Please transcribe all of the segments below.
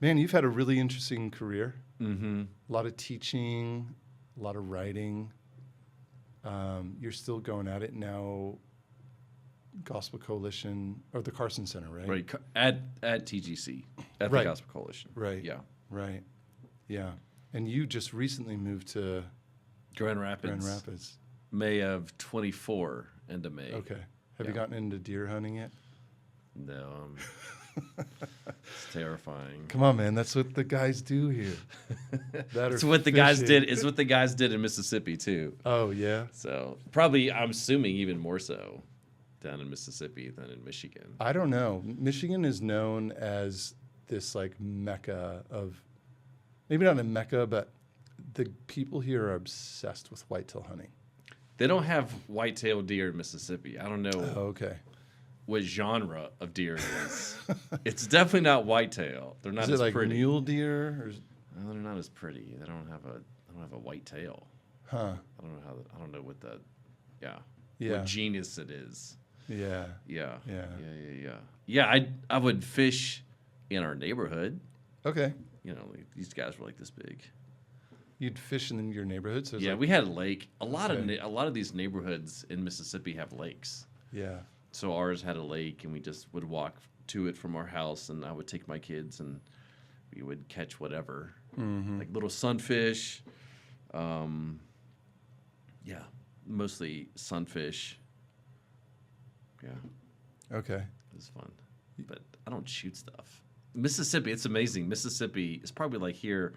Man, you've had a really interesting career. Mm-hmm. A lot of teaching, a lot of writing. You're still going at it now. Gospel Coalition or the Carson Center, right? Right. At TGC, at the Right. Gospel Coalition. Right. Yeah. Right. Yeah. And you just recently moved to Grand Rapids. Grand Rapids. May of 24, end of May. Okay. Have you Yeah. gotten into deer hunting yet? No, it's terrifying. Come on, man. That's what the guys do here. It's what the guys did. It's what the guys did in Mississippi too. Oh, yeah. So probably, I'm assuming, even more so down in Mississippi than in Michigan. I don't know. Michigan is known as this like mecca of, maybe not a mecca, but the people here are obsessed with whitetail hunting. They don't have white-tailed deer in Mississippi. I don't know Oh, okay. what genre of deer it is. It's definitely not whitetail. They're not Is it as like pretty. mule deer? Or No, they're not as pretty. They don't have a white tail. huh? I don't know what the, Yeah. what genus it is. Yeah. Yeah. Yeah. Yeah, I would fish in our neighborhood. Okay. You know, like, these guys were like this big. You'd fish in your neighborhood? So it's Yeah, like, we had a lake. A lot Okay. of these neighborhoods in Mississippi have lakes. yeah. So ours had a lake, and we just would walk to it from our house, and I would take my kids, and we would catch whatever, like little sunfish. Yeah, mostly sunfish. Yeah, Okay. it was fun, but I don't shoot stuff. Mississippi, it's amazing. Mississippi is probably like here.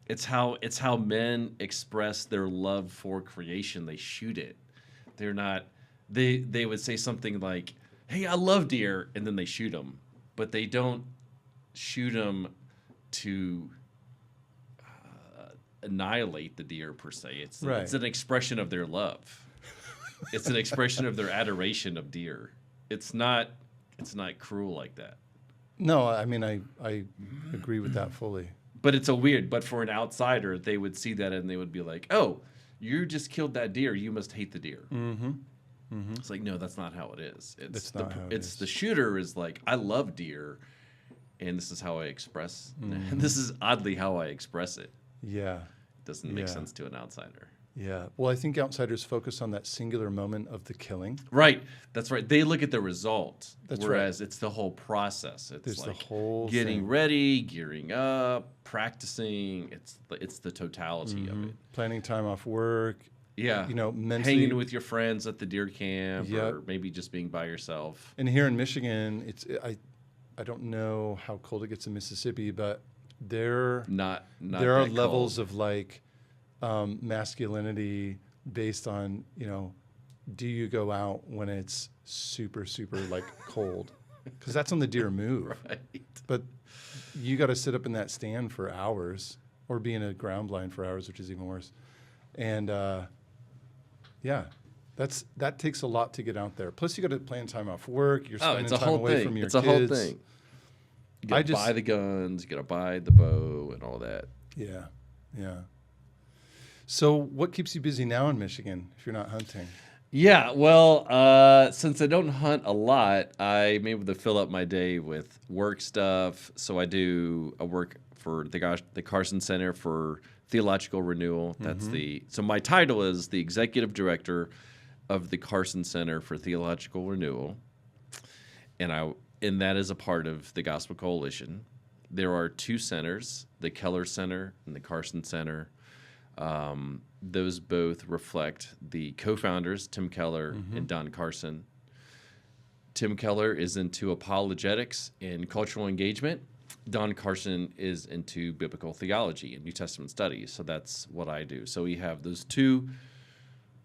It's how men express their love for creation. They shoot it. They're not. They would say something like, "Hey, I love deer," and then they shoot them, but they don't shoot them to annihilate the deer per se. It's Right. it's an expression of their love. It's an expression of their adoration of deer. It's not cruel like that. No, I mean, I agree with that fully. But it's but for an outsider, they would see that and they would be like, "Oh, you just killed that deer. You must hate the deer." Mm-hmm. It's like, no, that's not how it is. That's not how it is. The shooter is like, I love deer, and this is how I express. And this is oddly how I express it. Yeah. It doesn't make Yeah. sense to an outsider. Yeah. Well, I think outsiders focus on that singular moment of the killing. Right. That's right. They look at the result, That's right. whereas it's the whole process. It's There's the like whole getting thing. ready, gearing up, practicing. It's the totality of it. Planning time off work. Yeah. You know, mentally. Hanging with your friends at the deer camp, Yep. or maybe just being by yourself. And here in Michigan, I don't know how cold it gets in Mississippi, but there Not are that levels cold. of like masculinity based on, do you go out when it's super, super like cold? Because that's when the deer move. Right. But you got to sit up in that stand for hours or be in a ground blind for hours, which is even worse. And yeah, that takes a lot to get out there. Plus, you got to plan time off work. You're Oh, spending it's a time whole away thing. from your It's a kids. whole thing. You I gotta just- buy the guns. You gotta buy the bow and all that. Yeah, yeah. So, what keeps you busy now in Michigan if you're not hunting? Yeah, well, since I don't hunt a lot, I'm able to fill up my day with work stuff. So I work for the Carson Center for Theological Renewal. That's so my title is the Executive Director of the Carson Center for Theological Renewal, and that is a part of the Gospel Coalition. There are two centers, the Keller Center and the Carson Center. Those both reflect the co-founders, Tim Keller and Don Carson. Tim Keller is into apologetics and cultural engagement. Don Carson is into biblical theology and New Testament studies. So that's what I do. So we have those two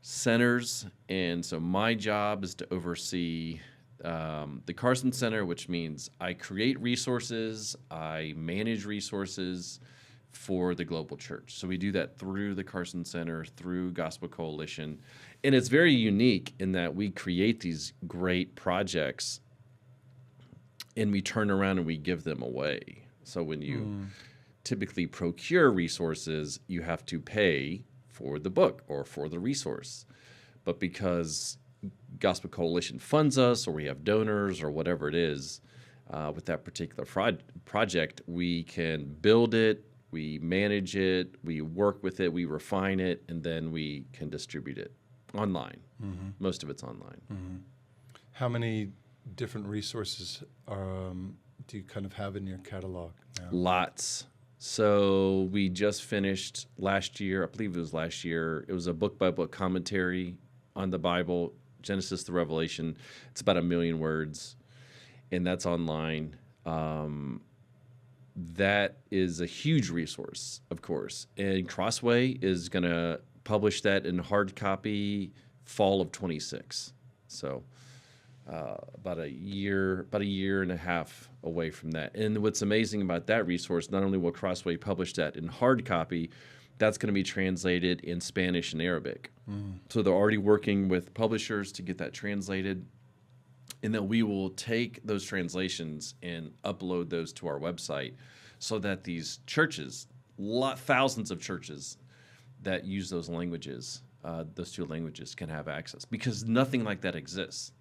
centers. And so my job is to oversee the Carson Center, which means I create resources, I manage resources for the global church. So we do that through the Carson Center, through Gospel Coalition. And it's very unique in that we create these great projects and we turn around and we give them away. So when you typically procure resources, you have to pay for the book or for the resource. But because Gospel Coalition funds us or we have donors or whatever it is, with that particular project, we can build it, we manage it, we work with it, we refine it, and then we can distribute it online. Most of it's online. How many different resources do you kind of have in your catalog now? Lots. So we just finished last year, I believe it was last year, it was a book-by-book commentary on the Bible, Genesis to Revelation. It's about 1 million words, and that's online. That is a huge resource, of course. And Crossway is going to publish that in hard copy fall of 26. So about a year and a half away from that. And what's amazing about that resource, not only will Crossway publish that in hard copy, that's going to be translated in Spanish and Arabic. So they're already working with publishers to get that translated. And then we will take those translations and upload those to our website so that these churches, thousands of churches that use those languages, those two languages, can have access. Because nothing like that exists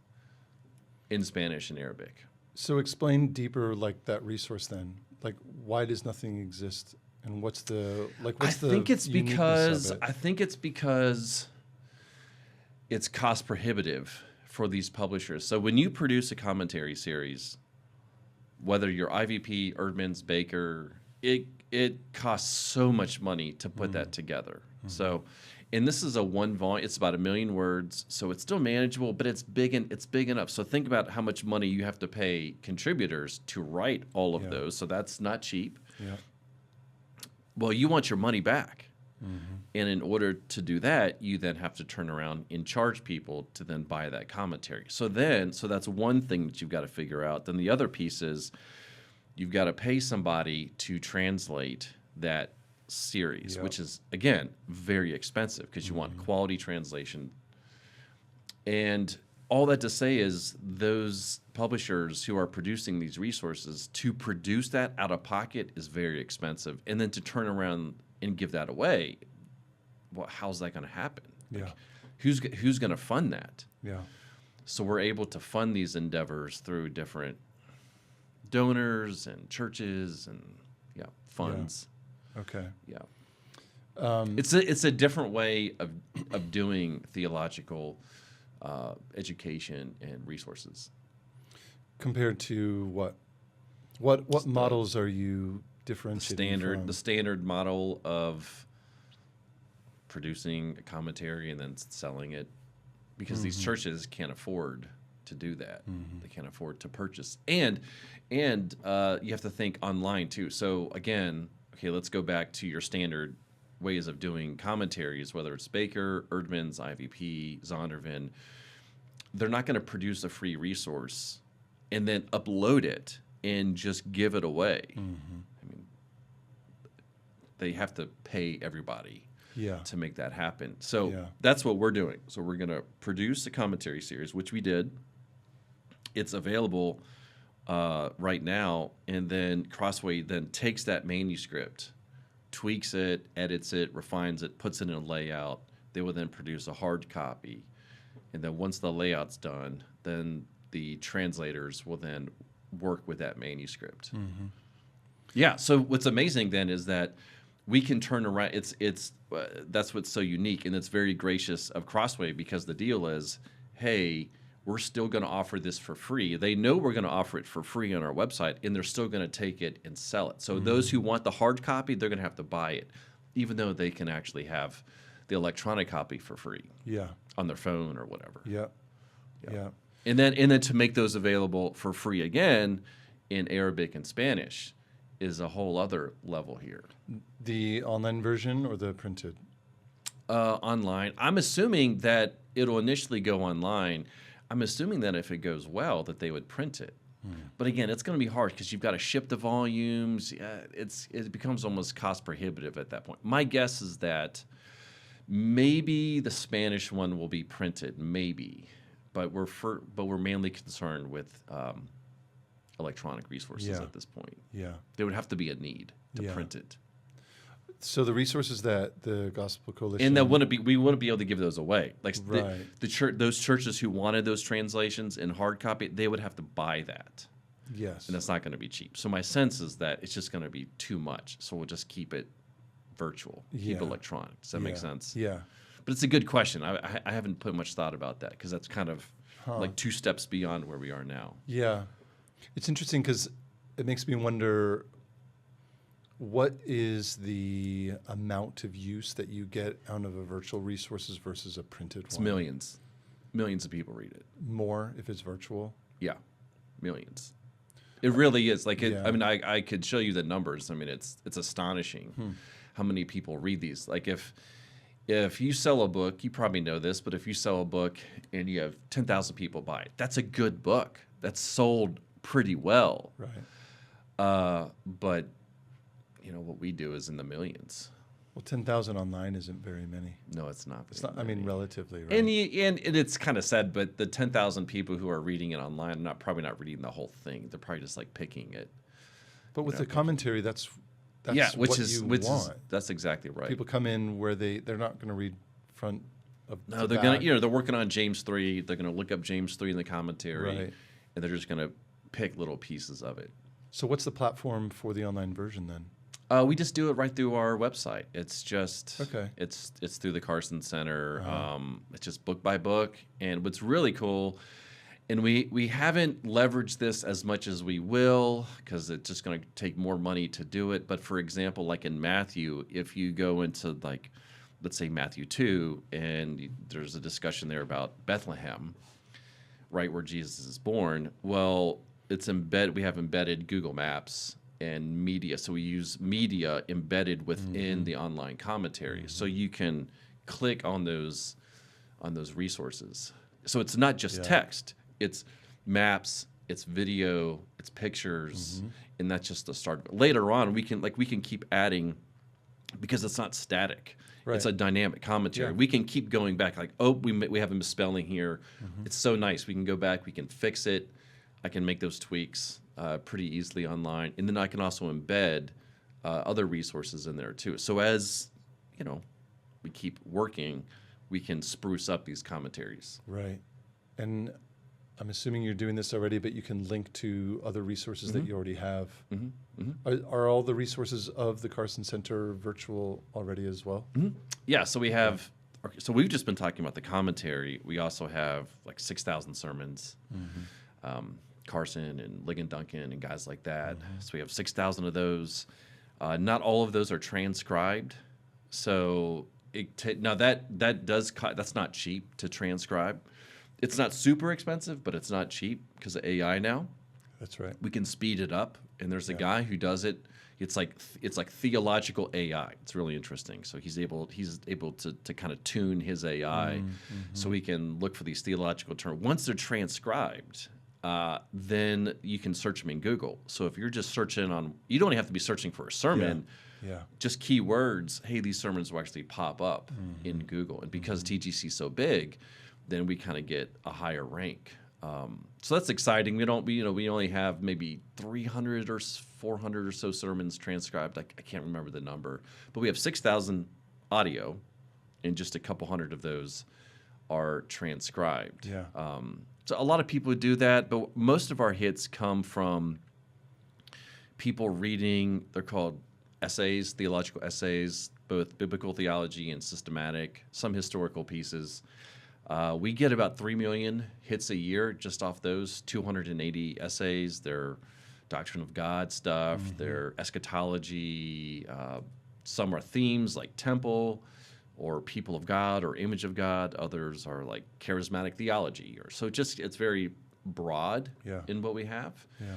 in Spanish and Arabic. So explain deeper, like that resource then. Like, why does nothing exist, and what's the I think it's because it's cost prohibitive for these publishers. So when you produce a commentary series, whether you're IVP, Erdman's, Baker, it costs so much money to put that together. So, and this is a one volume. It's about 1 million words, so it's still manageable, but it's big enough. So think about how much money you have to pay contributors to write all of those. So that's not cheap. Yeah. Well, you want your money back. And in order to do that, you then have to turn around and charge people to then buy that commentary. So that's one thing that you've got to figure out. Then the other piece is you've got to pay somebody to translate that series, which is, again, very expensive because you want quality translation. And all that to say is those publishers who are producing these resources, to produce that out of pocket is very expensive. And then to turn around and give that away, well, how's that going to happen? Yeah. Who's going to fund that? Yeah. So we're able to fund these endeavors through different donors and churches and funds. Okay. Yeah. It's a different way of doing theological education and resources. Compared to what models are you differentiating from? The standard model of producing a commentary and then selling it, because these churches can't afford to do that. They can't afford to purchase, and you have to think online too. So again, okay, let's go back to your standard ways of doing commentaries, whether it's Baker, Erdman's, IVP, Zondervan. They're not going to produce a free resource and then upload it and just give it away. I mean, they have to pay everybody to make that happen. So that's what we're doing. So we're going to produce a commentary series, which we did. It's available right now, and then Crossway then takes that manuscript, tweaks it, edits it, refines it, puts it in a layout. They will then produce a hard copy. And then once the layout's done, then the translators will then work with that manuscript. Yeah, so what's amazing then is that we can turn around. That's what's so unique, and it's very gracious of Crossway, because the deal is, hey, we're still going to offer this for free. They know we're going to offer it for free on our website, and they're still going to take it and sell it. So those who want the hard copy, they're going to have to buy it, even though they can actually have the electronic copy for free on their phone or whatever. Yeah. And then to make those available for free again in Arabic and Spanish is a whole other level here. The online version or the printed? Online. I'm assuming that it'll initially go online. I'm assuming that if it goes well, that they would print it. But again, it's going to be hard because you've got to ship the volumes. It becomes almost cost prohibitive at that point. My guess is that maybe the Spanish one will be printed, maybe, but we're mainly concerned with electronic resources at this point. Yeah, there would have to be a need to print it. So the resources that the Gospel Coalition and we wouldn't be able to give those away. Like the church, those churches who wanted those translations in hard copy, they would have to buy that. Yes. and it's not going to be cheap. So my sense is that it's just going to be too much. So we'll just keep it virtual, keep Yeah. electronic. Does that make sense? Yeah. But it's a good question. I haven't put much thought about that because that's kind of like 2 steps beyond where we are now. Yeah. It's interesting because it makes me wonder, what is the amount of use that you get out of a virtual resources versus a printed It's one? millions. Millions of people read it. More if it's virtual? Yeah, millions. It really is. Like, Yeah. I mean, I could show you the numbers. I mean, it's astonishing how many people read these. Like, if you sell a book, you probably know this, but if you sell a book and you have 10,000 people buy it, that's a good book. That's sold pretty well. Right. But you know what we do is in the millions. Well, 10,000 online isn't very many. No, it's not. It's not, I mean, relatively, right? And it's kind of sad, but the 10,000 people who are reading it online are probably not reading the whole thing. They're probably just like picking it. But with the commentary, that's Yeah, what which you is want. that's exactly right. People come in where they're not going to read front of No, to they're back. gonna they're working on James 3. They're gonna look up James 3 in the commentary, Right. and they're just gonna pick little pieces of it. So what's the platform for the online version then? We just do it right through our website. It's just Okay. It's through the Carson Center. It's just book by book, and what's really cool, and we haven't leveraged this as much as we will because it's just going to take more money to do it. But for example, like in Matthew, if you go into like, let's say Matthew 2, and there's a discussion there about Bethlehem, right where Jesus is born. Well, it's we have embedded Google Maps and media. So we use media embedded within the online commentary. So you can click on those resources. So it's not just text. It's maps, it's video, it's pictures, and that's just the start of it. Later on, we can keep adding because it's not static. Right. It's a dynamic commentary. Yeah. We can keep going back like, oh, we have a misspelling here. It's so nice. We can go back, we can fix it. I can make those tweaks pretty easily online, and then I can also embed other resources in there too. So as you know, we keep working, we can spruce up these commentaries. Right. And I'm assuming you're doing this already, but you can link to other resources that you already have. Are all the resources of the Carson Center virtual already as well? Yeah. So we have. So we've just been talking about the commentary. We also have like 6,000 sermons. Carson and Ligon Duncan and guys like that. So we have 6,000 of those. Not all of those are transcribed. So now that does that's not cheap to transcribe. It's not super expensive, but it's not cheap because of AI now. That's right. We can speed it up, and there's a guy who does it. It's like theological AI. It's really interesting. So he's able to kind of tune his AI so he can look for these theological terms. Once they're transcribed, then you can search them in Google. So if you're just searching on, you don't have to be searching for a sermon. Yeah. Just keywords. Hey, these sermons will actually pop up in Google, and because TGC is so big, then we kind of get a higher rank. So that's exciting. We only have maybe 300 or 400 or so sermons transcribed. I can't remember the number, but we have 6,000 audio, and just a couple hundred of those are transcribed. Yeah. So a lot of people do that, but most of our hits come from people reading. They're called essays, theological essays, both biblical theology and systematic, some historical pieces. We get about 3 million hits a year just off those 280 essays. They're doctrine of God stuff, they're eschatology. Some are themes like temple or people of God or image of God. Others are like charismatic theology. So it's very broad in what we have. Yeah.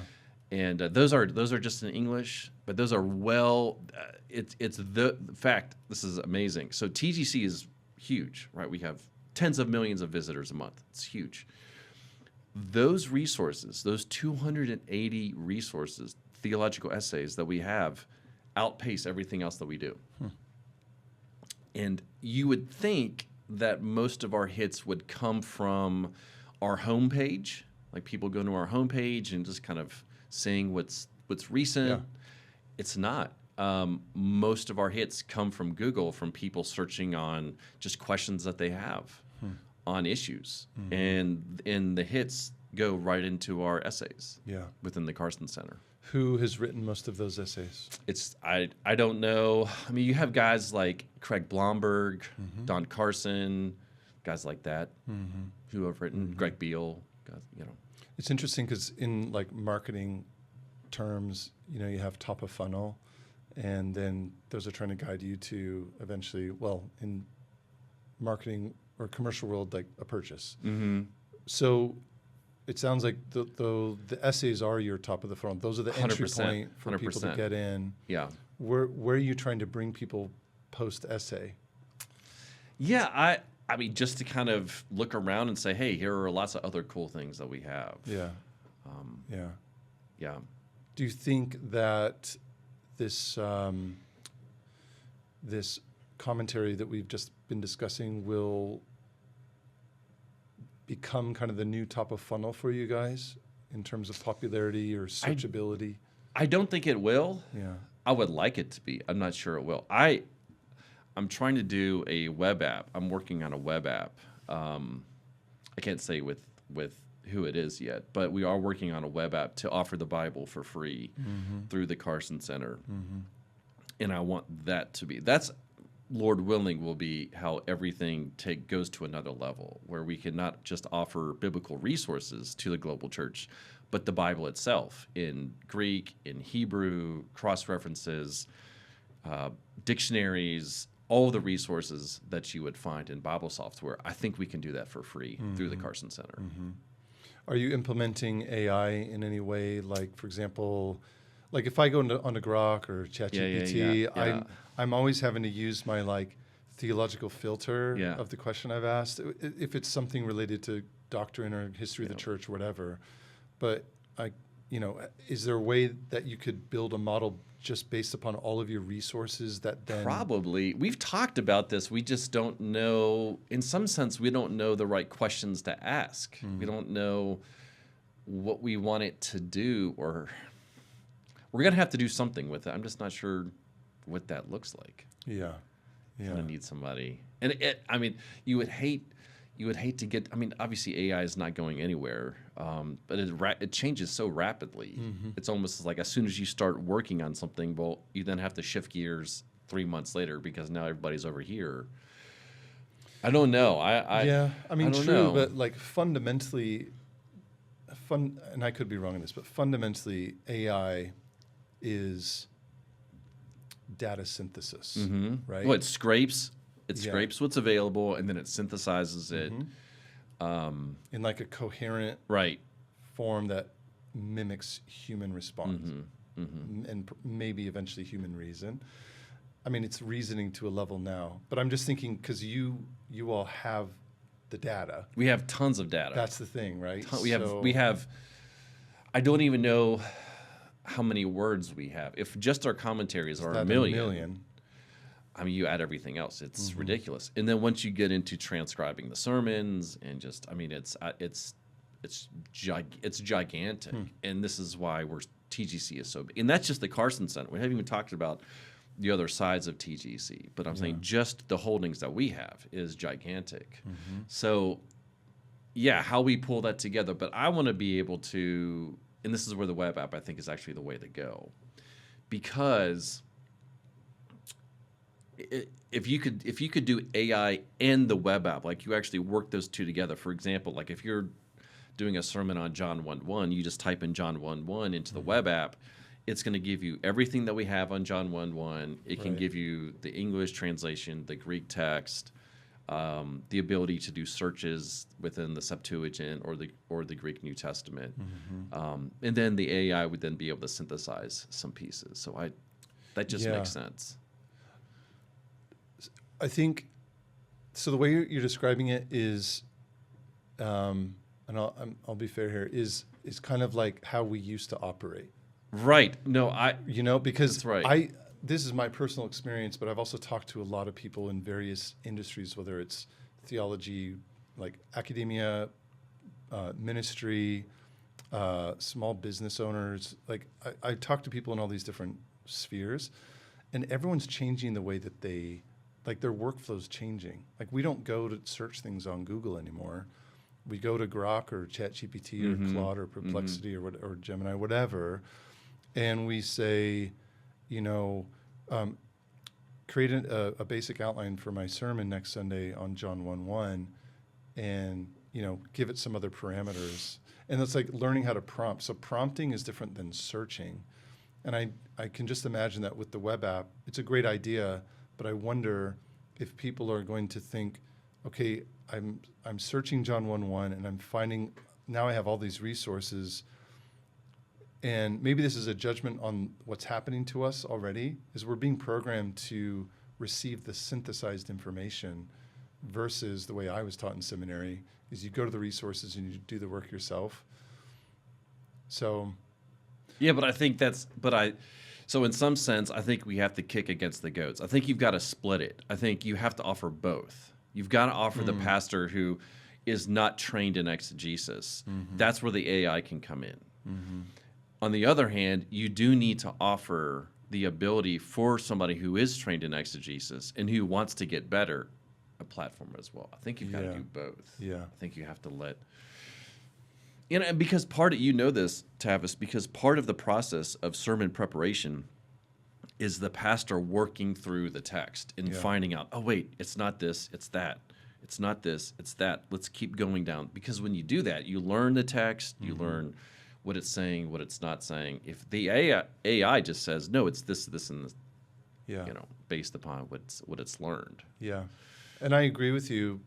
And those are just in English, but those are it's the fact. This is amazing. So TGC is huge, right? We have tens of millions of visitors a month. It's huge. Those resources, those 280 resources, theological essays that we have, outpace everything else that we do. And you would think that most of our hits would come from our homepage, like people go to our homepage and just kind of seeing what's recent. Yeah. It's not. Most of our hits come from Google, from people searching on just questions that they have on issues. And in the hits, go right into our essays Yeah. within the Carson Center. Who has written most of those essays? It's I don't know. I mean, you have guys like Craig Blomberg, Don Carson, guys like that who have written. Greg Beal, guys, you know. It's interesting because in like marketing terms, you have top of funnel, and then those are trying to guide you to eventually, well, in marketing or commercial world, like a purchase. So it sounds like the essays are your top of the funnel. Those are the entry 100%, point for people to 100%. get in. Yeah. Where are you trying to bring people post essay? Yeah, I mean, just to kind of look around and say, hey, here are lots of other cool things that we have. Yeah. Yeah. Yeah. Do you think that this this commentary that we've just been discussing will become kind of the new top of funnel for you guys in terms of popularity or searchability? I don't think it will. Yeah. I would like it to be. I'm not sure it will. I'm trying to do a web app. I'm working on a web app. I can't say with who it is yet, but we are working on a web app to offer the Bible for free through the Carson Center. And I want that to be, that's, Lord willing, will be how everything goes to another level, where we can not just offer biblical resources to the global church, but the Bible itself in Greek, in Hebrew, cross-references, dictionaries, all the resources that you would find in Bible software. I think we can do that for free through the Carson Center. Are you implementing AI in any way? Like, for example, like if I go onto Grok or ChatGPT, yeah. I'm always having to use my like theological filter Yeah. of the question I've asked, if it's something related to doctrine or history of the church or whatever. But is there a way that you could build a model just based upon all of your resources that then Probably. We've talked about this. We just don't know. In some sense, we don't know the right questions to ask. We don't know what we want it to do, or we're going to have to do something with it. I'm just not sure what that looks like. Yeah. Kind of need somebody. And I mean, you would hate to get. I mean, obviously AI is not going anywhere, but it changes so rapidly. It's almost like as soon as you start working on something, well, you then have to shift gears 3 months later because now everybody's over here. I don't know. I mean, don't true, know. but like fundamentally, and I could be wrong in this, but fundamentally, AI is data synthesis, right? Well, it scrapes Yeah. what's available and then it synthesizes it. In like a coherent Right. form that mimics human response and maybe eventually human reason. I mean, it's reasoning to a level now, but I'm just thinking because you all have the data. We have tons of data. That's the thing, right? We have. I don't even know how many words we have. If just our commentaries are a million, I mean, you add everything else, it's ridiculous. And then once you get into transcribing the sermons and just, I mean, it's gigantic. And this is why TGC is so big. And that's just the Carson Center. We haven't even talked about the other sides of TGC, but I'm saying just the holdings that we have is gigantic. So, yeah, how we pull that together. But I want to be able to, and this is where the web app I think is actually the way to go, because if you could do AI and the web app, like you actually work those two together. For example, like if you're doing a sermon on John 1:1, you just type in John 1:1 into the web app. It's going to give you everything that we have on John 1:1. It can give you the English translation, the Greek text, the ability to do searches within the Septuagint or the Greek New Testament, and then the AI would then be able to synthesize some pieces. So that just makes sense. I think so. The way you're describing it is, and I'll be fair here, is kind of like how we used to operate. Right. No, because that's right. This is my personal experience, but I've also talked to a lot of people in various industries, whether it's theology, like academia, ministry, small business owners. Like I talk to people in all these different spheres, and everyone's changing the way that their workflow's changing. Like we don't go to search things on Google anymore. we go to Grok or ChatGPT or Claude or Perplexity or Gemini, whatever, and we say, you know, create a basic outline for my sermon next Sunday on John 1:1, and, you know, give it some other parameters. And it's like learning how to prompt. So prompting is different than searching. And I can just imagine that with the web app, it's a great idea, but I wonder if people are going to think, okay, I'm searching John 1:1 and I'm finding, now I have all these resources, and maybe this is a judgment on what's happening to us already, is we're being programmed to receive the synthesized information versus the way I was taught in seminary, is you go to the resources and you do the work yourself. So... Yeah, but I think so in some sense, I think we have to kick against the goats. I think you've got to split it. I think you have to offer both. You've got to offer the pastor who is not trained in exegesis. That's where the AI can come in. On the other hand, you do need to offer the ability for somebody who is trained in exegesis and who wants to get better a platform as well. I think you've got to do both. Yeah. I think you have to let... And because you know this, Tavis, because part of the process of sermon preparation is the pastor working through the text and finding out, oh, wait, it's not this, it's that. It's not this, it's that. Let's keep going down. Because when you do that, you learn the text, you learn what it's saying, what it's not saying. If the AI just says, no, it's this, and this, you know, based upon what it's learned. Yeah. And I agree with you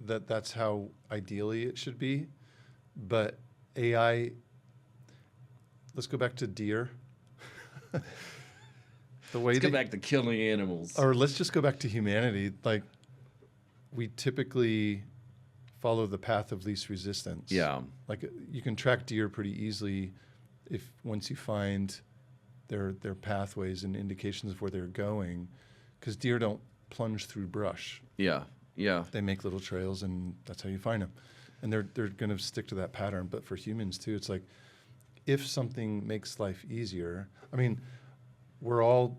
that that's how ideally it should be. But AI, let's go back to deer. Let's go back to killing animals. Or let's just go back to humanity. Like, we typically follow the path of least resistance. Yeah. Like, you can track deer pretty easily if once you find their pathways and indications of where they're going, because deer don't plunge through brush. Yeah, yeah. They make little trails, and that's how you find them. And they're going to stick to that pattern. But for humans too, it's like, if something makes life easier, I mean, we all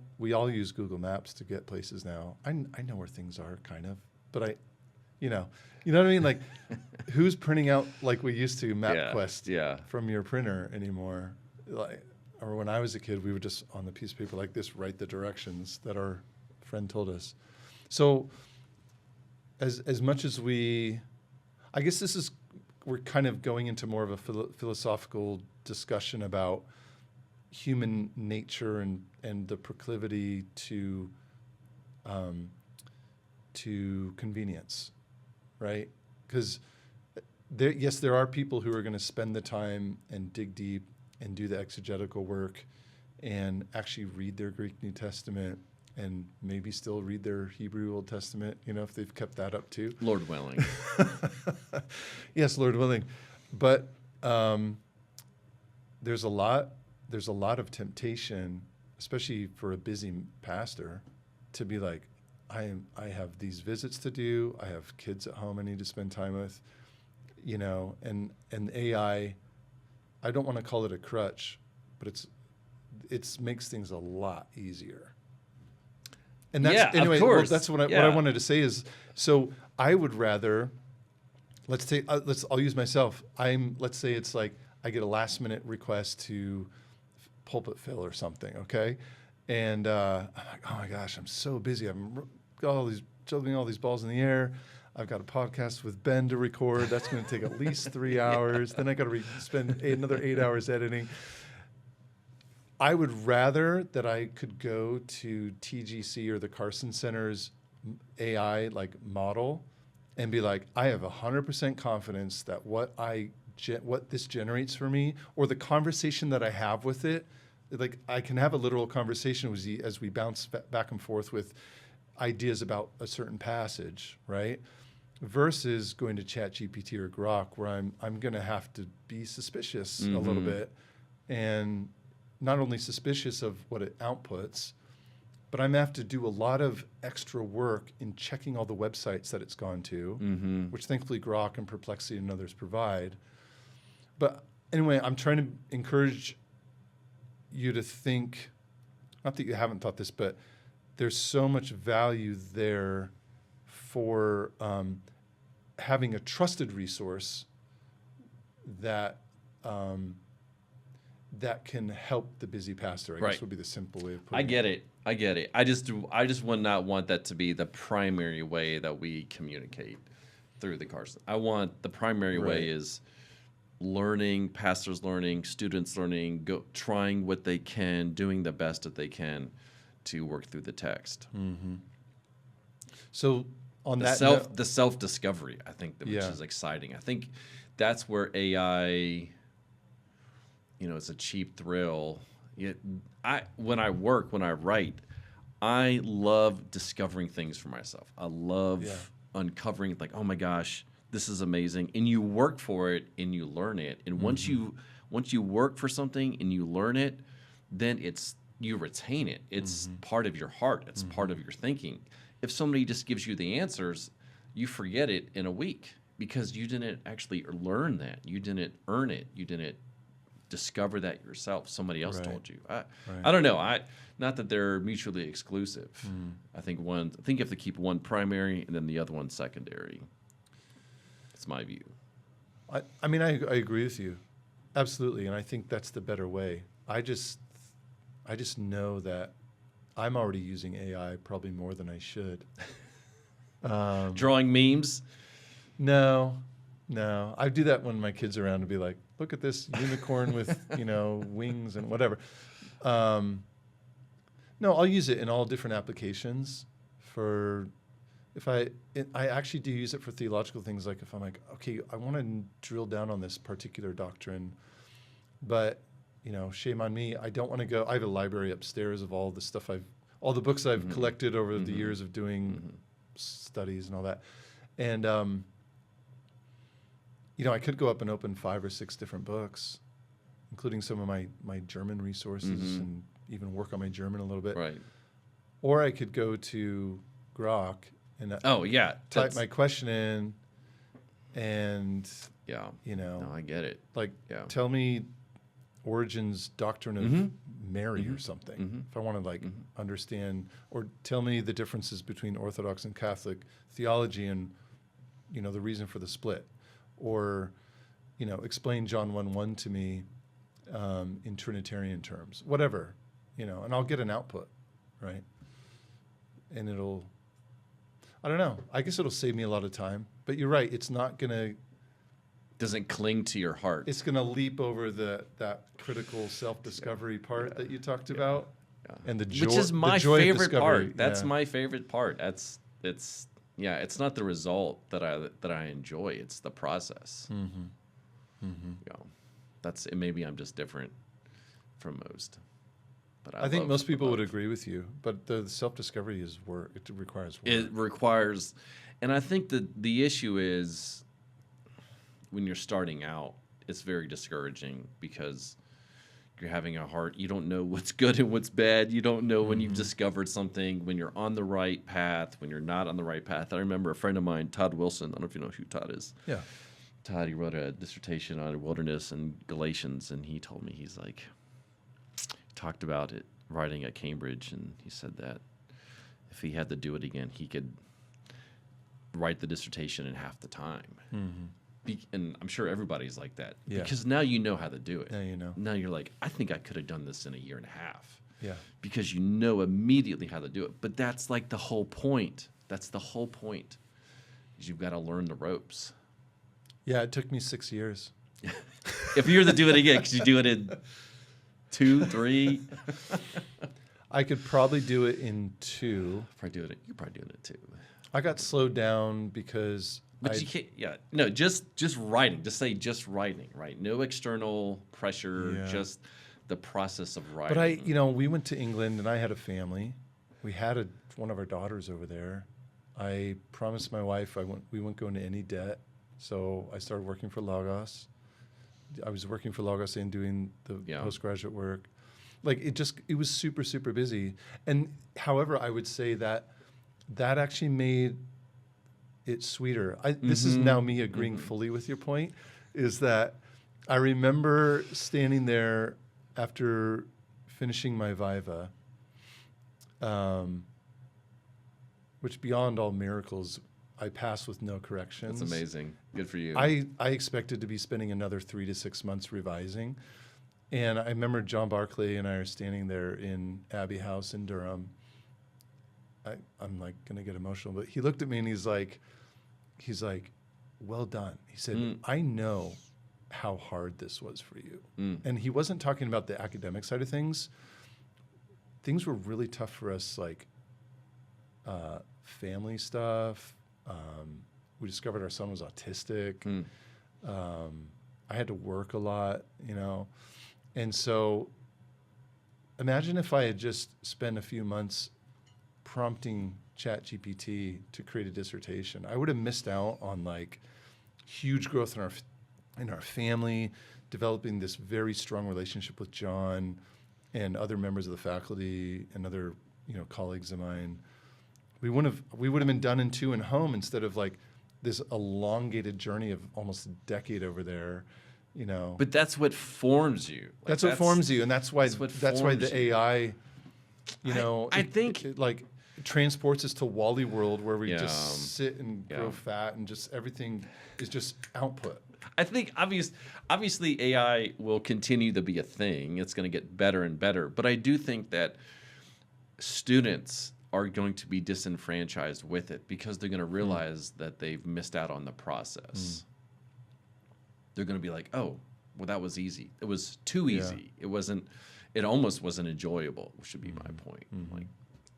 use Google Maps to get places now. I know where things are, kind of, but you know what I mean? Like, who's printing out like we used to MapQuest from your printer anymore? Like, or when I was a kid, we would just on the piece of paper like this write the directions that our friend told us. So, as much as I guess we're kind of going into more of a philosophical discussion about human nature and the proclivity to convenience, right? Because there are people who are going to spend the time and dig deep and do the exegetical work and actually read their Greek New Testament and maybe still read their Hebrew Old Testament, you know, if they've kept that up too. Lord willing. Yes, Lord willing. But there's a lot of temptation, especially for a busy pastor, to be like, I have these visits to do, I have kids at home I need to spend time with, you know, and AI, I don't want to call it a crutch, but it makes things a lot easier. And that's anyway. Of course. Well, that's what I wanted to say is. So I would rather. I'll use myself. Let's say it's like I get a last minute request to pulpit fill or something. Okay, and I'm like, oh my gosh, I'm so busy. I'm juggling all these balls in the air. I've got a podcast with Ben to record. That's going to take at least 3 hours. Then I got to spend another 8 hours editing. I would rather that I could go to TGC or the Carson Center's AI like model and be like, I have 100% confidence that what this generates for me, or the conversation that I have with it, like I can have a literal conversation with you as we bounce back and forth with ideas about a certain passage, right? Versus going to ChatGPT or Grok, where I'm going to have to be suspicious a little bit, and not only suspicious of what it outputs, but I'm going to have to do a lot of extra work in checking all the websites that it's gone to, which thankfully Grok and Perplexity and others provide. But anyway, I'm trying to encourage you to think, not that you haven't thought this, but there's so much value there for having a trusted resource that that can help the busy pastor, I Right. guess would be the simple way of putting I get it. I get it. I just would not want that to be the primary way that we communicate through the Carson. I want the primary Right. way is learning, pastors learning, students learning, trying what they can, doing the best that they can to work through the text. So on The that self discovery, I think, which Yeah. is exciting. I think that's where AI, it's a cheap thrill. When I write, I love discovering things for myself. I love Yeah. uncovering, like, oh my gosh, this is amazing, and you work for it and you learn it. And once you work for something and you learn it, then you retain it. It's part of your heart. It's part of your thinking. If somebody just gives you the answers, you forget it in a week because you didn't actually learn that. You didn't earn it. You didn't discover that yourself. Somebody else Right. told you. I don't know. Not that they're mutually exclusive. I think you have to keep one primary and then the other one secondary. That's my view. I mean, I agree with you, absolutely, and I think that's the better way. I just know that I'm already using AI probably more than I should. Drawing memes. No, I do that when my kids are around to be like, look at this unicorn with wings and whatever. No, I'll use it in all different applications. I actually do use it for theological things, like if I'm like, okay, I want to drill down on this particular doctrine, but shame on me, I don't want to go. I have a library upstairs of all the books I've collected over the years of doing studies and all that, and I could go up and open 5 or 6 different books, including some of my German resources and even work on my German a little bit. Right. Or I could go to Grok and type my question in, and Yeah. No, I get it. like Yeah. tell me Origen's doctrine of Mary or something. If I want to understand, or tell me the differences between Orthodox and Catholic theology and the reason for the split, or explain John 1:1 to me in Trinitarian terms, whatever, and I'll get an output, right? And I don't know. I guess it'll save me a lot of time. But you're right. It's not gonna. Doesn't cling to your heart. It's gonna leap over that critical self-discovery part that you talked about, and the joy, which is my the joy of favorite discovery. part. That's Yeah. my favorite part. It's not the result that I enjoy. It's the process. Maybe I'm just different from most. But I think most people would agree with you, but the self-discovery is work. It requires work. It requires, and I think that the issue is when you're starting out, it's very discouraging because you're having a heart. You don't know what's good and what's bad. You don't know when you've discovered something, when you're on the right path, when you're not on the right path. I remember a friend of mine, Todd Wilson. I don't know if you know who Todd is. Yeah. Todd, he wrote a dissertation on wilderness and Galatians, and he told me, he talked about it writing at Cambridge, and he said that if he had to do it again, he could write the dissertation in half the time. And I'm sure everybody's like that. Yeah. Because now you know how to do it. Now you know. Now you're like, I think I could have done this in a year and a half. Yeah. Because you know immediately how to do it. But that's like the whole point. That's the whole point, is you've got to learn the ropes. Yeah, it took me 6 years. If you were to do it again, could you do it in 2, 3? I could probably do it in 2. You're probably doing it too. I got slowed down because But you can't. Yeah, no, just writing. Just say just writing, right? No external pressure. Yeah. Just the process of writing. But we went to England and I had a family. We had one of our daughters over there. I promised my wife we wouldn't go into any debt, so I started working for Logos. I was working for Logos and doing the postgraduate work. Like it was super, super busy. And however, I would say that actually made it sweeter. This is now me agreeing fully with your point, is that I remember standing there after finishing my Viva, which beyond all miracles, I passed with no corrections. That's amazing. Good for you. I expected to be spending another 3 to 6 months revising. And I remember John Barclay and I are standing there in Abbey House in Durham. I'm like going to get emotional, but he looked at me and he's like, well done. He said, I know how hard this was for you. And he wasn't talking about the academic side of things. Things were really tough for us, like family stuff. We discovered our son was autistic. I had to work a lot, you know. And so imagine if I had just spent a few months prompting ChatGPT to create a dissertation. I would have missed out on like huge growth in our family, developing this very strong relationship with John and other members of the faculty and other, you know, colleagues of mine. We would have been done in 2 and home instead of like this elongated journey of almost a decade over there, you know. But that's what forms you. Like, that's what forms you, and that's why what the you. AI, you know, I think it like transports us to Wally World where we Yeah. just sit and Yeah. grow fat and just everything is just output. I think obviously AI will continue to be a thing. It's going to get better and better. But I do think that students are going to be disenfranchised with it because they're going to realize that they've missed out on the process. They're going to be like, oh, well, that was easy. It was too Yeah. easy. It almost wasn't enjoyable, which should be my point. Like,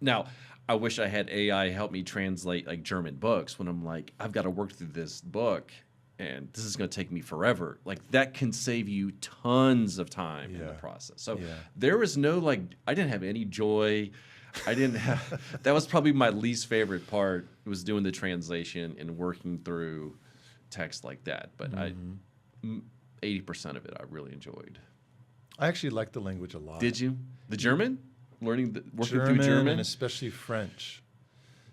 now, I wish I had AI help me translate like German books when I'm like, I've got to work through this book and this is going to take me forever. Like that can save you tons of time in the Yeah. process. So Yeah. there was no like, I didn't have any joy. I didn't have, that was probably my least favorite part was doing the translation and working through text like that. But 80% of it I really enjoyed. I actually like the language a lot. Did you? The German? Working German, through German? and especially French,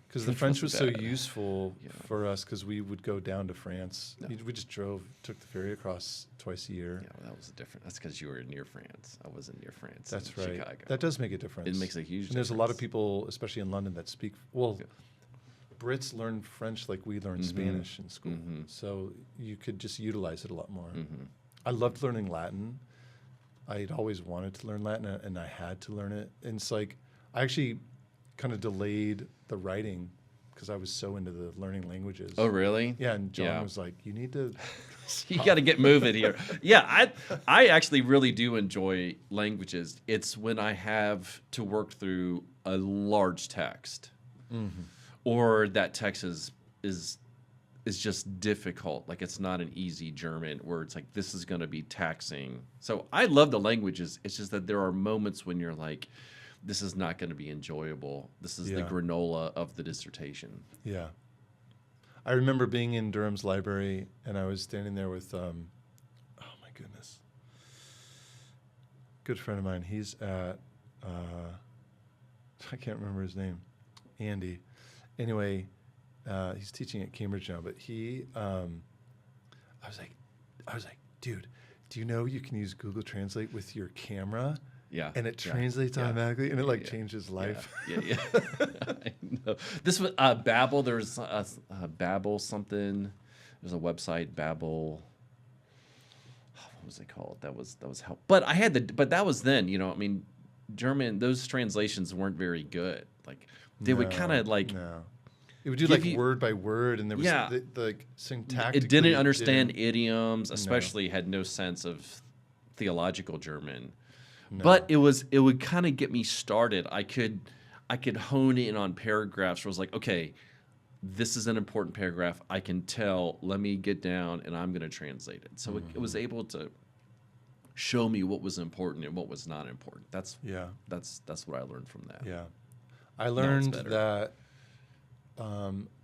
because the French French was wasn't so bad. useful Yeah. for us because we would go down to France. No. We just took the ferry across twice a year. Yeah, well, that was different. That's because you were near France. I wasn't near France. That's in right. Chicago. That does make a difference. It makes a huge And there's a lot of difference. people, especially in London, that speak. Well, Brits learn French like we learn Spanish in school, so you could just utilize it a lot more. I loved learning Latin. I'd always wanted to learn Latin, and I had to learn it. And it's like I actually kind of delayed the writing because I was so into the learning languages. Oh, really? Yeah, and John Yeah. was like, "You need to." You got to get moving here. Yeah, I actually really do enjoy languages. It's when I have to work through a large text, or that text is just difficult. Like it's not an easy German where it's like this is going to be taxing. So I love the languages. It's just that there are moments when you're like, this is not going to be enjoyable. This is the Yeah. granola of the dissertation. Yeah. I remember being in Durham's library, and I was standing there with, oh my goodness, good friend of mine. He's at, I can't remember his name, Andy. Anyway, he's teaching at Cambridge now, but he, I was like, dude, do you know you can use Google Translate with your camera? Yeah. And it yeah, translates yeah. automatically, and it like Yeah. changed his life. Yeah. I know. This was Babbel. There's Babbel something. There's a website Babbel. What was it called? That was help. But I had but that was then. You know, I mean, German. Those translations weren't very good. Like they would kind of like. No. It would do give like you- word by word, and there was Yeah. the like syntactically. It didn't understand idioms, No. especially had no sense of theological German. No. But it would kind of get me started. I could hone in on paragraphs where I was like, okay, this is an important paragraph. I can tell. Let me get down, and I'm going to translate it. So it was able to show me what was important and what was not important. That's what I learned from that. Yeah. I learned better. that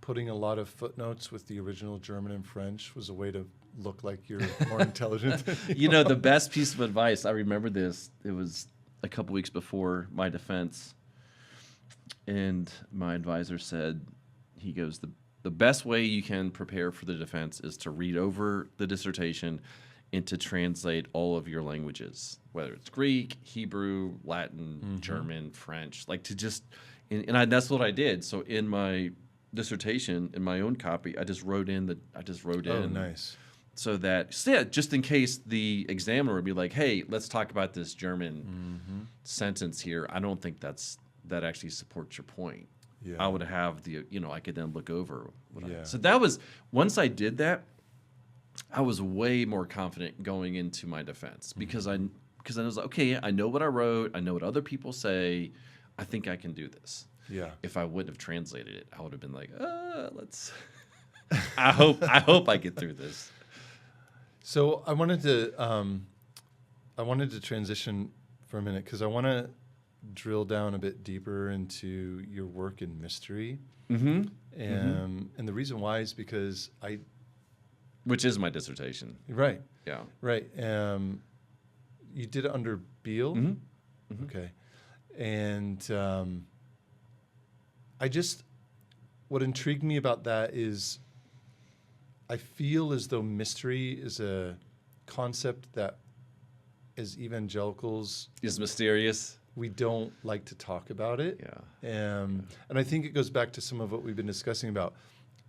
putting a lot of footnotes with the original German and French was a way to look like you're more intelligent. You know, the best piece of advice, I remember this, it was a couple weeks before my defense, and my advisor said, he goes, the best way you can prepare for the defense is to read over the dissertation and to translate all of your languages, whether it's Greek, Hebrew, Latin, German, French, like to just, that's what I did. So in my dissertation in my own copy, I just wrote in. Oh, nice. So that, just in case the examiner would be like, "Hey, let's talk about this German sentence here." I don't think that actually supports your point. Yeah. I would have I could then look over. Yeah. So that was, once I did that, I was way more confident going into my defense because I was like, okay, I know what I wrote, I know what other people say, I think I can do this. Yeah. If I wouldn't have translated it, I would have been like, let's. I hope I get through this. So I wanted to transition for a minute because I want to drill down a bit deeper into your work in mystery. And the reason why is because which is my dissertation. Right. Yeah. Right. You did it under Beale. Okay. And what intrigued me about that is I feel as though mystery is a concept that as evangelicals Is mysterious. we don't like to talk about it. Yeah. And I think it goes back to some of what we've been discussing about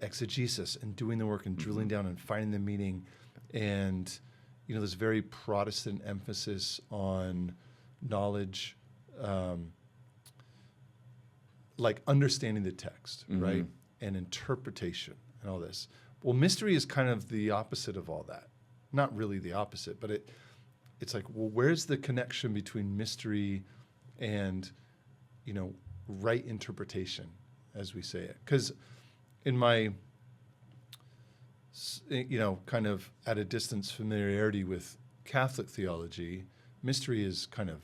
exegesis and doing the work and drilling down and finding the meaning. And, this very Protestant emphasis on knowledge, like understanding the text, right? And interpretation and all this. Well, mystery is kind of the opposite of all that. Not really the opposite, but it's like, well, where's the connection between mystery and, right interpretation, as we say it? Because in my, kind of at a distance familiarity with Catholic theology, mystery is kind of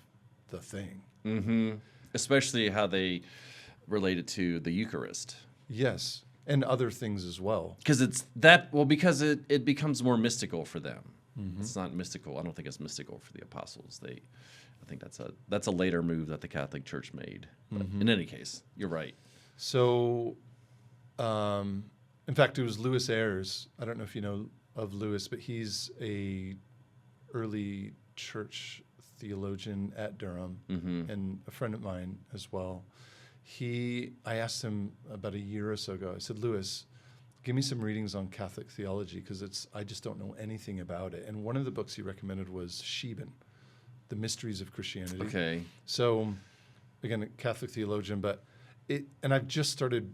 the thing. Especially how they relate it to the Eucharist. Yes, and other things as well. Because because it becomes more mystical for them. It's not mystical. I don't think it's mystical for the apostles. I think that's a later move that the Catholic Church made. But in any case, you're right. So, in fact, it was Louis Ayres. I don't know if you know of Louis, but he's a early church theologian at Durham and a friend of mine as well. I asked him about a year or so ago, I said, Louis, give me some readings on Catholic theology because I just don't know anything about it. And one of the books he recommended was Sheben, The Mysteries of Christianity. Okay. So, again, a Catholic theologian, and I've just started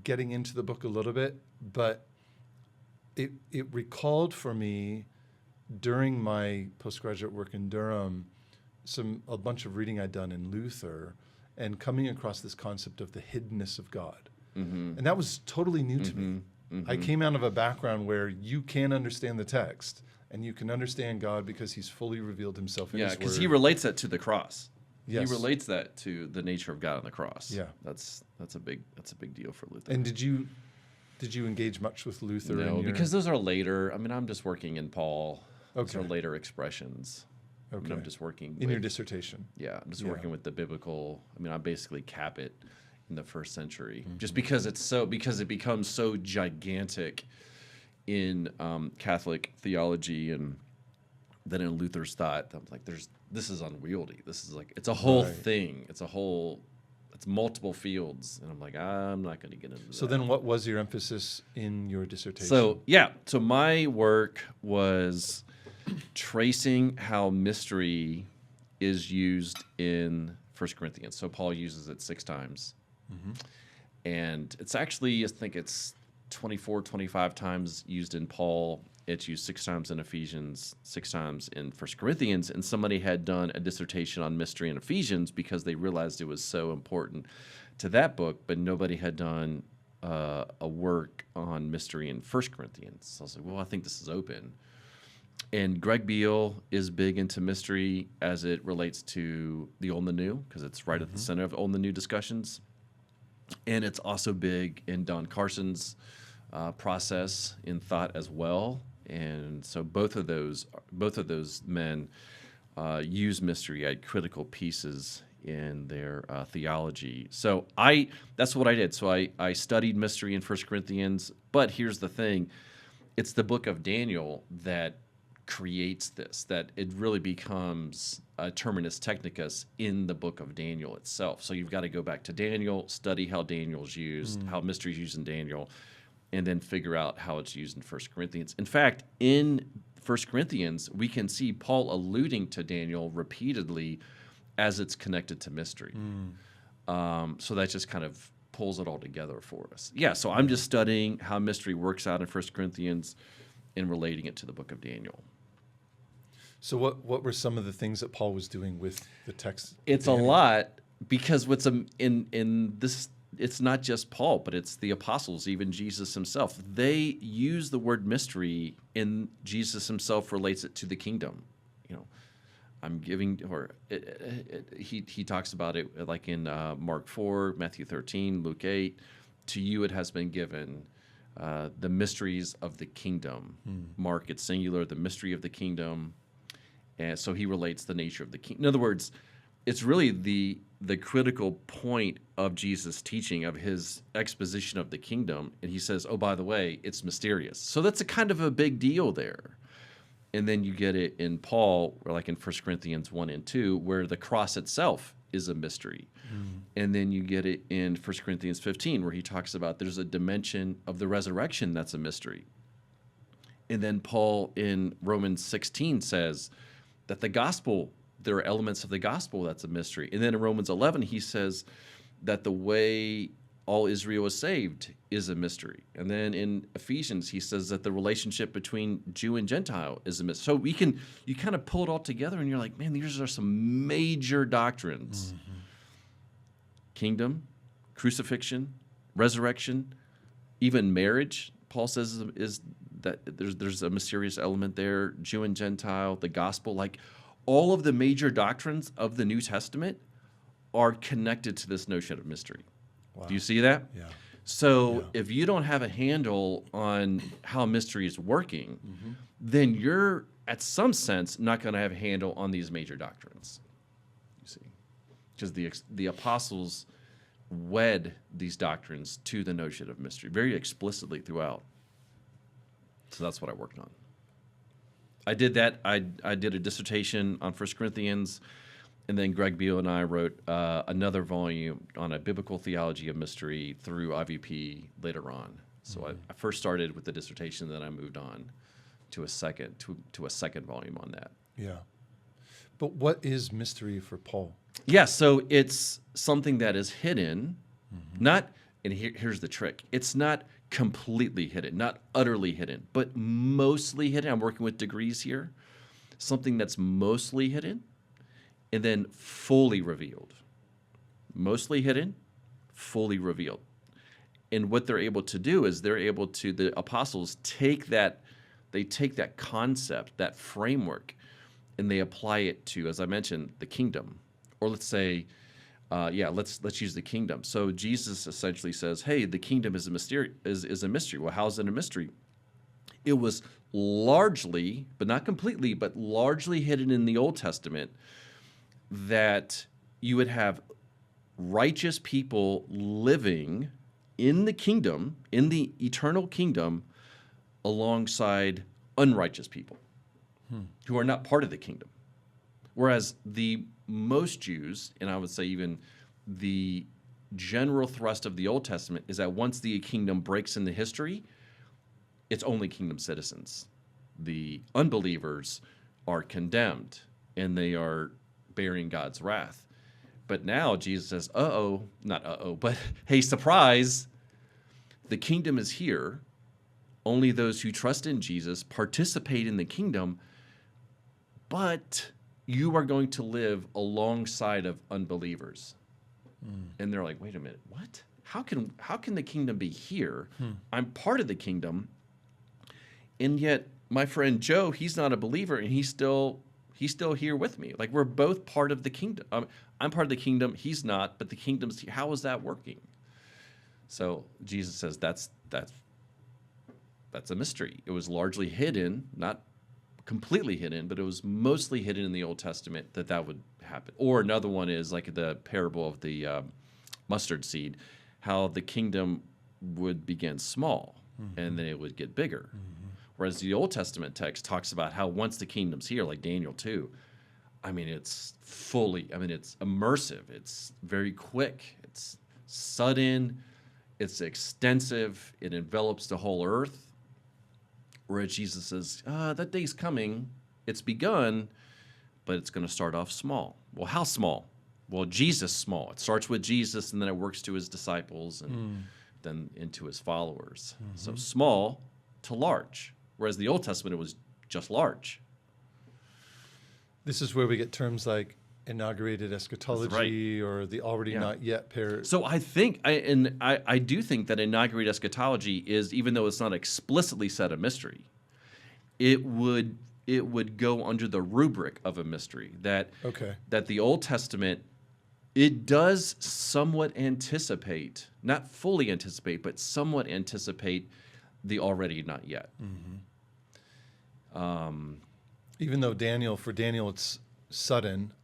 getting into the book a little bit, but it recalled for me during my postgraduate work in Durham a bunch of reading I'd done in Luther and coming across this concept of the hiddenness of God. And that was totally new to me. I came out of a background where you can understand the text and you can understand God because he's fully revealed himself in his word. Yeah, because he relates that to the cross. Yes. He relates that to the nature of God on the cross. Yeah. That's a big deal for Luther. And did you engage much with Luther? No, because those are later. I mean, I'm just working in Paul. Okay. Those are later expressions. Okay. I mean, I'm just working in your dissertation. Yeah, I'm just working with the biblical. I mean, I basically cap it in the first century, just because it becomes so gigantic in Catholic theology, and then in Luther's thought, I'm like, this is unwieldy. This is like, it's a whole thing. It's multiple fields, and I'm like, I'm not going to get into that. So then, what was your emphasis in your dissertation? So my work was tracing how mystery is used in 1 Corinthians. So Paul uses it 6 times. And it's actually, I think it's 24, 25 times used in Paul. It's used 6 times in Ephesians, 6 times in 1 Corinthians. And somebody had done a dissertation on mystery in Ephesians because they realized it was so important to that book, but nobody had done a work on mystery in 1 Corinthians. So I was like, well, I think this is open. And Greg Beale is big into mystery as it relates to the Old and the New, because it's right at the center of Old and the New discussions. And it's also big in Don Carson's process in thought as well. And so both of those men use mystery at critical pieces in their theology. So that's what I did. So I studied mystery in 1 Corinthians, but here's the thing. It's the book of Daniel that creates this, that it really becomes a terminus technicus in the book of Daniel itself. So you've got to go back to Daniel, study how Daniel's used, how mystery is used in Daniel, and then figure out how it's used in 1 Corinthians. In fact, in 1 Corinthians, we can see Paul alluding to Daniel repeatedly as it's connected to mystery. So that just kind of pulls it all together for us. Yeah, so I'm just studying how mystery works out in 1 Corinthians and relating it to the book of Daniel. So what were some of the things that Paul was doing with the text? It's a lot, because what's in this, it's not just Paul, but it's the apostles, even Jesus himself. They use the word mystery, and Jesus himself relates it to the kingdom. You know, I'm giving, or he talks about it like in Mark 4, Matthew 13, Luke 8. To you it has been given the mysteries of the kingdom. Mark, it's singular, the mystery of the kingdom. And so he relates the nature of the kingdom. In other words, it's really the critical point of Jesus' teaching, of his exposition of the kingdom. And he says, oh, by the way, it's mysterious. So that's a kind of a big deal there. And then you get it in Paul, or like in 1 Corinthians 1 and 2, where the cross itself is a mystery. And then you get it in 1 Corinthians 15, where he talks about there's a dimension of the resurrection that's a mystery. And then Paul in Romans 16 says that the gospel, there are elements of the gospel that's a mystery. And then in Romans 11, he says that the way all Israel is saved is a mystery. And then in Ephesians, he says that the relationship between Jew and Gentile is a mystery. So you kind of pull it all together and you're like, man, these are some major doctrines. Kingdom, crucifixion, resurrection, even marriage, Paul says is that there's a mysterious element there. Jew and Gentile, the gospel, like all of the major doctrines of the New Testament are connected to this notion of mystery. Wow. Do you see that? Yeah. So if you don't have a handle on how mystery is working, then you're, at some sense, not going to have a handle on these major doctrines. You see, because the apostles wed these doctrines to the notion of mystery very explicitly throughout. So that's what I worked on. I did that. I did a dissertation on 1 Corinthians, and then Greg Beale and I wrote another volume on a biblical theology of mystery through IVP later on. So I first started with the dissertation, then I moved on to a second volume on that. Yeah. But what is mystery for Paul? Yeah, so it's something that is hidden, not, and here's the trick, it's not completely hidden, not utterly hidden, but mostly hidden. I'm working with degrees here. Something that's mostly hidden and then fully revealed. Mostly hidden, fully revealed. And what they're able to do is the apostles take that concept, that framework, and they apply it to, as I mentioned, the kingdom. Or let's say, let's use the kingdom. So Jesus essentially says, hey, the kingdom is a mystery. Well, how is it a mystery? It was largely, but not completely, but largely hidden in the Old Testament, that you would have righteous people living in the kingdom, in the eternal kingdom, alongside unrighteous people who are not part of the kingdom. Whereas the most Jews, and I would say even the general thrust of the Old Testament, is that once the kingdom breaks into history, it's only kingdom citizens. The unbelievers are condemned, and they are bearing God's wrath. But now Jesus says, but hey, surprise, the kingdom is here. Only those who trust in Jesus participate in the kingdom, but you are going to live alongside of unbelievers. And they're like, wait a minute, what? How can the kingdom be here? I'm part of the kingdom, and yet my friend Joe, he's not a believer, and he's still here with me. Like, we're both part of the kingdom. I'm part of the kingdom, he's not, but the kingdom's here. How is that working? So Jesus says that's a mystery. It was largely hidden, not completely hidden, but it was mostly hidden in the Old Testament that would happen. Or another one is like the parable of the mustard seed, how the kingdom would begin small and then it would get bigger. Whereas the Old Testament text talks about how once the kingdom's here, like Daniel 2, it's it's immersive. It's very quick. It's sudden. It's extensive. It envelops the whole earth. Whereas Jesus says, that day's coming. It's begun, but it's going to start off small. Well, how small? Well, Jesus small. It starts with Jesus, and then it works to his disciples and then into his followers. So small to large. Whereas the Old Testament, it was just large. This is where we get terms like inaugurated eschatology or the already not yet pair. So I think, I do think that inaugurated eschatology is, even though it's not explicitly said a mystery, it would go under the rubric of a mystery. That the Old Testament, it does somewhat anticipate, not fully anticipate, but somewhat anticipate the already not yet. Even though for Daniel it's sudden,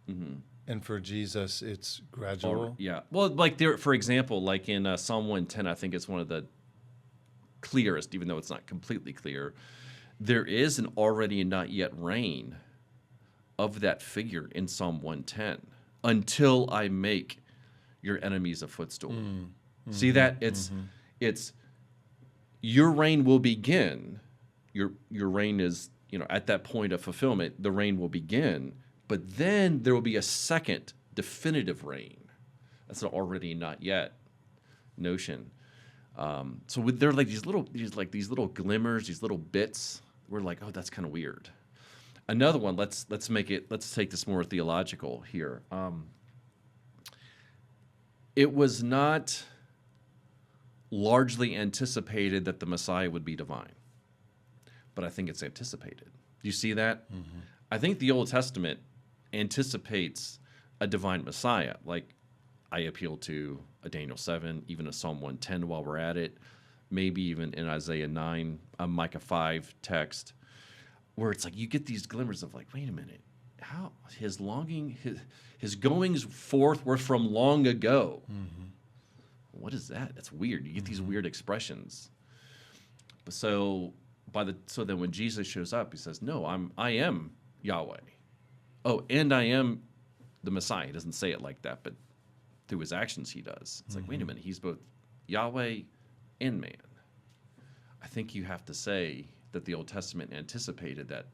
and for Jesus it's gradual. Well, like there, for example, like in Psalm 110, I think it's one of the clearest, even though it's not completely clear. There is an already not yet reign of that figure in Psalm 110. Until I make your enemies a footstool. See that? It's your reign will begin. Your reign is, at that point of fulfillment, the reign will begin, but then there will be a second definitive reign. That's an already not yet notion. So there are like these little glimmers, these little bits. We're like, oh, that's kind of weird. Another one. Let's take this more theological here. It was not largely anticipated that the Messiah would be divine, but I think it's anticipated. Do you see that? I think the Old Testament anticipates a divine Messiah. Like, I appeal to a Daniel 7, even a Psalm 110 while we're at it, maybe even in Isaiah 9, a Micah 5 text, where it's like you get these glimmers of like, wait a minute, how his longing, his goings forth were from long ago. What is that? That's weird. You get these weird expressions. But so then when Jesus shows up, he says, "No, I am Yahweh. Oh, and I am the Messiah." He doesn't say it like that, but through his actions he does. It's like, wait a minute, he's both Yahweh and man. I think you have to say that the Old Testament anticipated that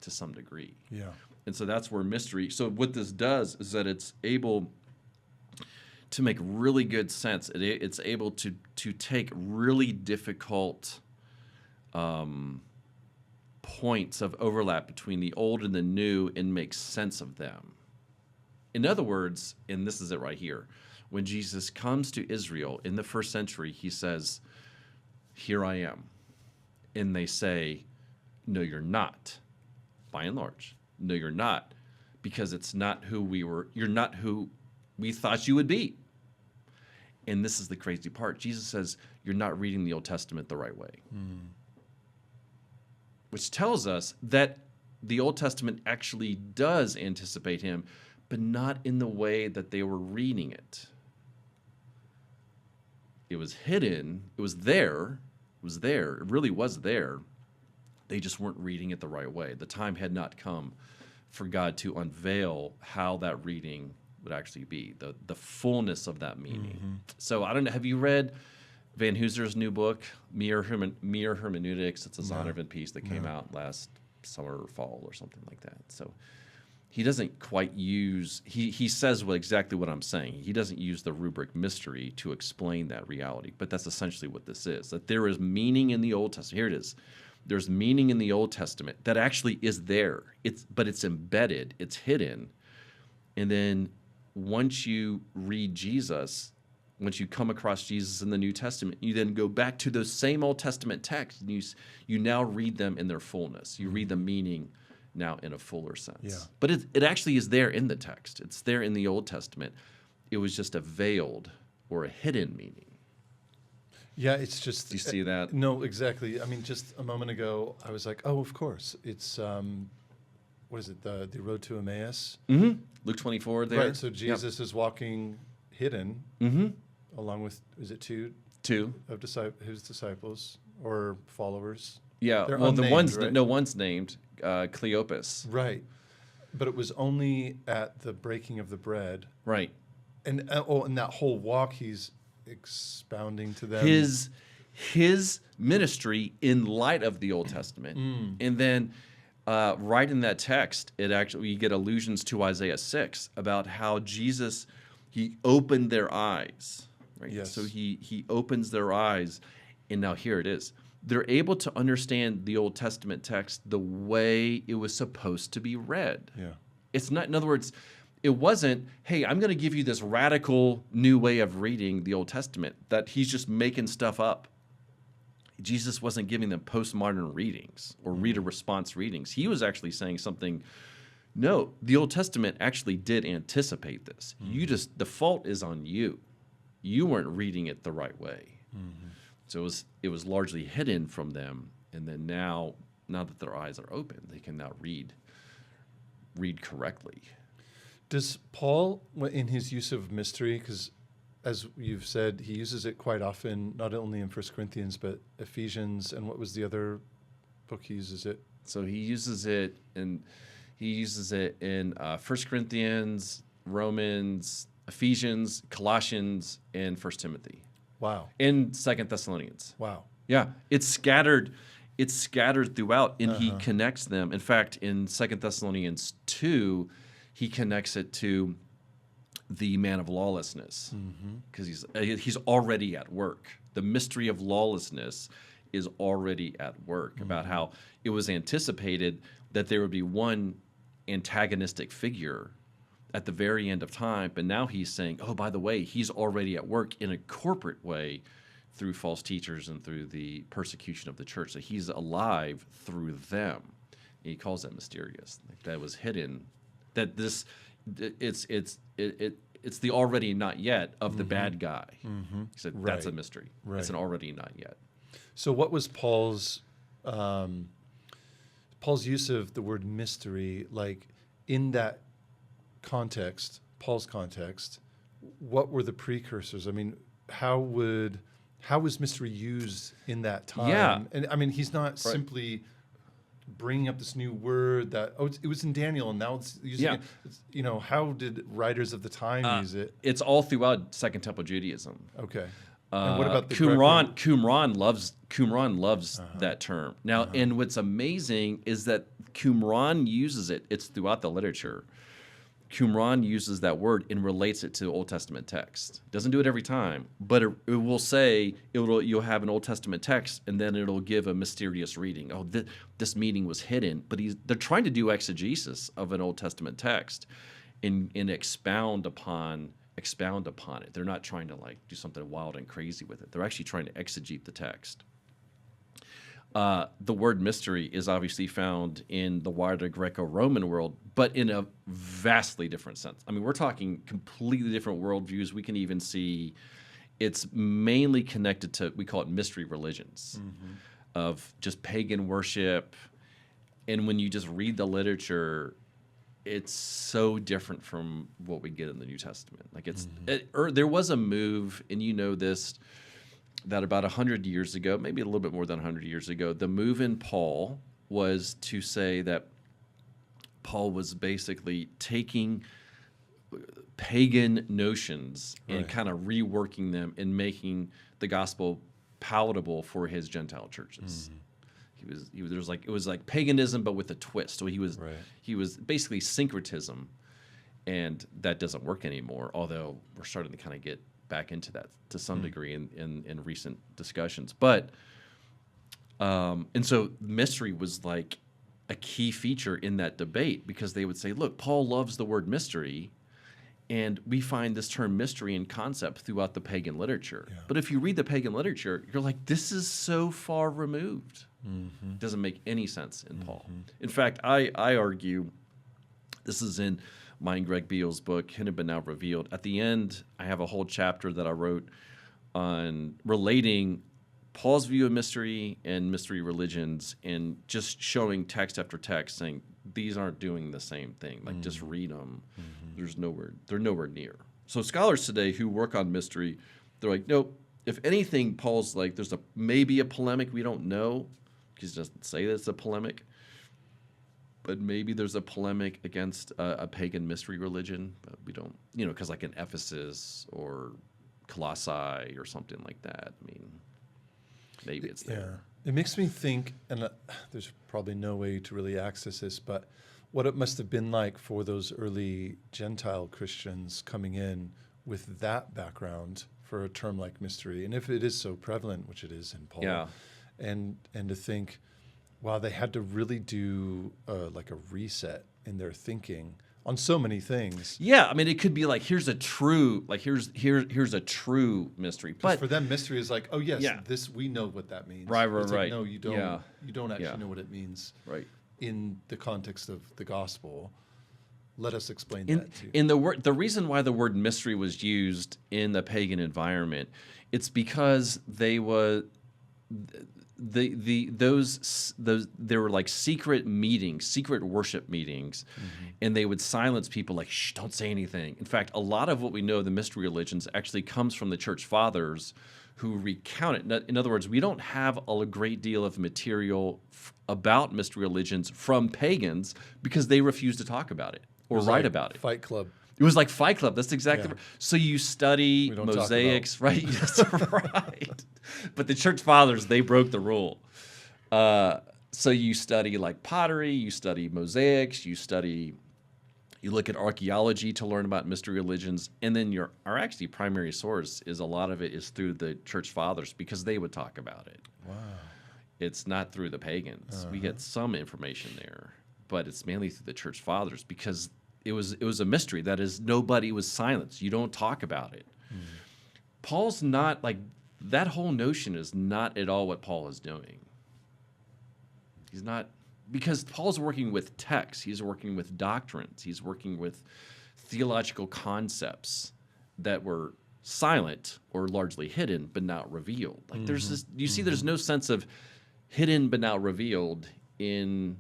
to some degree. Yeah. And so that's where mystery. So what this does is that it's able to make really good sense. It's able to take really difficult points of overlap between the old and the new and make sense of them. In other words, and this is it right here, when Jesus comes to Israel in the first century, he says, "Here I am." And they say, "No, you're not," by and large. "No, you're not, because it's not who we were. You're not who we thought you would be." And this is the crazy part. Jesus says, "You're not reading the Old Testament the right way." Which tells us that the Old Testament actually does anticipate him, but not in the way that they were reading it. It was hidden. It was there. It was there. It really was there. They just weren't reading it the right way. The time had not come for God to unveil how that reading would actually be, the fullness of that meaning. So I don't know. Have you read Van Hooser's new book, Mere Hermeneutics? It's a Zondervan piece that came out last summer or fall or something like that. So he doesn't quite use, he says exactly what I'm saying. He doesn't use the rubric mystery to explain that reality, but that's essentially what this is, that there is meaning in the Old Testament. Here it is. There's meaning in the Old Testament that actually is there. But it's embedded, it's hidden. And then once you read Jesus, once you come across Jesus in the New Testament, you then go back to those same Old Testament texts, and you now read them in their fullness. You read the meaning now in a fuller sense. Yeah. But it actually is there in the text. It's there in the Old Testament. It was just a veiled or a hidden meaning. Yeah, it's just... Do you see that? No, exactly. I mean, just a moment ago, I was like, oh, of course. It's, what is it, the road to Emmaus? Mm-hmm. Luke 24 there. Right, so Jesus is walking hidden, along with, is it two Two. of his disciples or followers? Yeah, They're well, unnamed, right? one's named Cleopas. Right. But it was only at the breaking of the bread. Right. And and that whole walk, he's expounding to them. His ministry in light of the Old Testament, and then right in that text, you get allusions to Isaiah 6 about how Jesus, he opened their eyes. Right. Yes. So he opens their eyes, and now here it is. They're able to understand the Old Testament text the way it was supposed to be read. Yeah. It's not, in other words, it wasn't, hey, I'm going to give you this radical new way of reading the Old Testament, that he's just making stuff up. Jesus wasn't giving them postmodern readings or reader response readings. He was actually saying something, no, the Old Testament actually did anticipate this. The fault is on you. You weren't reading it the right way. So it was largely hidden from them, and then now that their eyes are open, they can now read correctly. Does Paul, in his use of mystery, because as you've said, he uses it quite often, not only in 1 Corinthians, but Ephesians, and what was the other book he uses it? So he uses it in 1 Corinthians, Romans, Ephesians, Colossians, and 1 Timothy. Wow. And 2 Thessalonians. Wow. Yeah, it's scattered throughout, and he connects them. In fact, in 2 Thessalonians 2, he connects it to the man of lawlessness, because he's already at work. The mystery of lawlessness is already at work, about how it was anticipated that there would be one antagonistic figure at the very end of time, but now he's saying, oh, by the way, he's already at work in a corporate way through false teachers and through the persecution of the church. So he's alive through them. And he calls that mysterious. Like that was hidden. That it's the already not yet of the bad guy. He said that's a mystery. Right. It's an already not yet. So what was Paul's use of the word mystery, like in that context, Paul's context? What were the precursors? I mean, how was mystery used in that time? Yeah. And I mean, he's not simply bringing up this new word that it was in Daniel and now it's using it. It's, how did writers of the time use it? It's all throughout Second Temple Judaism. Okay. And what about the Qumran loves that term. Now, and what's amazing is that Qumran uses it. It's throughout the literature. Qumran uses that word and relates it to Old Testament text. Doesn't do it every time, but it will say you'll have an Old Testament text, and then it'll give a mysterious reading. Oh, this meaning was hidden, but they're trying to do exegesis of an Old Testament text and expound upon it. They're not trying to do something wild and crazy with it. They're actually trying to exegete the text. The word mystery is obviously found in the wider Greco-Roman world, but in a vastly different sense. I mean, we're talking completely different worldviews. We can even see it's mainly connected to, we call it mystery religions, of just pagan worship. And when you just read the literature, it's so different from what we get in the New Testament. There was a move, and you know this, that about 100 years ago, maybe a little bit more than 100 years ago, the move in Paul was to say that Paul was basically taking pagan notions and kind of reworking them and making the gospel palatable for his Gentile churches. It was like paganism, but with a twist. So he was basically syncretism, and that doesn't work anymore, although we're starting to kind of get back into that to some degree in recent discussions. But and so mystery was like a key feature in that debate, because they would say, look, Paul loves the word mystery, and we find this term mystery and concept throughout the pagan literature. Yeah. But if you read the pagan literature, you're like, this is so far removed. It doesn't make any sense in Paul. In fact, I argue, this is in mine, Greg Beale's book, Hidden But Now Revealed. At the end, I have a whole chapter that I wrote on relating Paul's view of mystery and mystery religions, and just showing text after text saying these aren't doing the same thing. Like, just read them. They're nowhere near. So scholars today who work on mystery, they're like, nope. If anything, Paul's like, there's maybe a polemic we don't know, He doesn't say that it's a polemic, but maybe there's a polemic against a pagan mystery religion. But we don't, because like in Ephesus or Colossae or something like that. I mean, maybe it's there. Yeah. It makes me think, and there's probably no way to really access this, but what it must have been like for those early Gentile Christians coming in with that background for a term like mystery. And if it is so prevalent, which it is in Paul, Yeah. and to think, wow, they had to really do like a reset in their thinking on so many things. Yeah, I mean, it could be like here's a true here's a true mystery, Because but for them, mystery is like, oh yes, Yeah. this we know what that means. Right, It's like, right. no, you don't. Yeah. You don't actually Yeah. know what it means right. in the context of the gospel. Let us explain that to you. In the reason why the word mystery was used in the pagan environment, it's because they were those there were like secret meetings, secret worship meetings, and they would silence people like, shh, don't say anything. In fact, a lot of what we know of the mystery religions actually comes from the church fathers who recount it. In other words, we don't have a great deal of material about mystery religions from pagans because they refuse to talk about it or was write like about it. Fight Club. It was like Fight Club. That's exactly Yeah. right. So you study We don't talk mosaics, right? That's right. But the church fathers, they broke the rule. So you study like pottery, you study mosaics, you look at archaeology to learn about mystery religions, and then our actually primary source is a lot of it is through the church fathers because they would talk about it. Wow. It's not through the pagans. We get some information there, but it's mainly through the church fathers because it was a mystery. That is, nobody was silenced. You don't talk about it. Paul's not like that whole notion is not at all what Paul is doing. He's not, because Paul's working with texts. He's working with doctrines. He's working with theological concepts that were silent or largely hidden but not revealed. Like there's this, you see, there's no sense of hidden but not revealed in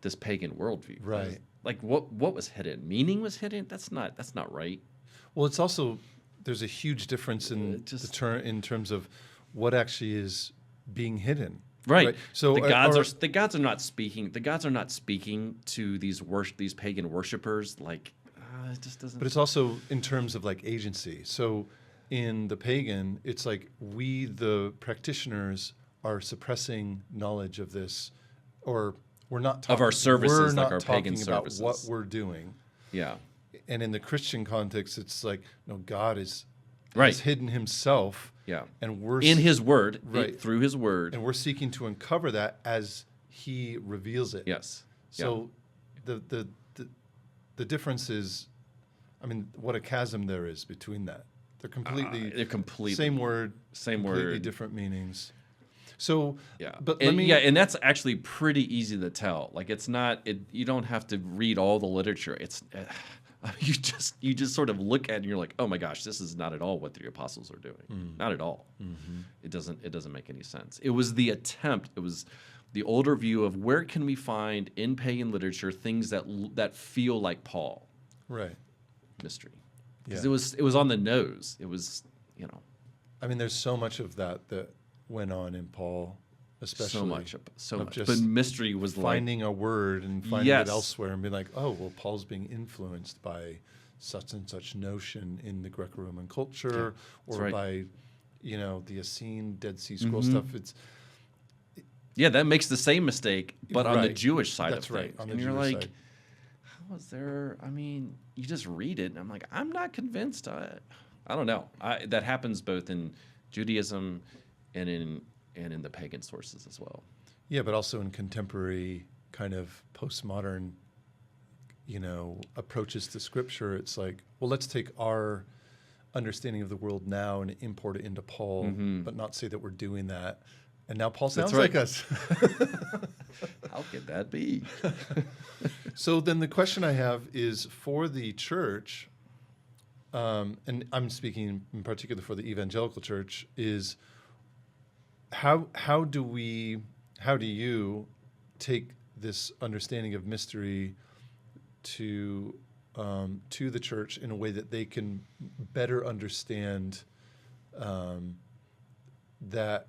this pagan worldview. Right. Like what was hidden? Meaning was hidden? That's not right. Well, it's also there's a huge difference in in terms of what actually is being hidden. Right. So the gods are not speaking. The gods are not speaking to these pagan worshipers. Like it just doesn't. But it's also in terms of like agency. So in the pagan, it's like we, the practitioners, are suppressing knowledge of this, or we're not talking, of our services, we're like not our pagan talking about services. what we're doing. Yeah. And in the Christian context, it's like no, God has Right. hidden Himself. Yeah. And we're in His Word, right. through His Word. And we're seeking to uncover that as He reveals it. Yes. So the difference is, I mean, what a chasm there is between that. They're completely same word, completely different meanings. So but and that's actually pretty easy to tell. Like it's not you don't have to read all the literature. It's you just sort of look at it and you're like, oh my gosh, this is not at all what the apostles are doing. Not at all. It doesn't make any sense. It was the attempt. It was the older view of where can we find in pagan literature things that feel like Paul. Right. Mystery. Because it was on the nose. It was, I mean, there's so much of that went on in Paul, especially. So much. Just But mystery was finding a word and finding it elsewhere and being like, oh, well, Paul's being influenced by such and such notion in the Greco-Roman culture, or by, the Essene, Dead Sea Scroll stuff. It's that makes the same mistake, but on the Jewish side That's of things. right. On the and you're Jewish like, side. how is there? I mean, you just read it, and I'm like, I'm not convinced. I don't know. That happens both in Judaism and in the pagan sources as well. Yeah, but also in contemporary kind of postmodern, approaches to Scripture. It's like, well, let's take our understanding of the world now and import it into Paul, but not say that we're doing that. And now Paul sounds like us. How could that be? So then the question I have is for the church, and I'm speaking in particular for the evangelical church, is how do you take this understanding of mystery to the church in a way that they can better understand that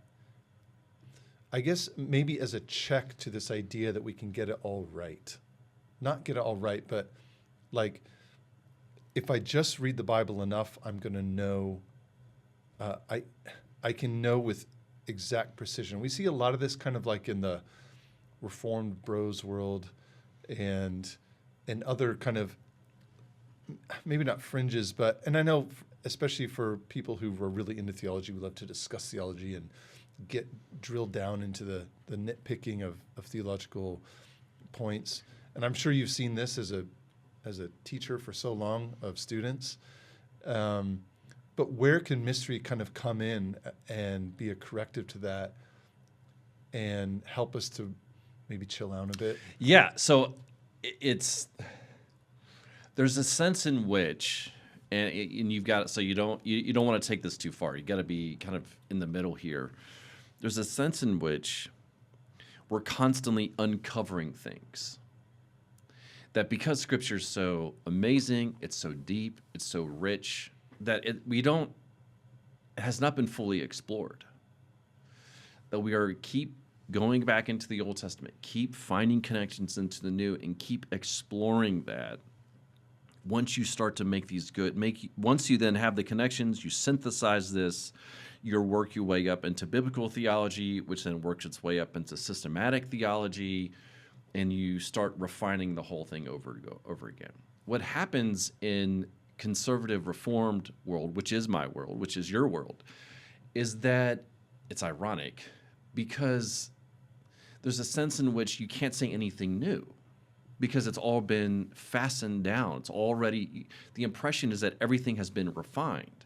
I guess maybe as a check to this idea that we can get it all right. Not get it all right, but like if I just read the Bible enough, I'm going to know. I can know with exact precision. We see a lot of this kind of like in the Reformed bros world, and other kind of maybe not fringes, but and I know especially for people who are really into theology, we love to discuss theology and get drilled down into the nitpicking of theological points. And I'm sure you've seen this as a teacher for so long of students. But where can mystery kind of come in and be a corrective to that and help us to maybe chill out a bit? Yeah. So there's a sense in which, and you've got, so you don't want to take this too far. You got to be kind of in the middle here. There's a sense in which we're constantly uncovering things. That because Scripture is so amazing, it's so deep, it's so rich, that it has not been fully explored. That we are keep going back into the Old Testament, keep finding connections into the New, and keep exploring that. Once you start to make these once you then have the connections, you synthesize this, you work your way up into biblical theology, which then works its way up into systematic theology, and you start refining the whole thing over again. What happens in conservative reformed world, which is my world, which is your world, is that it's ironic because there's a sense in which you can't say anything new because it's all been fastened down. It's already, the impression is that everything has been refined,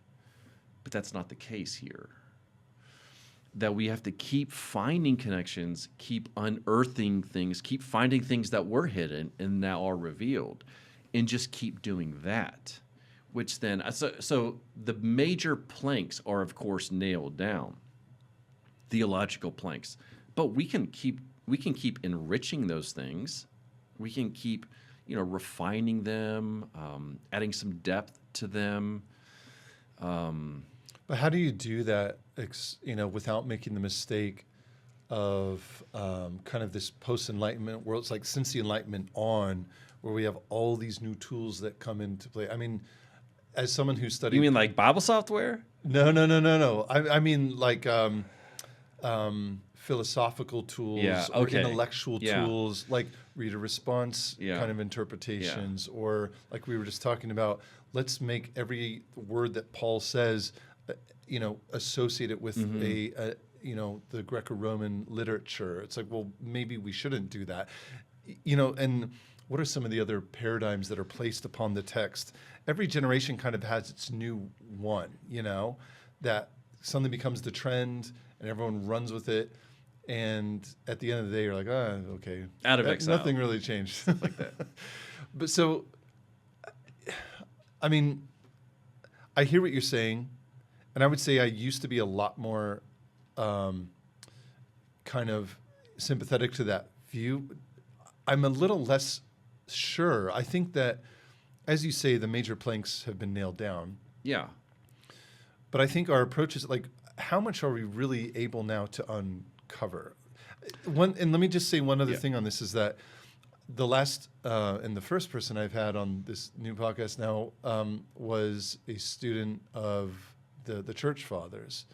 but that's not the case here. That we have to keep finding connections, keep unearthing things, keep finding things that were hidden and now are revealed, and just keep doing that. Which then, so the major planks are, of course, nailed down, theological planks. But we can keep enriching those things. We can keep, refining them, adding some depth to them. But how do you do that, without making the mistake of kind of this post-Enlightenment world? It's like since the Enlightenment on, where we have all these new tools that come into play. I mean, as someone who studied... You mean like Bible software? No. I mean like philosophical tools or intellectual tools, like reader response kind of interpretations, or like we were just talking about, let's make every word that Paul says, associate it with the Greco-Roman literature. It's like, well, maybe we shouldn't do that. And what are some of the other paradigms that are placed upon the text? Every generation kind of has its new one, that something becomes the trend and everyone runs with it. And at the end of the day, you're like, okay. Out of exile. Nothing really changed. Stuff like that. But so, I mean, I hear what you're saying. And I would say I used to be a lot more kind of sympathetic to that view. I'm a little less sure. I think that, as you say, the major planks have been nailed down. Yeah. But I think our approach is like, how much are we really able now to uncover? And let me just say one other thing on this is that the last and the first person I've had on this new podcast now was a student of the Church Fathers.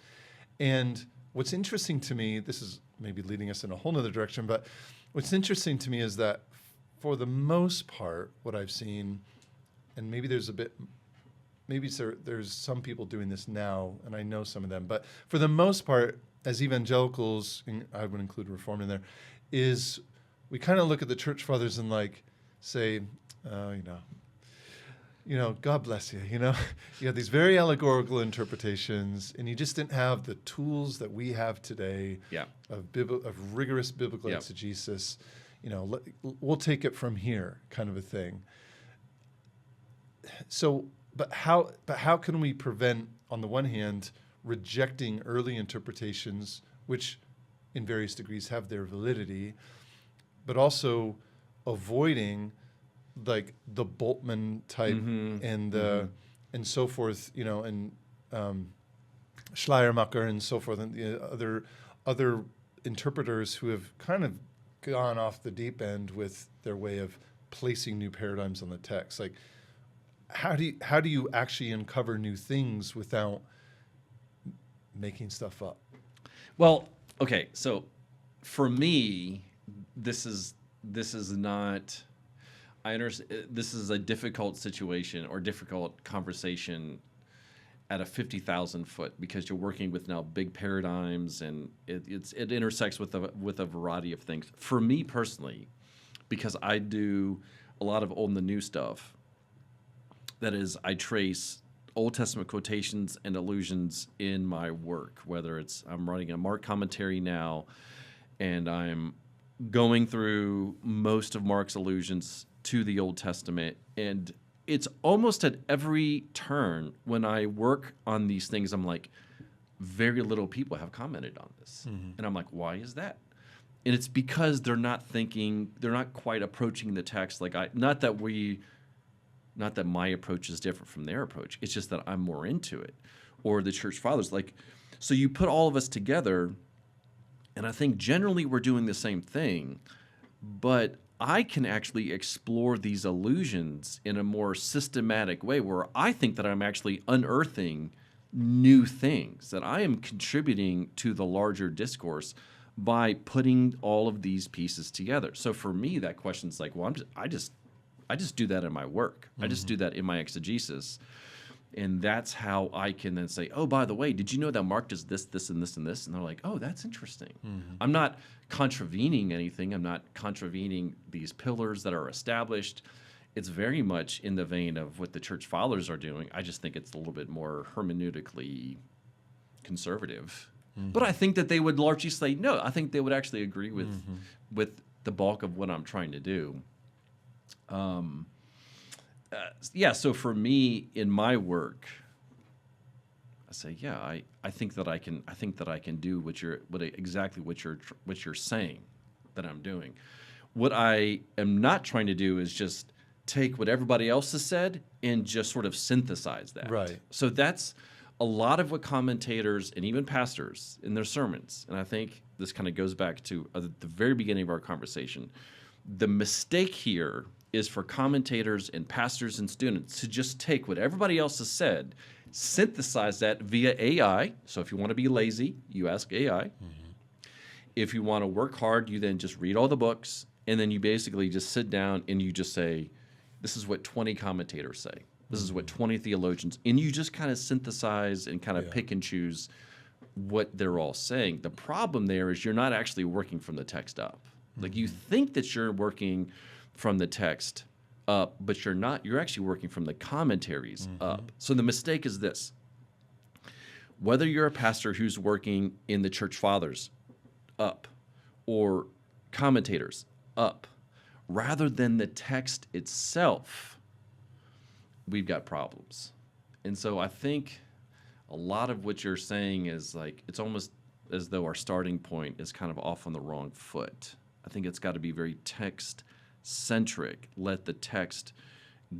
And what's interesting to me, this is maybe leading us in a whole nother direction, but what's interesting to me is that for the most part, what I've seen, and maybe there's some people doing this now, and I know some of them, but for the most part, as evangelicals, and I would include Reformed in there, is we kind of look at the Church Fathers and like say, God bless you, you have these very allegorical interpretations, and you just didn't have the tools that we have today of rigorous biblical exegesis. We'll take it from here, kind of a thing. So, but how can we prevent, on the one hand, rejecting early interpretations, which in various degrees have their validity, but also avoiding like the Bultmann type and so forth, and Schleiermacher and so forth, and the other interpreters who have kind of gone off the deep end with their way of placing new paradigms on the text. Like, how do you actually uncover new things without making stuff up? Well, okay, so for me, this is not. I understand this is a difficult situation or difficult conversation at a 50,000 foot because you're working with now big paradigms and it intersects with a variety of things. For me personally, because I do a lot of old and the new stuff, that is, I trace Old Testament quotations and allusions in my work, whether it's I'm writing a Mark commentary now and I'm going through most of Mark's allusions to the Old Testament, and it's almost at every turn when I work on these things, I'm like, very little people have commented on this. And I'm like, why is that? And it's because they're not quite approaching the text like not that my approach is different from their approach. It's just that I'm more into it. Or the church fathers. Like, so you put all of us together, and I think generally we're doing the same thing, but I can actually explore these allusions in a more systematic way where I think that I'm actually unearthing new things, that I am contributing to the larger discourse by putting all of these pieces together. So for me, that question's like, well, I just do that in my work. I just do that in my exegesis. And that's how I can then say, oh, by the way, did you know that Mark does this, this, and this, and this? And they're like, oh, that's interesting. I'm not contravening anything. I'm not contravening these pillars that are established. It's very much in the vein of what the church fathers are doing. I just think it's a little bit more hermeneutically conservative. But I think that they would largely say, no, I think they would actually agree with the bulk of what I'm trying to do. So for me in my work, I say, I think that I can do exactly what you're saying that I'm doing. What I am not trying to do is just take what everybody else has said and just sort of synthesize that. Right. So that's a lot of what commentators and even pastors in their sermons, and I think this kind of goes back to the very beginning of our conversation. The mistake here is for commentators and pastors and students to just take what everybody else has said, synthesize that via AI. So if you want to be lazy, you ask AI. If you want to work hard, you then just read all the books, and then you basically just sit down and you just say, this is what 20 commentators say. This is what 20 theologians, and you just kind of synthesize and kind of pick and choose what they're all saying. The problem there is you're not actually working from the text up. Like, you think that you're working from the text up, but you're not. You're actually working from the commentaries up. So the mistake is this. Whether you're a pastor who's working in the church fathers up or commentators up, rather than the text itself, we've got problems. And so I think a lot of what you're saying is like, it's almost as though our starting point is kind of off on the wrong foot. I think it's got to be very text-centric. Let the text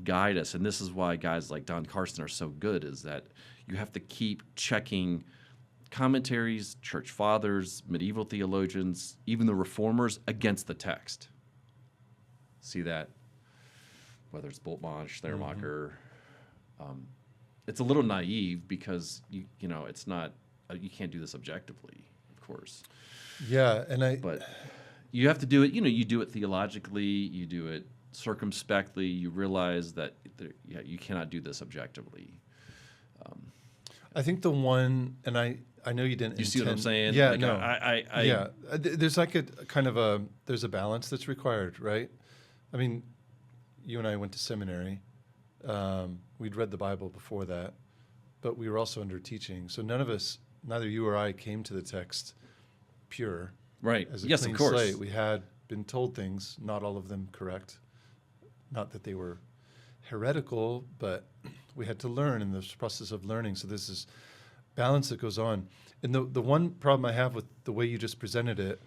guide us. And this is why guys like Don Carson are so good, is that you have to keep checking commentaries, church fathers, medieval theologians, even the reformers against the text. See that? Whether it's Bultmann, Schleiermacher. It's a little naive because, you know, it's not, you can't do this objectively, of course. Yeah, But you have to do it, you do it theologically, you do it circumspectly, you realize that you cannot do this objectively. I think the one, and I know you didn't. You see what I'm saying? Yeah, like no. There's like a kind of there's a balance that's required, right? I mean, you and I went to seminary. We'd read the Bible before that, but we were also under teaching. So none of us, neither you or I, came to the text pure. Right. As a Yes, clean of course. slate. We had been told things, not all of them correct. Not that they were heretical, but we had to learn in this process of learning. So there's this balance that goes on. And the one problem I have with the way you just presented it,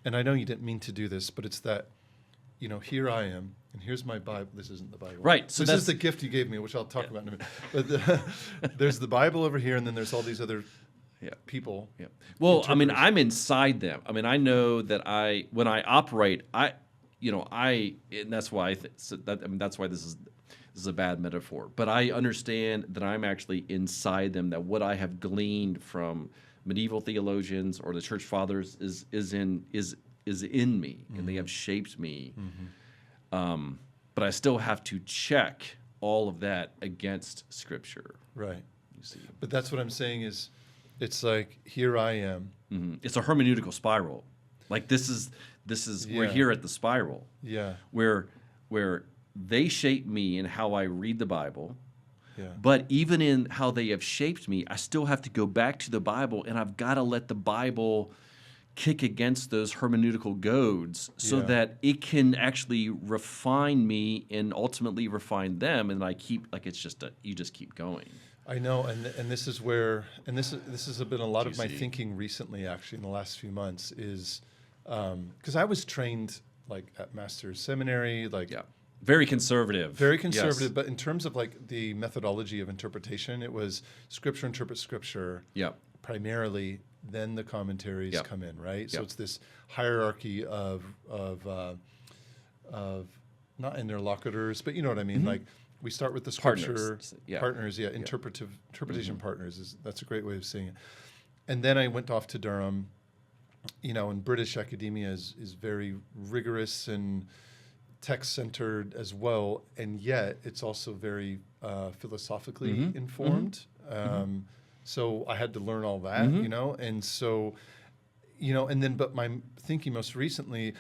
and I know you didn't mean to do this, but it's that, here I am, and here's my Bible. This isn't the Bible. Right. So this is the gift you gave me, which I'll talk about in a minute. But there's the Bible over here, and then there's all these other people. Yeah. Well, I mean, interpreters. I'm inside them. I mean, I know that when I operate, and that's why that's why this is a bad metaphor. But I understand that I'm actually inside them. That what I have gleaned from medieval theologians or the church fathers is in me, and they have shaped me. But I still have to check all of that against Scripture. Right. You see, But that's what I'm saying is, it's like, here I am. it's a hermeneutical spiral. Like this is we're Yeah. here at the spiral. Yeah. where they shape me in how I read the Bible. Yeah. But even in how they have shaped me, I still have to go back to the Bible, and I've got to let the Bible kick against those hermeneutical goads so Yeah. that it can actually refine me and ultimately refine them. And it's just you just keep going. I know, and this is where, and this has been a lot of my Juicy. thinking recently, actually, in the last few months, is because I was trained like at master's seminary, like Yeah. Very conservative. very conservative, Yes. but in terms of like the methodology of interpretation, it was Scripture interprets Scripture Yeah. primarily, then the commentaries Yep. come in, right? So Yep. it's this hierarchy of not interlocutors, but you know what I mean. Like we start with the Partners. Scripture Yeah. partners, interpretation partners. That's a great way of saying it. And then I went off to Durham. And British academia is very rigorous and text-centered as well, and yet it's also very philosophically informed. So I had to learn all that, and so, and then, but my thinking most recently,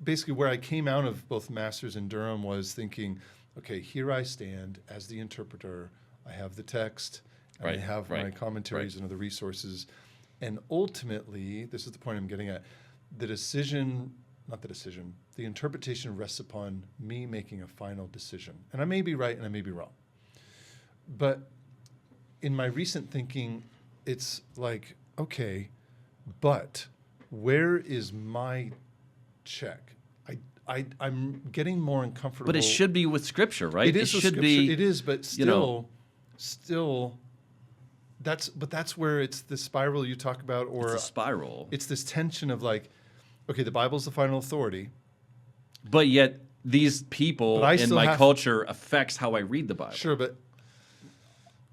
basically where I came out of both masters and Durham was thinking, okay, here I stand as the interpreter. I have the text, and I have my commentaries and other resources. And ultimately, this is the point I'm getting at, the interpretation rests upon me making a final decision. And I may be right and I may be wrong. But in my recent thinking, it's like, okay, but where is my check? I'm getting more uncomfortable. But it should be with Scripture, right? It is with should Scripture. be. It is, but still, that's where it's the spiral you talk about, or It's a spiral. it's this tension of like, okay, the Bible's the final authority. But yet, these people But I in still my have- culture affects how I read the Bible. Sure, but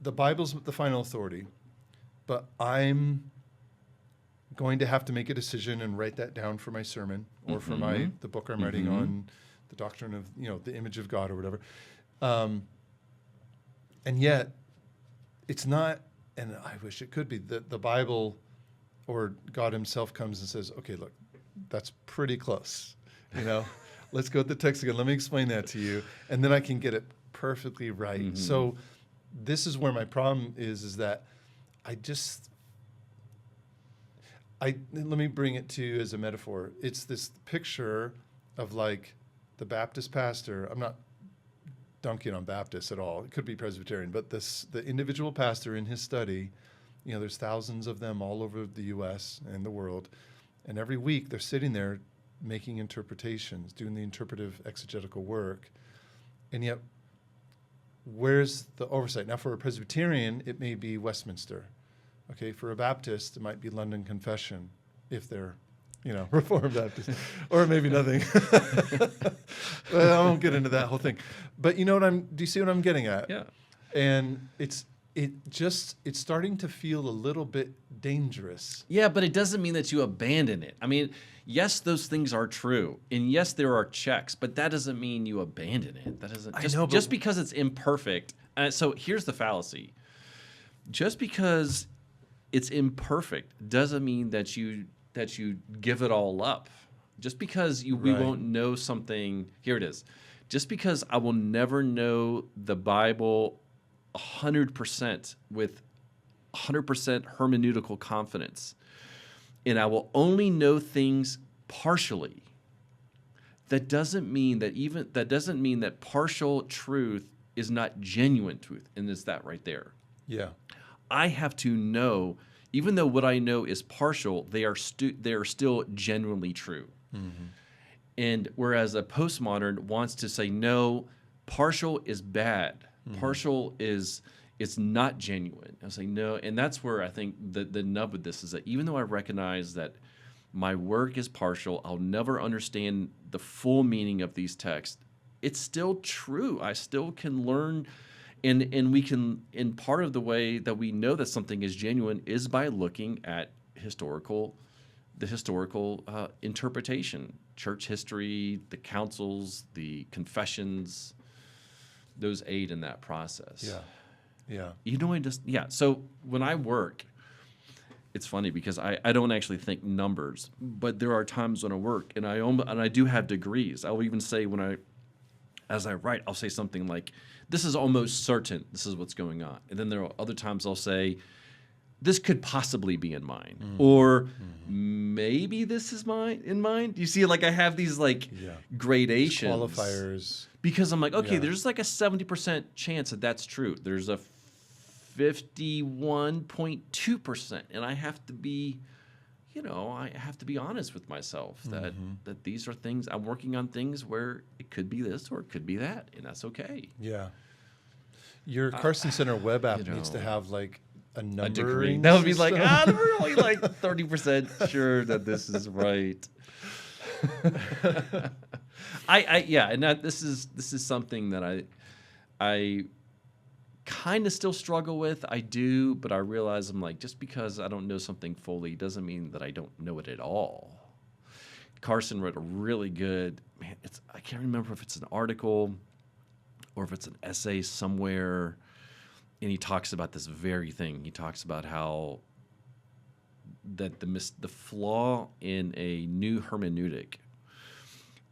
the Bible's the final authority, but I'm going to have to make a decision and write that down for my sermon or for the book I'm writing on the doctrine of, the image of God or whatever. And yet it's not, and I wish it could be, the Bible or God himself comes and says, okay, look, that's pretty close, let's go with the text again. Let me explain that to you. And then I can get it perfectly right. So this is where my problem is that let me bring it to you as a metaphor. It's this picture of like the Baptist pastor. I'm not dunking on Baptists at all. It could be Presbyterian, but the individual pastor in his study, there's thousands of them all over the U.S. and the world. And every week they're sitting there making interpretations, doing the interpretive exegetical work. And yet, where's the oversight? Now, for a Presbyterian, it may be Westminster. Okay, for a Baptist, it might be London Confession, if they're, Reformed Baptist, or maybe nothing. But I won't get into that whole thing. But do you see what I'm getting at? Yeah. And it's starting to feel a little bit dangerous. Yeah, but it doesn't mean that you abandon it. I mean, yes, those things are true, and yes, there are checks, but that doesn't mean you abandon it. That doesn't just because it's imperfect. So here's the fallacy: just because it's imperfect doesn't mean that you give it all up. Just because we won't know something, here it is. Just because I will never know the Bible 100% with 100% hermeneutical confidence, and I will only know things partially, that doesn't mean that partial truth is not genuine truth, and it's that right there. Yeah. I have to know, even though what I know is partial, they are still genuinely true. And whereas a postmodern wants to say, no, partial is bad. Partial is it's not genuine. I was like, no. And that's where I think the nub of this is that even though I recognize that my work is partial, I'll never understand the full meaning of these texts, it's still true. I still can learn, and we can, and part of the way that we know that something is genuine is by looking at the historical interpretation, church history, the councils, the confessions, those aid in that process. Yeah. Yeah. You know, so when I work, it's funny because I don't actually think numbers, but there are times when I work and I do have degrees. I'll even say as I write, I'll say something like, this is almost certain this is what's going on. And then there are other times I'll say, this could possibly be in mind, or maybe this is in mind. You see, like I have these like gradations, qualifiers, because I'm like, okay, there's like a 70% chance that that's true. There's a 51.2%, and I have to be, I have to be honest with myself that these are things I'm working on, things where it could be this or it could be that, and that's okay. Yeah. Your Carson Center web app needs to have like a numbering degree. That would be like, system. we're only like 30% sure that this is right. And this is something that I kind of still struggle with. I do, but I realize I'm like, just because I don't know something fully doesn't mean that I don't know it at all. Carson wrote a really good, I can't remember if it's an article or if it's an essay somewhere, and he talks about this very thing. He talks about how that the flaw in a new hermeneutic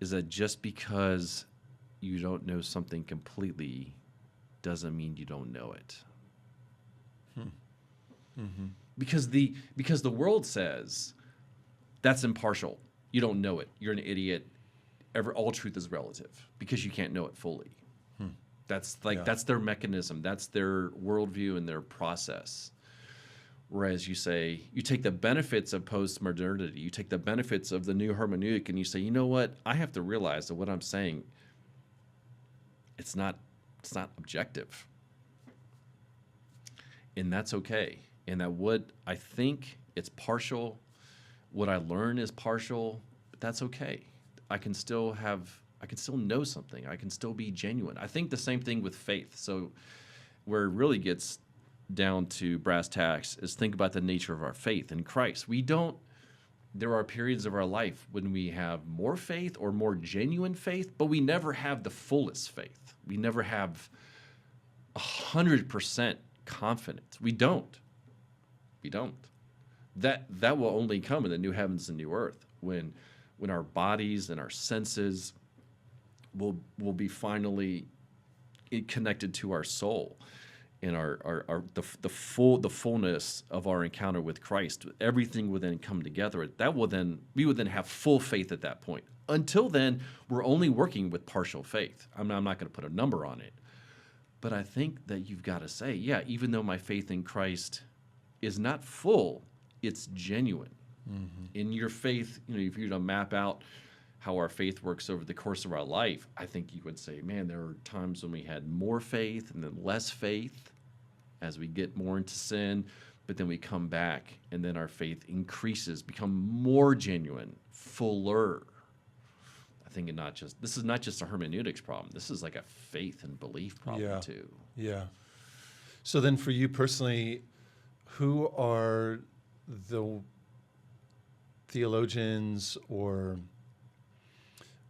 is that just because you don't know something completely doesn't mean you don't know it. Because the world says that's impartial. You don't know it. You're an idiot. All truth is relative because you can't know it fully. That's that's their mechanism. That's their worldview and their process. Whereas you take the benefits of postmodernity, you take the benefits of the new hermeneutic, and you say, you know what? I have to realize that what I'm saying, it's not objective, and that's okay. And that what I think it's partial, what I learn is partial, but that's okay. I can still know something. I can still be genuine. I think the same thing with faith. So where it really gets down to brass tacks is think about the nature of our faith in Christ. There are periods of our life when we have more faith or more genuine faith, but we never have the fullest faith. We never have 100% confidence. We don't. That will only come in the new heavens and new earth when our bodies and our senses will be finally connected to our soul, and the fullness of our encounter with Christ. Everything will then come together. We would then have full faith at that point. Until then, we're only working with partial faith. I'm not going to put a number on it, but I think that you've got to say, even though my faith in Christ is not full, it's genuine. In your faith, if you were to map out how our faith works over the course of our life, I think you would say, man, there are times when we had more faith and then less faith as we get more into sin, but then we come back and then our faith increases, become more genuine, fuller. I think this is not just a hermeneutics problem. This is like a faith and belief problem too. Yeah. So then for you personally, who are the theologians or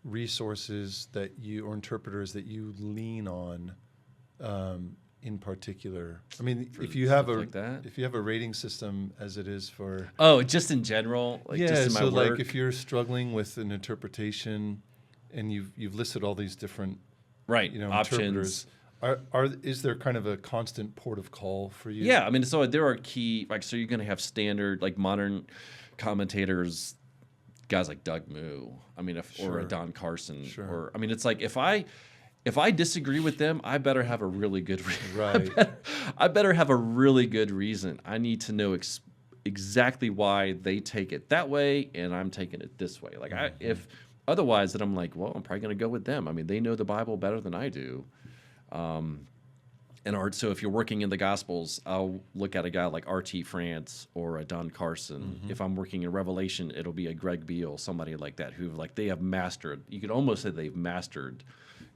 resources or interpreters that you lean on in particular? I mean, if you have a rating system as it is for just in general, just in my so work. like if you're struggling with an interpretation and you've listed all these different options. Interpreters, is there kind of a constant port of call for you? Yeah, I mean, so there are key so you're going to have standard modern commentators, guys like Doug Moo, or a Don Carson, or it's like if I disagree with them, I better have a really good reason. Right. I better have a really good reason. I need to know exactly why they take it that way and I'm taking it this way. If otherwise, then I'm like, well, I'm probably going to go with them. I mean, they know the Bible better than I do. So if you're working in the Gospels, I'll look at a guy like R.T. France or a Don Carson. If I'm working in Revelation, it'll be a Greg Beale, somebody like that, who like they have mastered. You could almost say they've mastered,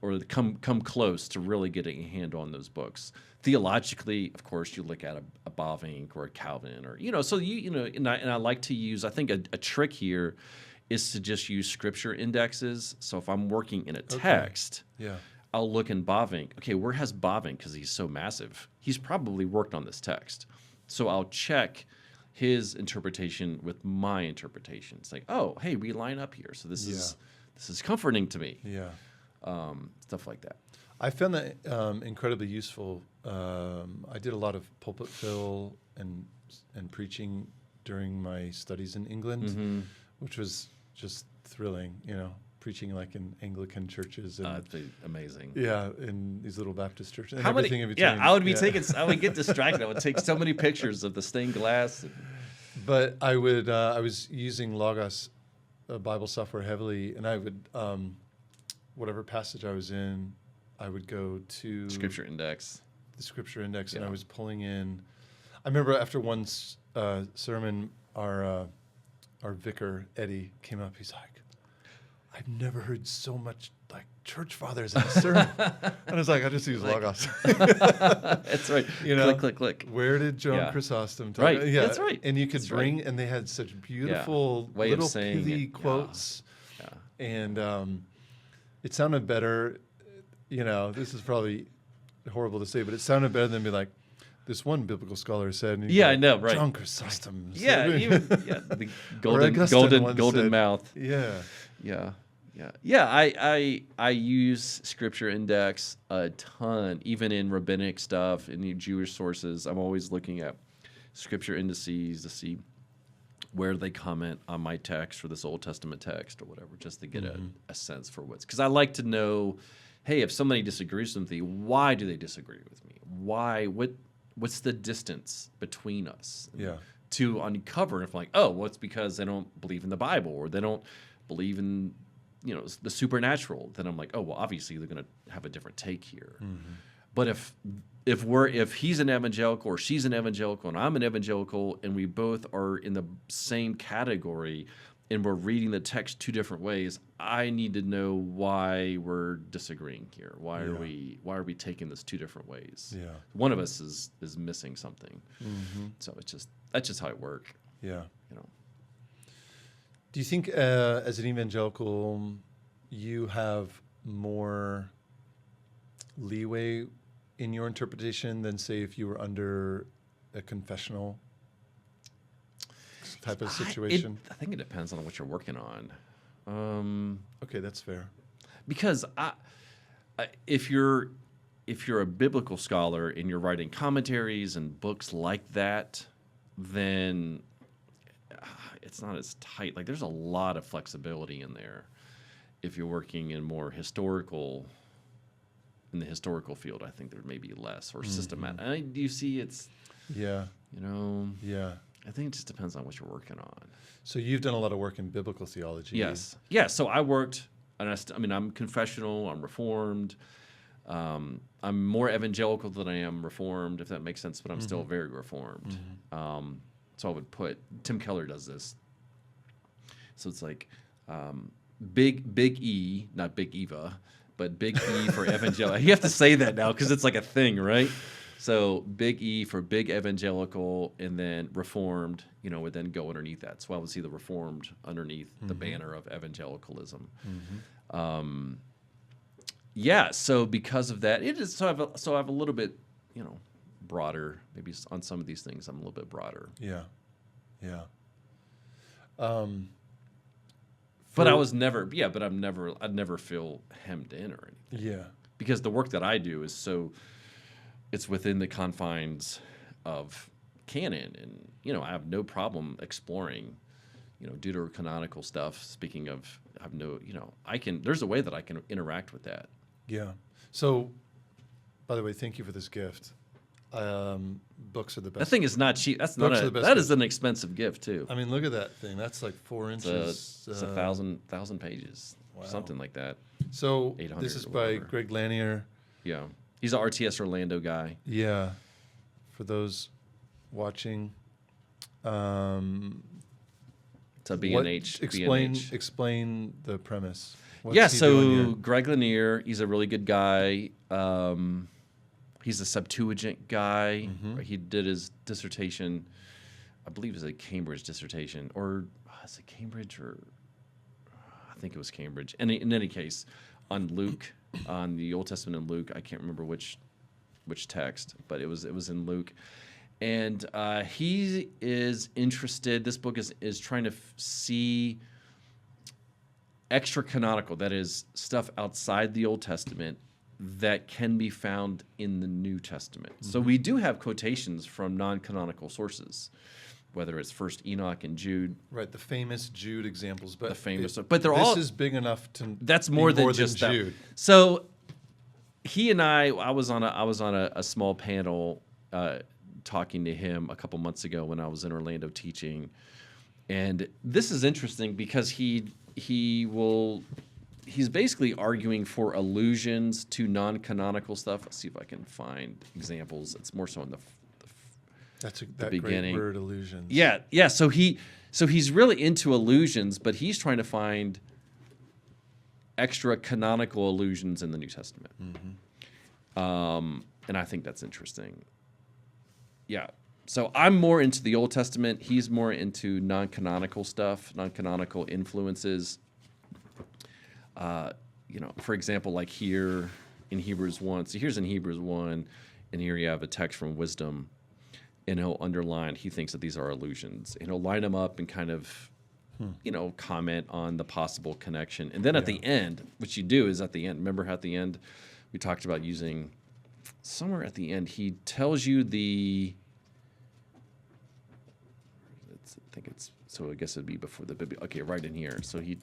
or come close to really getting a hand on those books. Theologically, of course, you look at a Bavinck or a Calvin, or so and I like to use. I think a trick here is to just use scripture indexes. So if I'm working in a text, Yeah. I'll look in Bavinck. Okay, where has Bavinck, because he's so massive, he's probably worked on this text. So I'll check his interpretation with my interpretation. It's like, oh, hey, we line up here. So this is comforting to me. Yeah. Stuff like that. I found that incredibly useful. I did a lot of pulpit fill and preaching during my studies in England, which was just thrilling, preaching like in Anglican churches and It'd be amazing. in these little Baptist churches and How many? everything in between. Yeah, I would be taking. I would get distracted. I would take so many pictures of the stained glass. But I would. I was using Logos Bible software heavily, and I would, whatever passage I was in, I would go to Scripture index. the Scripture index, and Yeah. I was pulling in. I remember after one sermon, our vicar Eddie came up. He's like, "I've never heard so much like church fathers in a sermon." And I was like, "I just use Logos." That's right. Click. Where did John Yeah. Chrysostom talk? Right. Yeah, That's right. And you could That's bring, and they had such beautiful Way of little saying pithy it. Yeah. quotes, Yeah. and it sounded better. This is probably horrible to say, but it sounded better than be like, this one biblical scholar said. And Yeah, I know, right. John Chrysostom. Yeah, said- even the Augustine once golden said- mouth. Yeah. Yeah. I use Scripture Index a ton, even in rabbinic stuff, in the Jewish sources. I'm always looking at Scripture indices to see where they comment on my text or this Old Testament text or whatever, just to get a sense for because I like to know, hey, if somebody disagrees with me, why do they disagree with me? Why? What's the distance between us? Yeah. To uncover if like, oh, well, it's because they don't believe in the Bible or they don't believe in the supernatural. Then I'm like, oh, well, obviously they're going to have a different take here. But if he's an evangelical or she's an evangelical and I'm an evangelical and we both are in the same category and we're reading the text two different ways, I need to know why we're disagreeing here. Why are we taking this two different ways? Yeah. One of us is missing something. So that's just how it works. Yeah. Do you think, as an evangelical, you have more leeway in your interpretation than, say, if you were under a confessional type of situation? I think it depends on what you're working on. Okay, that's fair. Because if you're a biblical scholar and you're writing commentaries and books like that, then it's not as tight. Like there's a lot of flexibility in there. If you're working in more in the historical field, I think there may be less or systematic. Do you see it's? Yeah. Yeah. I think it just depends on what you're working on. So you've done a lot of work in biblical theology. Yes. Yeah. So I worked, and I'm confessional. I'm Reformed. I'm more evangelical than I am Reformed, if that makes sense. But I'm still very Reformed. So I would put Tim Keller does this. So it's like big E, not Big Eva, but big E for evangelical. You have to say that now because it's like a thing, right? So big E for big evangelical, and then Reformed, would then go underneath that. So I would see the Reformed underneath the banner of evangelicalism. So because of that, it is. So I have a little bit, broader. Maybe on some of these things, I'm a little bit broader. Yeah. But I was never. Yeah, but I'd never feel hemmed in or anything. Yeah. Because the work that I do is it's within the confines of canon, and I have no problem exploring, deuterocanonical stuff. Speaking of, I have no, there's a way that I can interact with that. Yeah. So, by the way, thank you for this gift. Books are the best. That thing is not cheap. That's Books not are the best that is gift. an expensive gift too. I mean, look at that thing. That's like 4 inches. It's 1,000 pages, Wow. something like that. So 800 this is or by whatever. Greg Lanier. Yeah. He's an RTS Orlando guy. Yeah. For those watching, It's a B&H. Explain the premise. What's Yeah, he doing so here? Greg Lanier, he's a really good guy. He's a Septuagint guy. He did his dissertation, I believe it was a Cambridge dissertation, or is it Cambridge, or I think it was Cambridge. In any case, on Luke, on the Old Testament in Luke, I can't remember which text, but it was in Luke. And he is interested. This book is trying to see extra canonical, that is, stuff outside the Old Testament that can be found in the New Testament. So we do have quotations from non-canonical sources, whether it's First Enoch and Jude. Right, the famous Jude examples, but But they're all. This is big enough to. That's be more than just that. Jude. So he and I was on a small panel talking to him a couple months ago when I was in Orlando teaching, and this is interesting because he's basically arguing for allusions to non-canonical stuff. Let's see if I can find examples. It's more so in That's that beginning. Great word, illusions. Yeah. So he's really into allusions, but he's trying to find extra canonical allusions in the New Testament. And I think that's interesting. Yeah. So I'm more into the Old Testament. He's more into non-canonical stuff, non-canonical influences. For example, like here in Hebrews 1. So here's in Hebrews 1, and here you have a text from Wisdom, and he'll underline, he thinks that these are allusions. And he'll line them up and kind of, comment on the possible connection. And then at the end, what you do is at the end, remember how at the end we talked about using, somewhere at the end, he tells you I guess it'd be before the okay, right in here. So he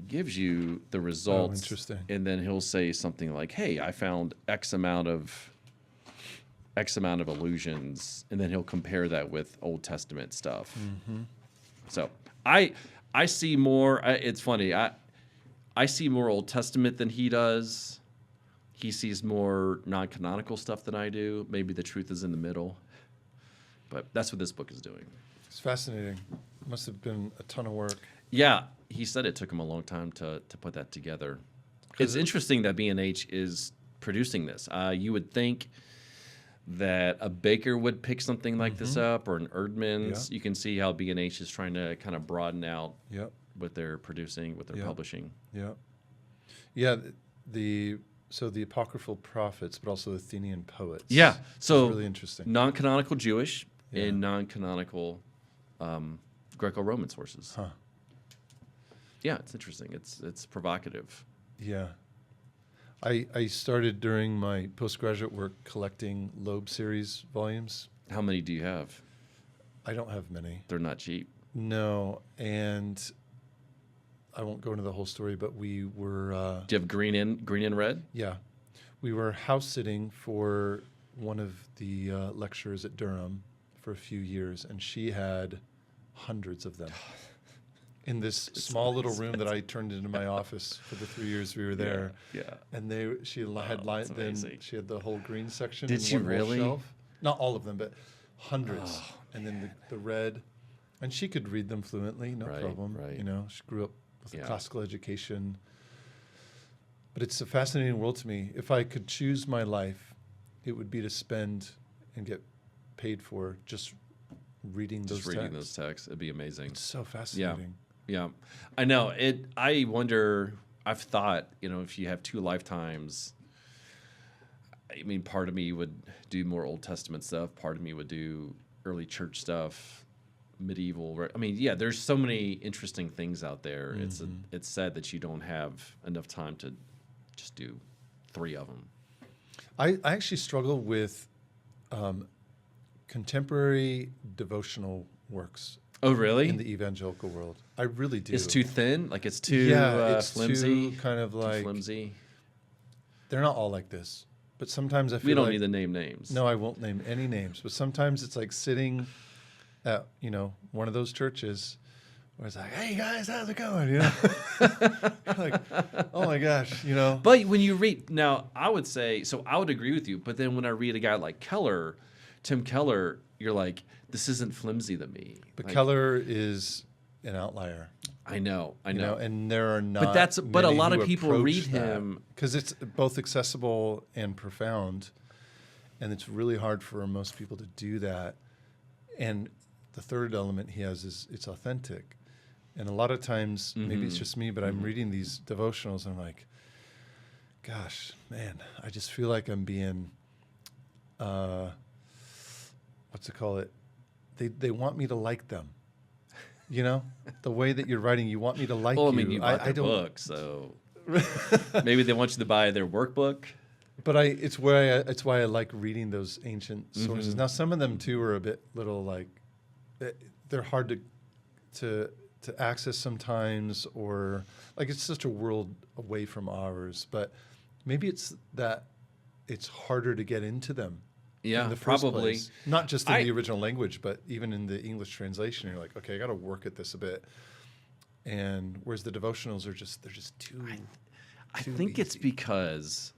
gives you the results, interesting. And then he'll say something like, "Hey, I found X amount of allusions," and then he'll compare that with Old Testament stuff. So I see more. It's funny. I see more Old Testament than he does. He sees more non-canonical stuff than I do. Maybe the truth is in the middle. But that's what this book is doing. It's fascinating. Must have been a ton of work. Yeah, he said it took him a long time to put that together. It's interesting that B&H is producing this. You would think that a Baker would pick something like this up, or an Erdman's. Yeah. You can see how B&H is trying to kind of broaden out Yep. what they're producing, what they're publishing. Yeah. Yeah. So the apocryphal prophets, but also the Athenian poets. Yeah, so it's really interesting. Non-canonical Jewish and non-canonical Greco-Roman sources. Huh. Yeah, it's interesting. It's provocative. Yeah. I started during my postgraduate work collecting Loeb series volumes. How many do you have? I don't have many. They're not cheap. No, and I won't go into the whole story, but we were... Do you have green and red? Yeah. We were house sitting for one of the lecturers at Durham for a few years, and she had hundreds of them in this small little room that I turned into my office for the 3 years we were there. Yeah. And she had the whole green section. Did in she one whole really? shelf. Not all of them, but hundreds. And then the red, and she could read them fluently, no problem. Right. She grew up with a classical education. But it's a fascinating world to me. If I could choose my life, it would be to spend and get paid for just reading those texts. It'd be amazing. It's so fascinating. Yeah. I know. I wonder, I've thought, if you have 2 lifetimes, I mean, part of me would do more Old Testament stuff. Part of me would do early church stuff, medieval. I mean, yeah, there's so many interesting things out there. It's sad that you don't have enough time to just do 3 of them. I actually struggle with contemporary devotional works. Oh, really? In the evangelical world. I really do. It's too thin? Like it's too it's flimsy? Too kind of like... Flimsy? They're not all like this. But sometimes I feel we don't like... need to name names. No, I won't name any names. But sometimes it's like sitting at, one of those churches where it's like, hey guys, how's it going? You know, like, oh my gosh, you know. But when you read now, I would say so. I would agree with you. But then when I read a guy like Keller, Tim Keller, you're like, this isn't flimsy to me. But Like, Keller is an outlier. I know, You know, and there are not. But a lot of people read him because it's both accessible and profound, and it's really hard for most people to do that. And the third element he has is it's authentic, and a lot of times maybe it's just me, but I'm reading these devotionals and I'm like, gosh, man, I just feel like I'm being, what's it call it? They want me to like them. You know, the way that you're writing, you want me to like well, I you. mean, you bought their book, so maybe they want you to buy their workbook. But it's why I like reading those ancient sources. Now, some of them too are a bit little like they're hard to access sometimes, or like it's such a world away from ours. But maybe it's that it's harder to get into them. Yeah, in the first probably. place. Not just in the original language, but even in the English translation, you're like, okay, I got to work at this a bit. And whereas the devotionals are just too. I think it's because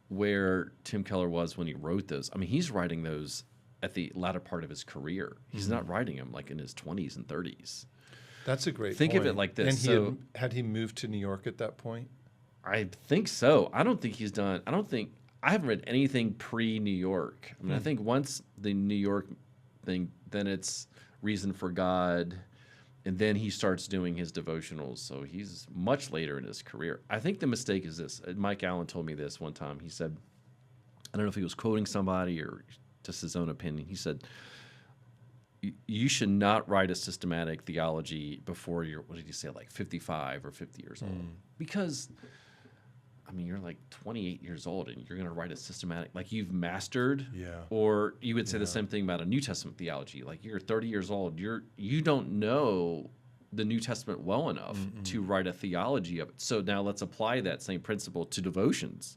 where Tim Keller was when he wrote those. I mean, he's writing those at the latter part of his career. He's not writing them like in his 20s and 30s. That's a great Think point. of it like this. And had he moved to New York at that point? I think so. I don't think he's done. I haven't read anything pre-New York. I mean, I think once the New York thing, then it's Reason for God, and then he starts doing his devotionals. So he's much later in his career. I think the mistake is this. Mike Allen told me this one time. He said, I don't know if he was quoting somebody or just his own opinion. He said, you should not write a systematic theology before you're, what did he say, like 55 or 50 years old. Because I mean, you're like 28 years old and you're going to write a systematic, like you've mastered. Yeah. Or you would say the same thing about a New Testament theology. Like you're 30 years old, you don't know the New Testament well enough to write a theology of it. So now let's apply that same principle to devotions.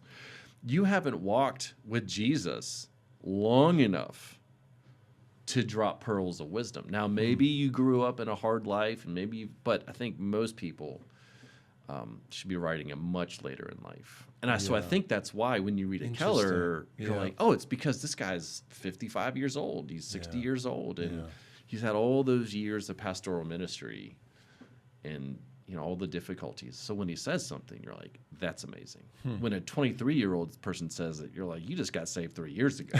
You haven't walked with Jesus long enough to drop pearls of wisdom. Now, maybe you grew up in a hard life, and but I think most people should be writing it much later in life. And so I think that's why when you read a Keller, you're like, oh, it's because this guy's 55 years old. He's 60 years old. And he's had all those years of pastoral ministry and, you know, all the difficulties. So when he says something, you're like, that's amazing. When a 23-year-old person says it, you're like, you just got saved 3 years ago.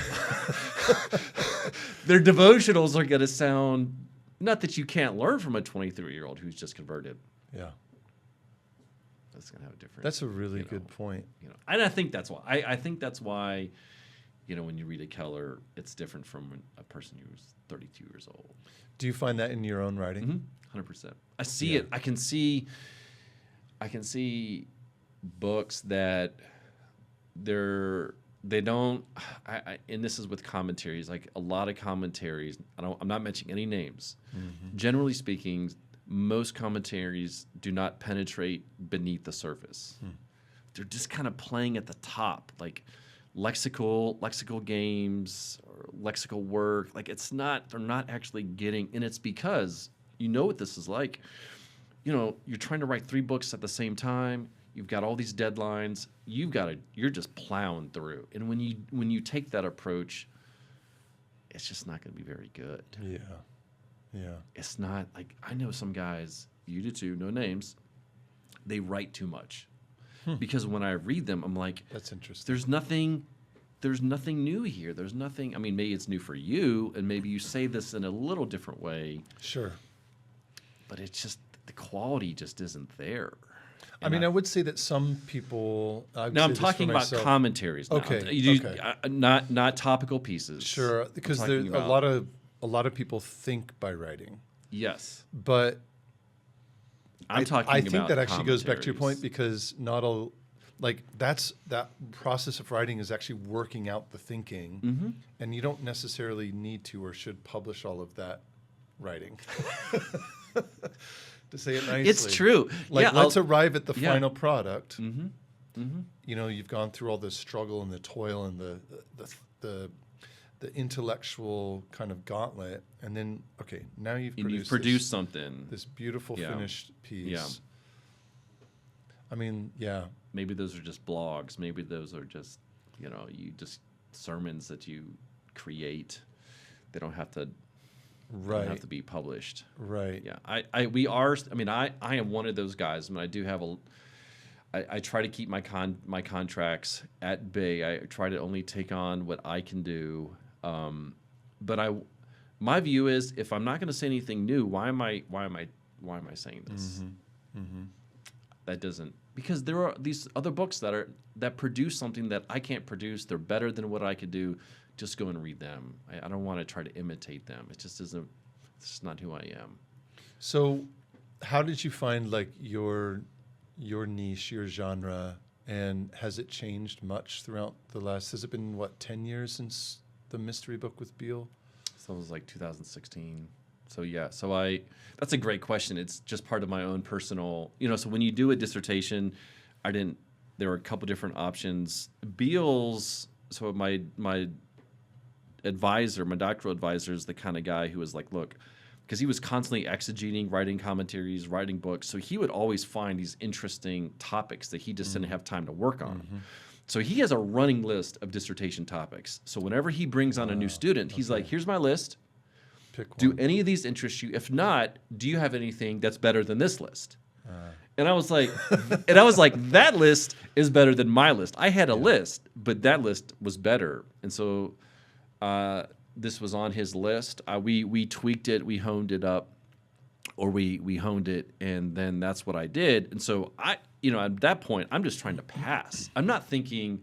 Their devotionals are going to sound, not that you can't learn from a 23-year-old who's just converted. Yeah. That's going to have a different. That's a really good point. You know, and I think that's why. I think that's why, you know, when you read a Keller, it's different from a person who's 32 years old. Do you find that in your own writing? 100%. I see it. I can see books that they don't. And this is with commentaries. Like a lot of commentaries. I'm not mentioning any names. Generally speaking, most commentaries do not penetrate beneath the surface. They're just kind of playing at the top, like lexical games or lexical work. Like they're not actually getting, and it's because you know what this is like. You know, you're trying to write 3 books at the same time. You've got all these deadlines. You're just plowing through. And when you take that approach, it's just not going to be very good. Yeah. Yeah. It's not like, I know some guys, you do too, no names, they write too much. Because when I read them, I'm like, that's interesting. There's nothing new here. There's nothing, I mean, maybe it's new for you, and maybe you say this in a little different way. Sure. But it's just, the quality just isn't there. I mean, I would say that some people. Now I'm talking about commentaries. Now. Okay. Not topical pieces. Sure, because there's a lot of people think by writing. Yes, but I think that actually goes back to your point, because not all, like that process of writing is actually working out the thinking, and you don't necessarily need to or should publish all of that writing. To say it nicely, it's true. Like, let's arrive at the final product. You know, you've gone through all the struggle and the toil and the the intellectual kind of gauntlet, and then okay, now you've And you've produced produced something. this beautiful Yeah. finished piece. Yeah. I mean, yeah, Maybe those are just blogs. Maybe those are just, you just sermons that you create. They don't have to right, be published. right. Yeah, I am one of those guys. I mean, I do have I try to keep my contracts at bay. I try to only take on what I can do. But my view is, if I'm not going to say anything new, why am I saying this? That doesn't, because there are these other books that produce something that I can't produce. They're better than what I could do. Just go and read them. I don't want to try to imitate them. It just isn't. It's just not who I am. So, how did you find like your niche, your genre, and has it changed much throughout the last? Has it been 10 years since the mystery book with Beale? So it was like 2016. So yeah, that's a great question. It's just part of my own personal, so when you do a dissertation, there were a couple different options. Beale's, so my advisor, my doctoral advisor, is the kind of guy who was like, look, because he was constantly exegeting, writing commentaries, writing books. So he would always find these interesting topics that he just didn't have time to work on. So he has a running list of dissertation topics. So whenever he brings on a new student, he's like, here's my list. Pick one. Do any of these interest you? If not, do you have anything that's better than this list? And I was like, that list is better than my list. I had a list, but that list was better. And so this was on his list. We tweaked it, we honed it up, or we honed it, and then that's what I did. And so at that point, I'm just trying to pass. I'm not thinking.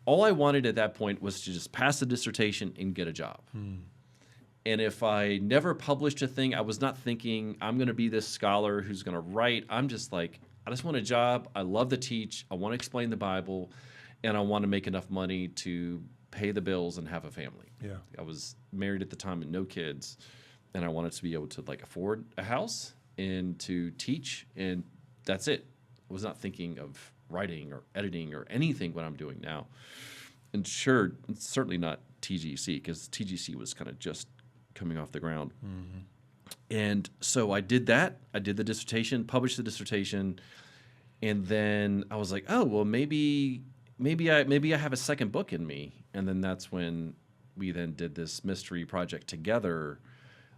All I wanted at that point was to just pass the dissertation and get a job. And if I never published a thing, I was not thinking I'm going to be this scholar who's going to write. I'm just like, I just want a job. I love to teach. I want to explain the Bible, and I want to make enough money to pay the bills and have a family. Yeah. I was married at the time and no kids, and I wanted to be able to afford a house and to teach, and that's it. I was not thinking of writing or editing or anything what I'm doing now. And sure, it's certainly not TGC, because TGC was kind of just coming off the ground. And so I did that. I did the dissertation, published the dissertation, and then I was like, oh, well, maybe I have a second book in me. And then that's when we then did this mystery project together.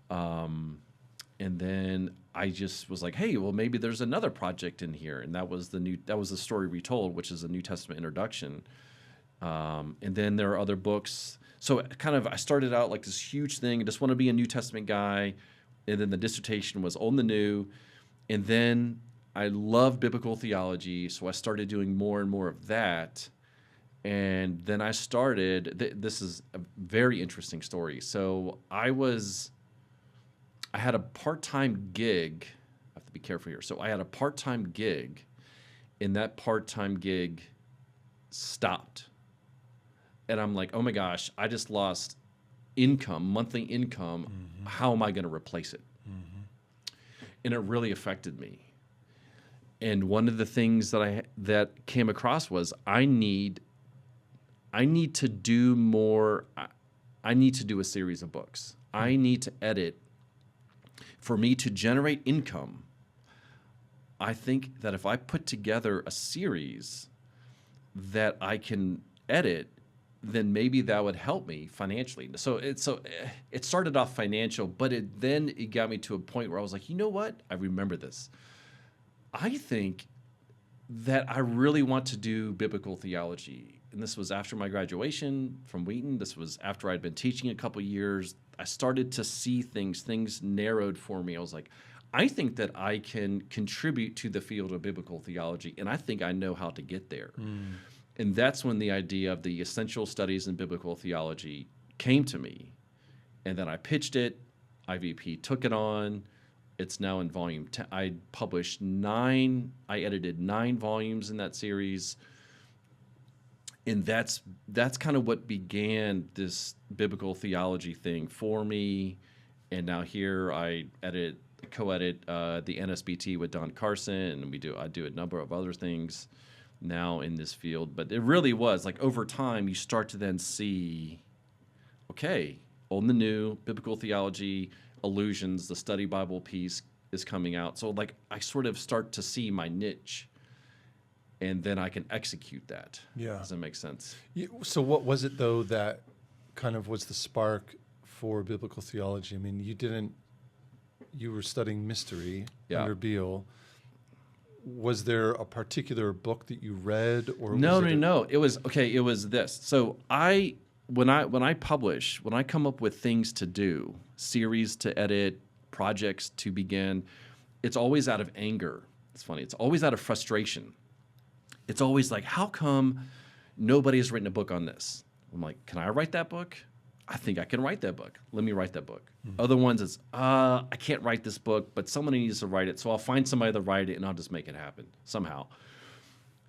And then I just was like, hey, well, maybe there's another project in here. And that was the Story Retold, which is a New Testament introduction. And then there are other books. So I started out like this huge thing. I just want to be a New Testament guy. And then the dissertation was Old and the New. And then I love biblical theology. So I started doing more and more of that. And then I started, this is a very interesting story. So I had a part-time gig. I have to be careful here. So I had a part-time gig, and that part-time gig stopped. And I'm like, oh my gosh, I just lost monthly income. How am I going to replace it? And it really affected me. And one of the things that came across was I need to do more. I need to do a series of books. I need to edit. For me to generate income, I think that if I put together a series that I can edit, then maybe that would help me financially. So it started off financial, but it got me to a point where I was like, you know what? I remember this. I think that I really want to do biblical theology. And this was after my graduation from Wheaton. This was after I'd been teaching a couple years. I started to see things narrowed for me. I was like, I think that I can contribute to the field of biblical theology, and I think I know how to get there. And that's when the idea of the essential studies in biblical theology came to me. And then I pitched it. IVP took it on. It's now in volume 10. I edited 9 volumes in that series. And that's kind of what began this biblical theology thing for me. And now here I co-edit the NSBT with Don Carson, and I do a number of other things now in this field. But it really was like over time you start to then see, okay, Old and the New, biblical theology, allusions, the study Bible piece is coming out. So like I sort of start to see my niche, and then I can execute that. Yeah. Does that make sense? So what was it though that kind of was the spark for biblical theology? I mean, you were studying mystery Yeah. under Beale. Was there a particular book that you read, or No. was It was this. So when I publish, when I come up with things to do, series to edit, projects to begin, it's always out of anger. It's funny. It's always out of frustration. It's always like, how come nobody has written a book on this? I'm like, can I write that book? I think I can write that book. Let me write that book. Other ones is, I can't write this book, but somebody needs to write it. So I'll find somebody to write it and I'll just make it happen somehow.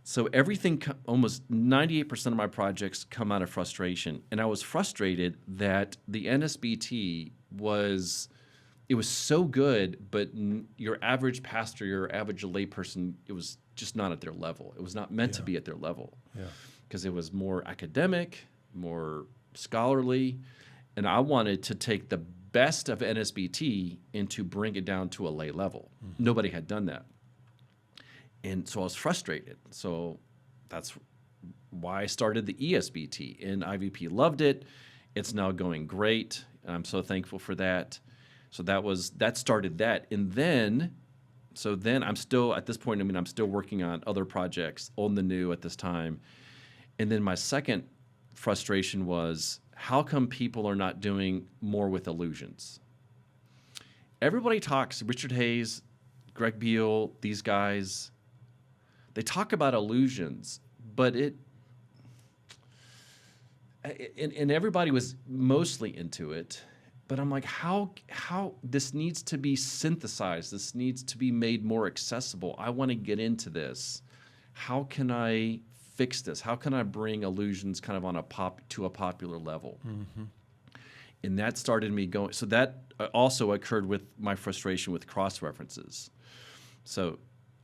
So everything, almost 98% of my projects come out of frustration. And I was frustrated that the NSBT was so good, but your average pastor, your average layperson, it was just not at their level. It was not meant to be at their level. Yeah. Because it was more academic, more scholarly, and I wanted to take the best of NSBT and to bring it down to a lay level. Nobody had done that. And so I was frustrated. So that's why I started the ESBT, and IVP loved it. It's now going great, and I'm so thankful for that. So that started that. And then I'm still, at this point, I'm still working on other projects, Old and the New at this time. And then my second frustration was, how come people are not doing more with allusions? Everybody talks, Richard Hayes, Greg Beale, these guys, they talk about allusions, but and everybody was mostly into it. But I'm like, how this needs to be synthesized. This needs to be made more accessible. I want to get into this. How can I fix this? How can I bring allusions kind of on to a popular level? And that started me going. So that also occurred with my frustration with cross references. So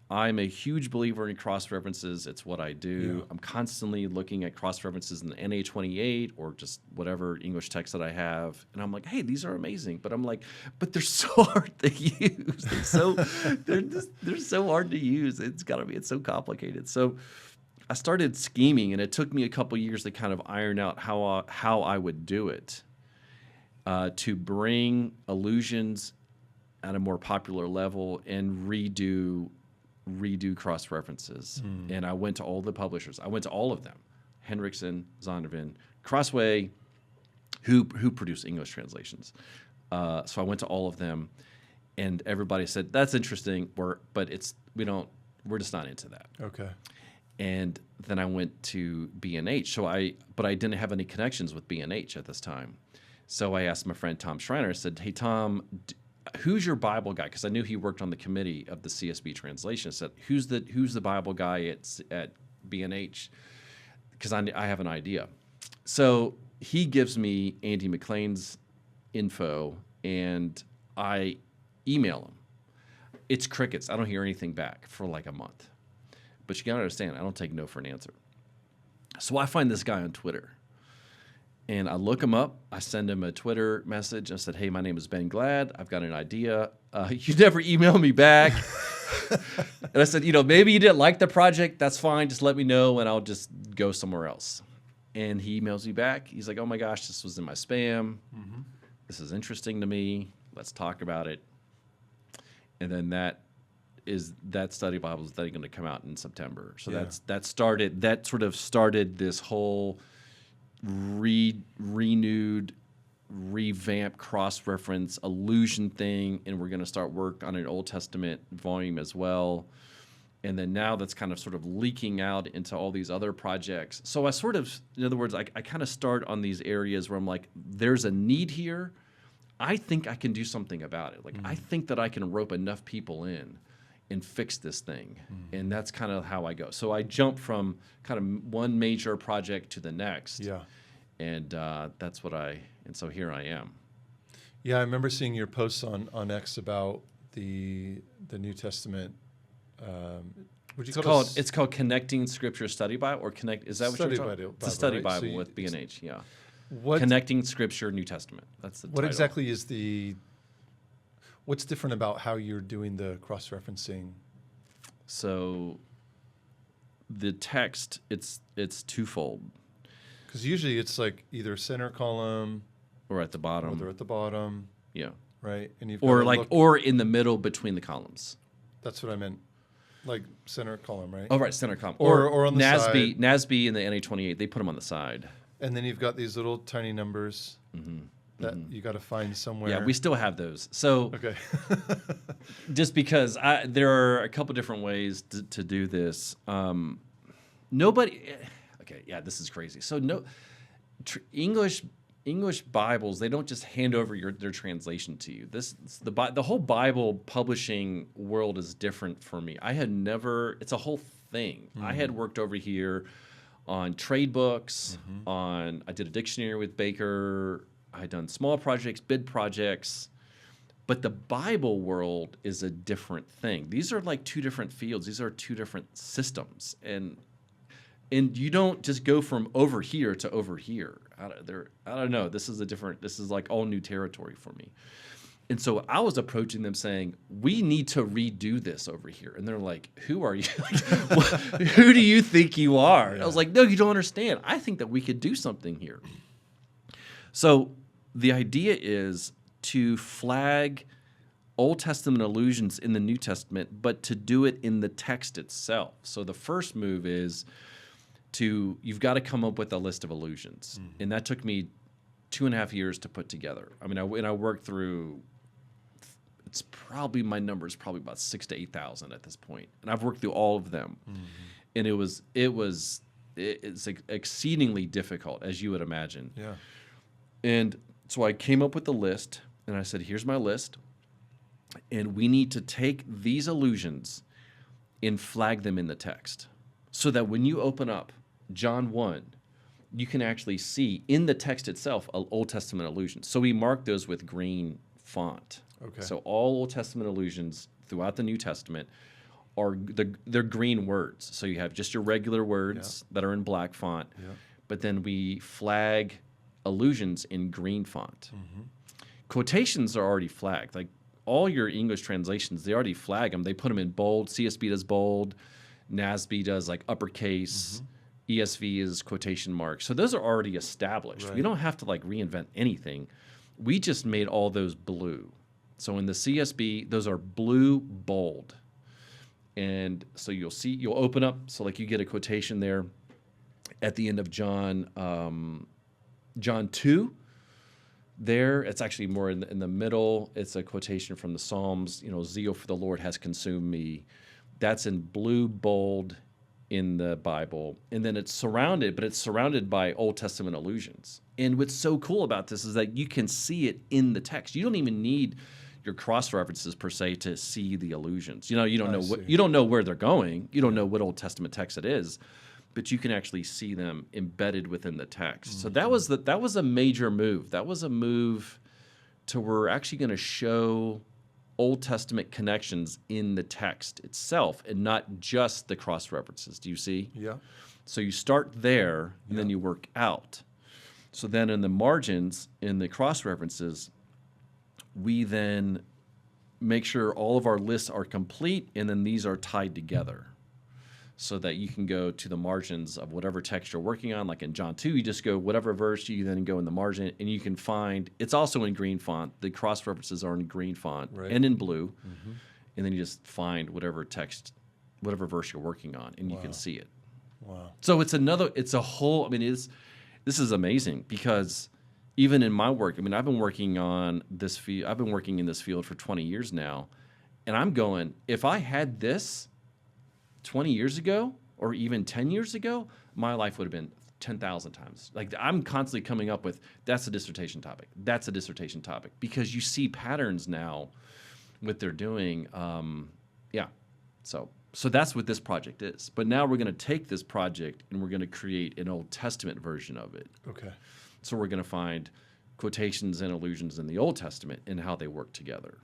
I'm a huge believer in cross references. It's what I do. Yeah. I'm constantly looking at cross references in the NA28 or just whatever English text that I have. And I'm like, hey, these are amazing. But I'm like, but they're so hard to use. They're so hard to use. It's so complicated. So I started scheming, and it took me a couple years to kind of iron out how I would do it to bring allusions at a more popular level and redo cross references. And I went to all the publishers. I went to all of them: Hendrickson, Zondervan, Crossway, who produce English translations. So I went to all of them, and everybody said, "That's interesting, but we're just not into that." Okay. And then I went to B&H. But I didn't have any connections with B&H at this time. So I asked my friend Tom Schreiner. I said, "Hey Tom, who's your Bible guy?" Because I knew he worked on the committee of the CSB translation. I said, "Who's the Bible guy at B&H?" Because I have an idea. So he gives me Andy McLean's info, and I email him. It's crickets. I don't hear anything back for like a month. But you gotta understand, I don't take no for an answer. So I find this guy on Twitter, and I look him up. I send him a Twitter message. I said, "Hey, my name is Ben Glad. I've got an idea. You never email me back." And I said, maybe you didn't like the project. That's fine. Just let me know, and I'll just go somewhere else. And he emails me back. He's like, "Oh my gosh, this was in my spam. This is interesting to me. Let's talk about it." And then that study Bible is going to come out in September. So that sort of started this whole renewed, revamped cross-reference allusion thing, and we're going to start work on an Old Testament volume as well. And then now that's kind of sort of leaking out into all these other projects. So I sort of, in other words, I kind of start on these areas where I'm like, there's a need here. I think I can do something about it. Like, I think that I can rope enough people in and fix this thing. And that's kind of how I go. So I jump from kind of one major project to the next. Yeah. And and so here I am. Yeah, I remember seeing your posts on X about the New Testament. Would you call it? It's called Connecting Scripture Study Bible, or is that what you're Study talking? Bible, It's a study right? Bible So with B&H. Yeah. What Connecting Scripture, New Testament. That's the what title. exactly is what's different about how you're doing the cross-referencing? So the text, it's twofold. Because usually it's like either center column Or at the or bottom. they're at the bottom, Yeah. right? And you've Or gotta like look- or in the middle between the columns. that's what I meant, like center column, right? Oh, right, center column. Or on the NASB, side. NASB and the NA28, they put them on the side. And then you've got these little tiny numbers that you got to find somewhere. Yeah, we still have those. So Okay. just because there are a couple different ways to do this. Nobody. Okay, yeah, this is crazy. So English Bibles, they don't just hand over their translation to you. The whole Bible publishing world is different for me. I had never. It's a whole thing. I had worked over here on trade books. I did a dictionary with Baker. I had done small projects, bid projects. But the Bible world is a different thing. These are like two different fields. These are two different systems, and you don't just go from over here to over here. I don't know. This is like all new territory for me. And so I was approaching them saying, we need to redo this over here. And they're like, who are you? Who do you think you are? And I was like, no, you don't understand. I think that we could do something here. So the idea is to flag Old Testament allusions in the New Testament, but to do it in the text itself. So the first move is you've got to come up with a list of allusions. And that took me 2.5 years to put together. I mean, I worked through, my number is probably about 6,000 to 8,000 at this point. And I've worked through all of them. And it's exceedingly difficult, as you would imagine. Yeah. And so I came up with the list, and I said, here's my list. And we need to take these allusions and flag them in the text so that when you open up John 1, you can actually see in the text itself Old Testament allusions. So we mark those with green font. Okay. So all Old Testament allusions throughout the New Testament they're green words. So you have just your regular words that are in black font, but then we flag allusions in green font. Quotations are already flagged. Like all your English translations, they already flag them. They put them in bold. CSB does bold. NASB does like uppercase. ESV is quotation marks. So those are already established. Right. We don't have to like reinvent anything. We just made all those blue. So in the CSB, those are blue bold. And so you'll open up, so like you get a quotation there at the end of John 2. There, it's actually more in the middle. It's a quotation from the Psalms. Zeal for the Lord has consumed me. That's in blue bold in the Bible. And then it's surrounded by Old Testament allusions. And what's so cool about this is that you can see it in the text. You don't even need your cross references per se to see the allusions. You don't know where they're going. You don't know what Old Testament text it is, but you can actually see them embedded within the text. So that was a major move. That was a move to we're actually going to show Old Testament connections in the text itself and not just the cross references. Do you see? Yeah. So you start there and then you work out. So then in the margins, in the cross references, we then make sure all of our lists are complete and then these are tied together so that you can go to the margins of whatever text you're working on. Like in John 2, you just go whatever verse, you then go in the margin and you can find, it's also in green font. The cross references are in green font and in blue. And then you just find whatever text, whatever verse you're working on and you can see it. Wow. So this is amazing because even in my work, I've been working on this field. I've been working in this field for 20 years now, and I'm going, if I had this 20 years ago or even 10 years ago, my life would have been 10,000 times. Like I'm constantly coming up with, that's a dissertation topic. That's a dissertation topic because you see patterns now what they're doing. So that's what this project is. But now we're going to take this project and we're going to create an Old Testament version of it. Okay. So we're going to find quotations and allusions in the Old Testament and how they work together.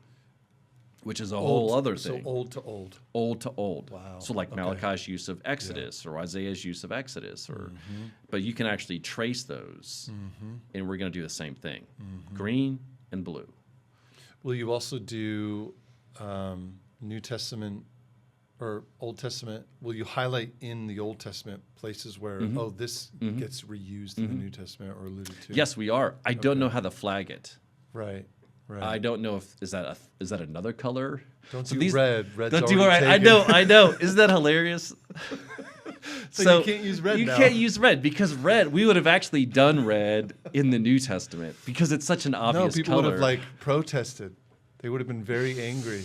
which is a whole other thing. So old to old. Old to old. Wow. So like Okay. Malachi's use of Exodus or Isaiah's use of Exodus, or but you can actually trace those, and we're going to do the same thing: green and blue. Will you also do New Testament or Old Testament? Will you highlight in the Old Testament places where this gets reused in the New Testament or alluded to? Yes, we are. I don't know how to flag it. Right. Right. I don't know if is that another color. Don't So do these- red. Red's Don't do already red. taken. I know. Isn't that hilarious? So you can't use red You now. can't use red because red. We would have actually done red in the New Testament because it's such an No, obvious people color. would have like protested. They would have been very angry.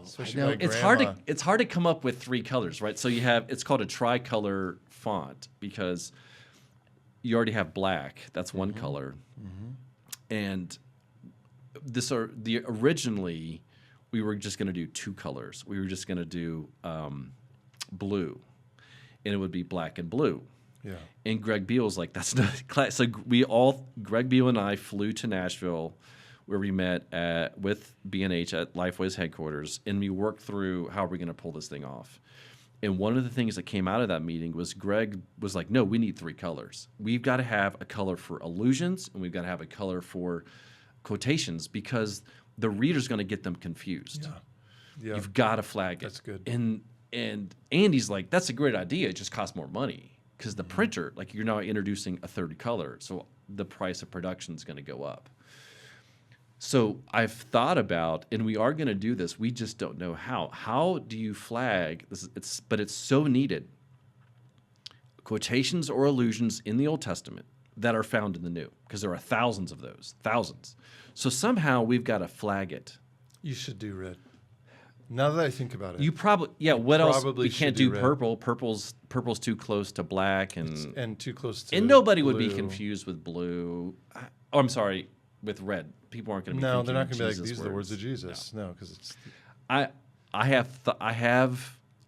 Especially my It's grandma. hard to come up with three colors, right? So it's called a tricolor font because you already have black. That's one color, and originally we were just going to do two colors. We were just going to do blue, and it would be black and blue. Yeah. And Greg Beal's like, that's not class. So Greg Beal and I flew to Nashville, where we met with B&H at Lifeway's headquarters, and we worked through how we're going to pull this thing off. And one of the things that came out of that meeting was Greg was like, no, we need three colors. We've got to have a color for allusions, and we've got to have a color for quotations, because the reader's going to get them confused. Yeah. You've got to flag it. That's good. And Andy's like, that's a great idea. It just costs more money because the printer, like, you're now introducing a third color, so the price of production is going to go up. So I've thought about, and we are going to do this. We just don't know how. How do you flag this? But it's so needed. Quotations or allusions in the Old Testament that are found in the New, because there are thousands of those, thousands. So somehow we've got to flag it. You should do red. Now that I think about it. You probably, yeah. What else? probably We can't should do do red. purple. Purple's too close to black, and too close to nobody would be blue. confused with blue. Oh, I'm sorry, with red. People aren't going to be. No, they're not going going to be like, these are the words of Jesus. No, because it's I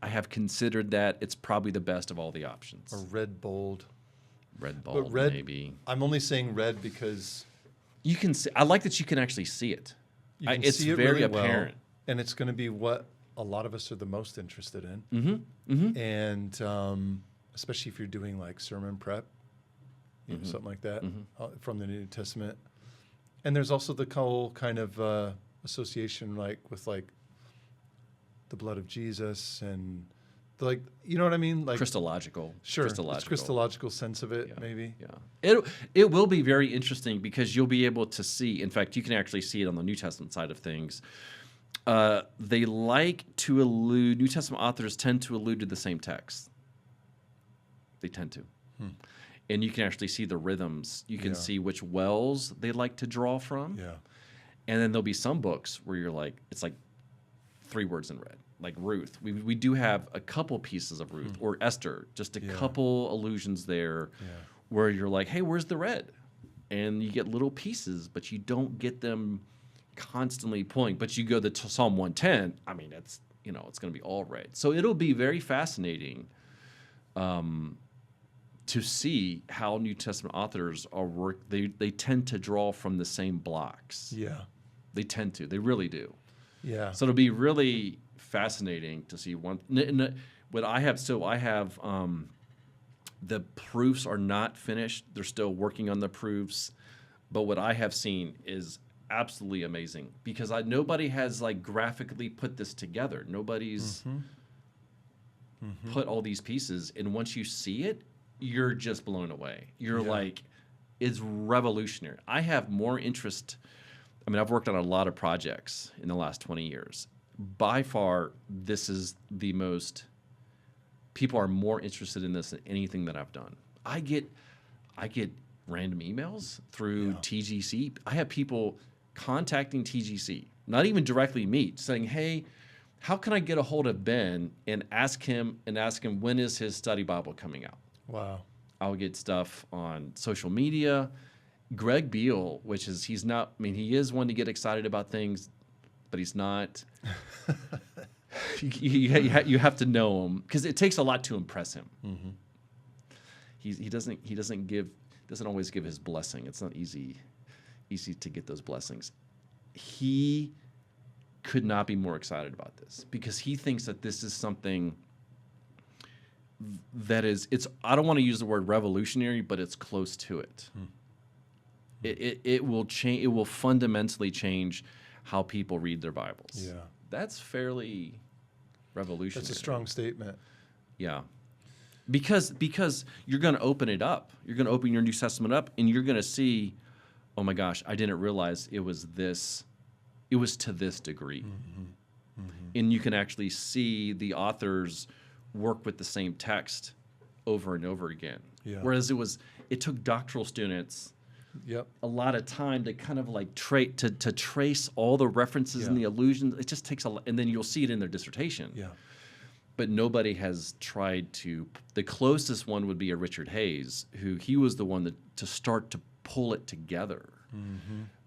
have considered that it's probably the best of all the options. a red bold. Red ball, red- maybe. I'm only saying red because You can see. I like that you can actually see it. you can It's see it very really apparent. well, and it's going to be what a lot of us are the most interested in. Mm-hmm. And especially if you're doing like sermon prep, you know, something like that from the New Testament. And there's also the whole kind of association, like with like the blood of Jesus and the, like, you know what I mean? Like Christological. sure, Christological. it's Christological sense of it, Yeah. maybe. Yeah. It will be very interesting because you'll be able to see. In fact, you can actually see it on the New Testament side of things. They like to allude. New Testament authors tend to allude to the same text. They tend to. And you can actually see the rhythms. You can Yeah. see which wells they like to draw from. Yeah. And then there'll be some books where you're like, it's like 3 words in red, like Ruth. We do have a couple pieces of Ruth or Esther, just a Yeah. couple allusions there where you're like, hey, where's the red? And you get little pieces, but you don't get them constantly pulling. But you go to Psalm 110, I mean, it's going to be all red. So it'll be very fascinating to see how New Testament authors are they tend to draw from the same blocks. Yeah. They tend to. They really do. Yeah. So it'll be really fascinating to see what I have. So I have the proofs are not finished. They're still working on the proofs, but what I have seen is absolutely amazing because nobody has like graphically put this together. Nobody's put all these pieces, and once you see it, you're just blown away. You're like, it's revolutionary. I have more interest. I mean, I've worked on a lot of projects in the last 20 years. By far, this is the most, people are more interested in this than anything that I've done. I get random emails through TGC. I have people contacting TGC, not even directly me, saying, hey, how can I get a hold of Ben and ask him when is his study Bible coming out? Wow. I'll get stuff on social media. Greg Beal, he's not, I mean, he is one to get excited about things, but he's not. You have to know him because it takes a lot to impress him. He doesn't always give his blessing. It's not easy to get those blessings. He could not be more excited about this because he thinks that this is something that is, I don't want to use the word revolutionary, but it's close to it. It will change. It will fundamentally change how people read their Bibles. Yeah. That's fairly revolutionary. That's a strong statement. Yeah. Because you're going to open it up. You're going to open your New Testament up, and you're going to see, oh my gosh, I didn't realize it was this. It was to this degree. And you can actually see the authors work with the same text over and over again. Yeah. Whereas it took doctoral students Yep. a lot of time to kind of like to trace all the references and the allusions. It just takes a lot, and then you'll see it in their dissertation. Yeah. But nobody has tried to. The closest one would be a Richard Hayes, who he was the one to start to pull it together.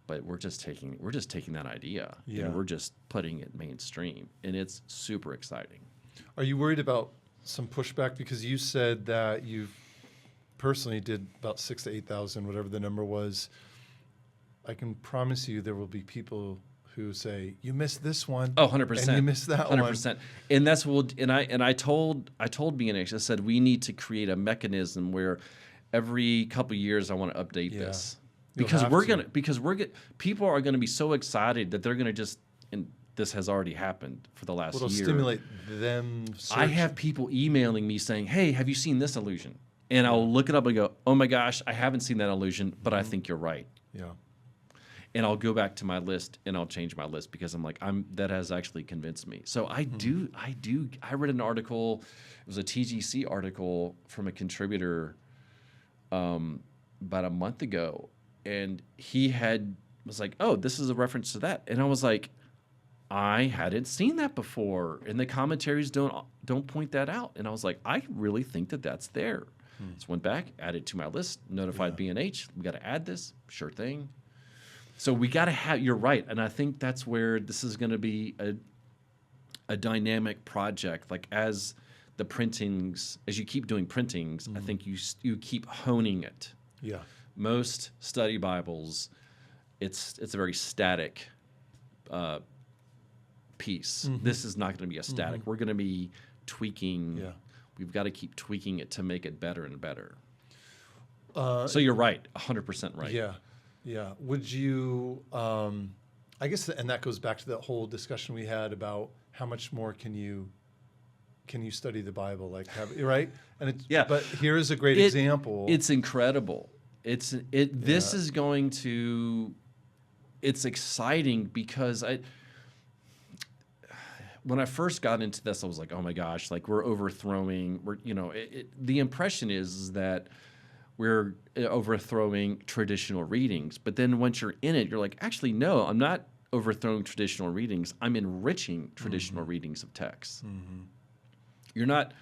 But we're just taking that idea and we're just putting it mainstream, and it's super exciting. Are you worried about some pushback because you said that you personally did about 6,000 to 8,000, whatever the number was? I can promise you there will be people who say you missed this one. Oh, 100%. And you missed that 100%. 100%. And that's what I told BNH, I said we need to create a mechanism where every couple of years I want to update this. Because people are gonna be so excited that they're gonna just, and this has already happened for the last It'll year. stimulate them. I have people emailing me saying, "Hey, have you seen this illusion?" And I'll look it up and go, "Oh my gosh, I haven't seen that illusion, but I think you're right." Yeah. And I'll go back to my list and I'll change my list because I'm like, that has actually convinced me. So I read an article, it was a TGC article from a contributor about a month ago, and he was like, "Oh, this is a reference to that." And I was like, I hadn't seen that before, and the commentaries don't point that out. And I was like, I really think that that's there. So went back, added to my list, notified B&H. We got to add this. Sure thing. So we got to have. You're right, and I think that's where this is going to be a dynamic project. Like as the printings, as you keep doing printings, I think you keep honing it. Yeah. Most study Bibles, it's a very static piece. This is not going to be a static. We're going to be tweaking. Yeah. We've got to keep tweaking it to make it better and better. So you're right, 100% right. Yeah. Yeah. Would you, I guess, and that goes back to that whole discussion we had about how much more can you study the Bible? Like, right? And but here is a great example. It's incredible. This is going to, it's exciting because when I first got into this, I was like, oh my gosh, like we're overthrowing, the impression is that we're overthrowing traditional readings. But then once you're in it, you're like, actually, no, I'm not overthrowing traditional readings. I'm enriching traditional readings of texts. You're not.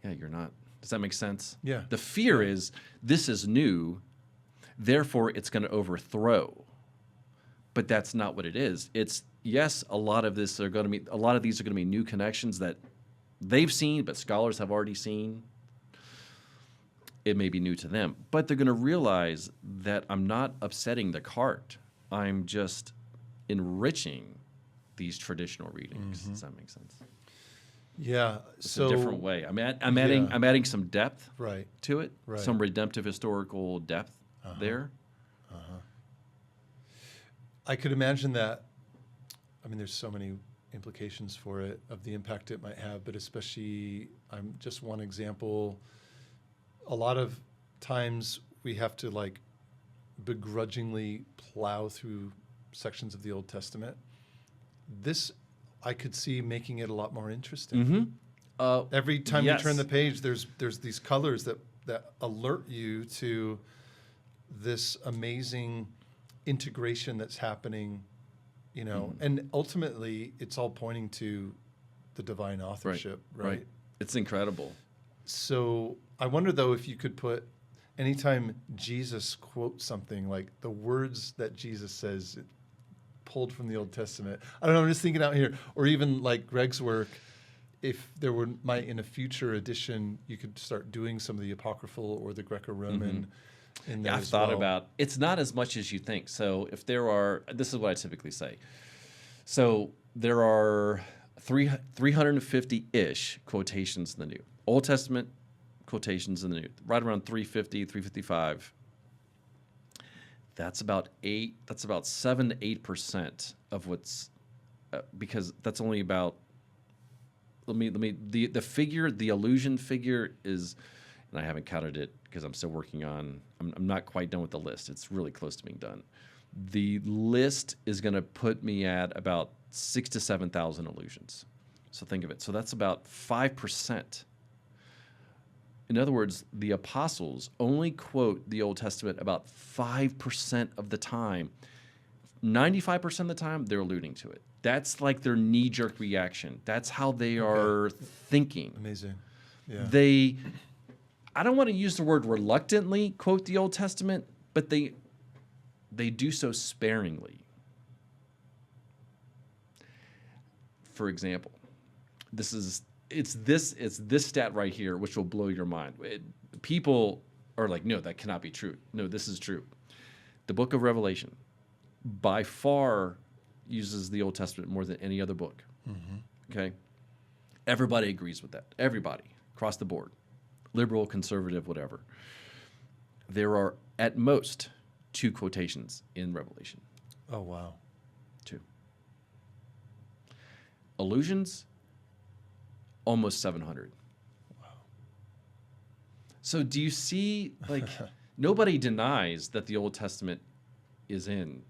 Does that make sense? Yeah. The fear is this is new, therefore it's going to overthrow. But that's not what it is. It's, yes, a lot of these are going to be new connections that they've seen, but scholars have already seen. It may be new to them, but they're going to realize that I'm not upsetting the cart. I'm just enriching these traditional readings. Does that make sense? Yeah. It's a different way. I'm adding some depth right to it, right. some redemptive historical depth there. I could imagine that. I mean, there's so many implications for it of the impact it might have, but especially, I'm just one example. A lot of times we have to like begrudgingly plow through sections of the Old Testament. This, I could see making it a lot more interesting. Every time you turn the page, there's these colors that alert you to this amazing integration that's happening, and ultimately it's all pointing to the divine authorship, right? It's incredible. So I wonder though if you could put, anytime Jesus quotes something, like the words that Jesus says pulled from the Old Testament. I don't know, I'm just thinking out here, or even like Greg's work, if there might in a future edition, you could start doing some of the apocryphal or the Greco-Roman in there I've as thought well. about, it's not as much as you think. So if this is what I typically say. So there are 350-ish quotations in the New. Old Testament quotations in the New, right around 350, 355. That's about 7 to 8% of what's, because that's only about, the figure, the illusion figure is, and I haven't counted it because I'm still working on, I'm not quite done with the list. It's really close to being done. The list is going to put me at about 6,000 to 7,000 illusions. So think of it. So that's about 5%. In other words, the apostles only quote the Old Testament about 5% of the time. 95% of the time, they're alluding to it. That's like their knee-jerk reaction. That's how they are thinking. Amazing. Yeah. I don't want to use the word reluctantly quote the Old Testament, but they do so sparingly. For example, it's this stat right here, which will blow your mind. People are like, no, that cannot be true. No, this is true. The book of Revelation, by far, uses the Old Testament more than any other book. Okay? Everybody agrees with that. Everybody, across the board. Liberal, conservative, whatever. There are, at most, 2 quotations in Revelation. Oh, wow. 2. Allusions, almost 700. Wow. So do you see, like, nobody denies that the Old Testament is in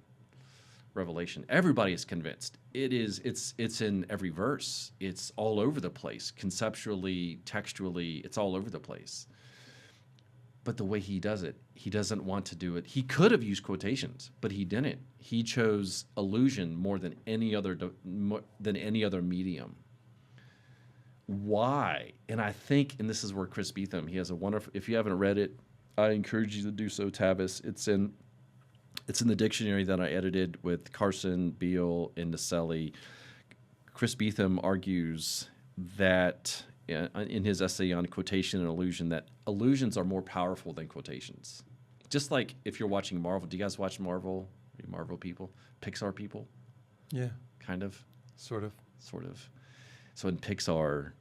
Revelation. Everybody is convinced. It's in every verse. It's all over the place. Conceptually, textually, it's all over the place. But the way he does it, he doesn't want to do it. He could have used quotations, but he didn't. He chose allusion more than any other medium. Why? And I think, and this is where Chris Beetham, he has a wonderful, if you haven't read it, I encourage you to do so, Tavis. It's in the dictionary that I edited with Carson, Beale, and Naselli. Chris Beetham argues that in his essay on quotation and allusion, that allusions are more powerful than quotations. Just like if you're watching Marvel. Do you guys watch Marvel? Are you Marvel people? Pixar people? Yeah. Kind of? Sort of. Sort of. So in Pixar,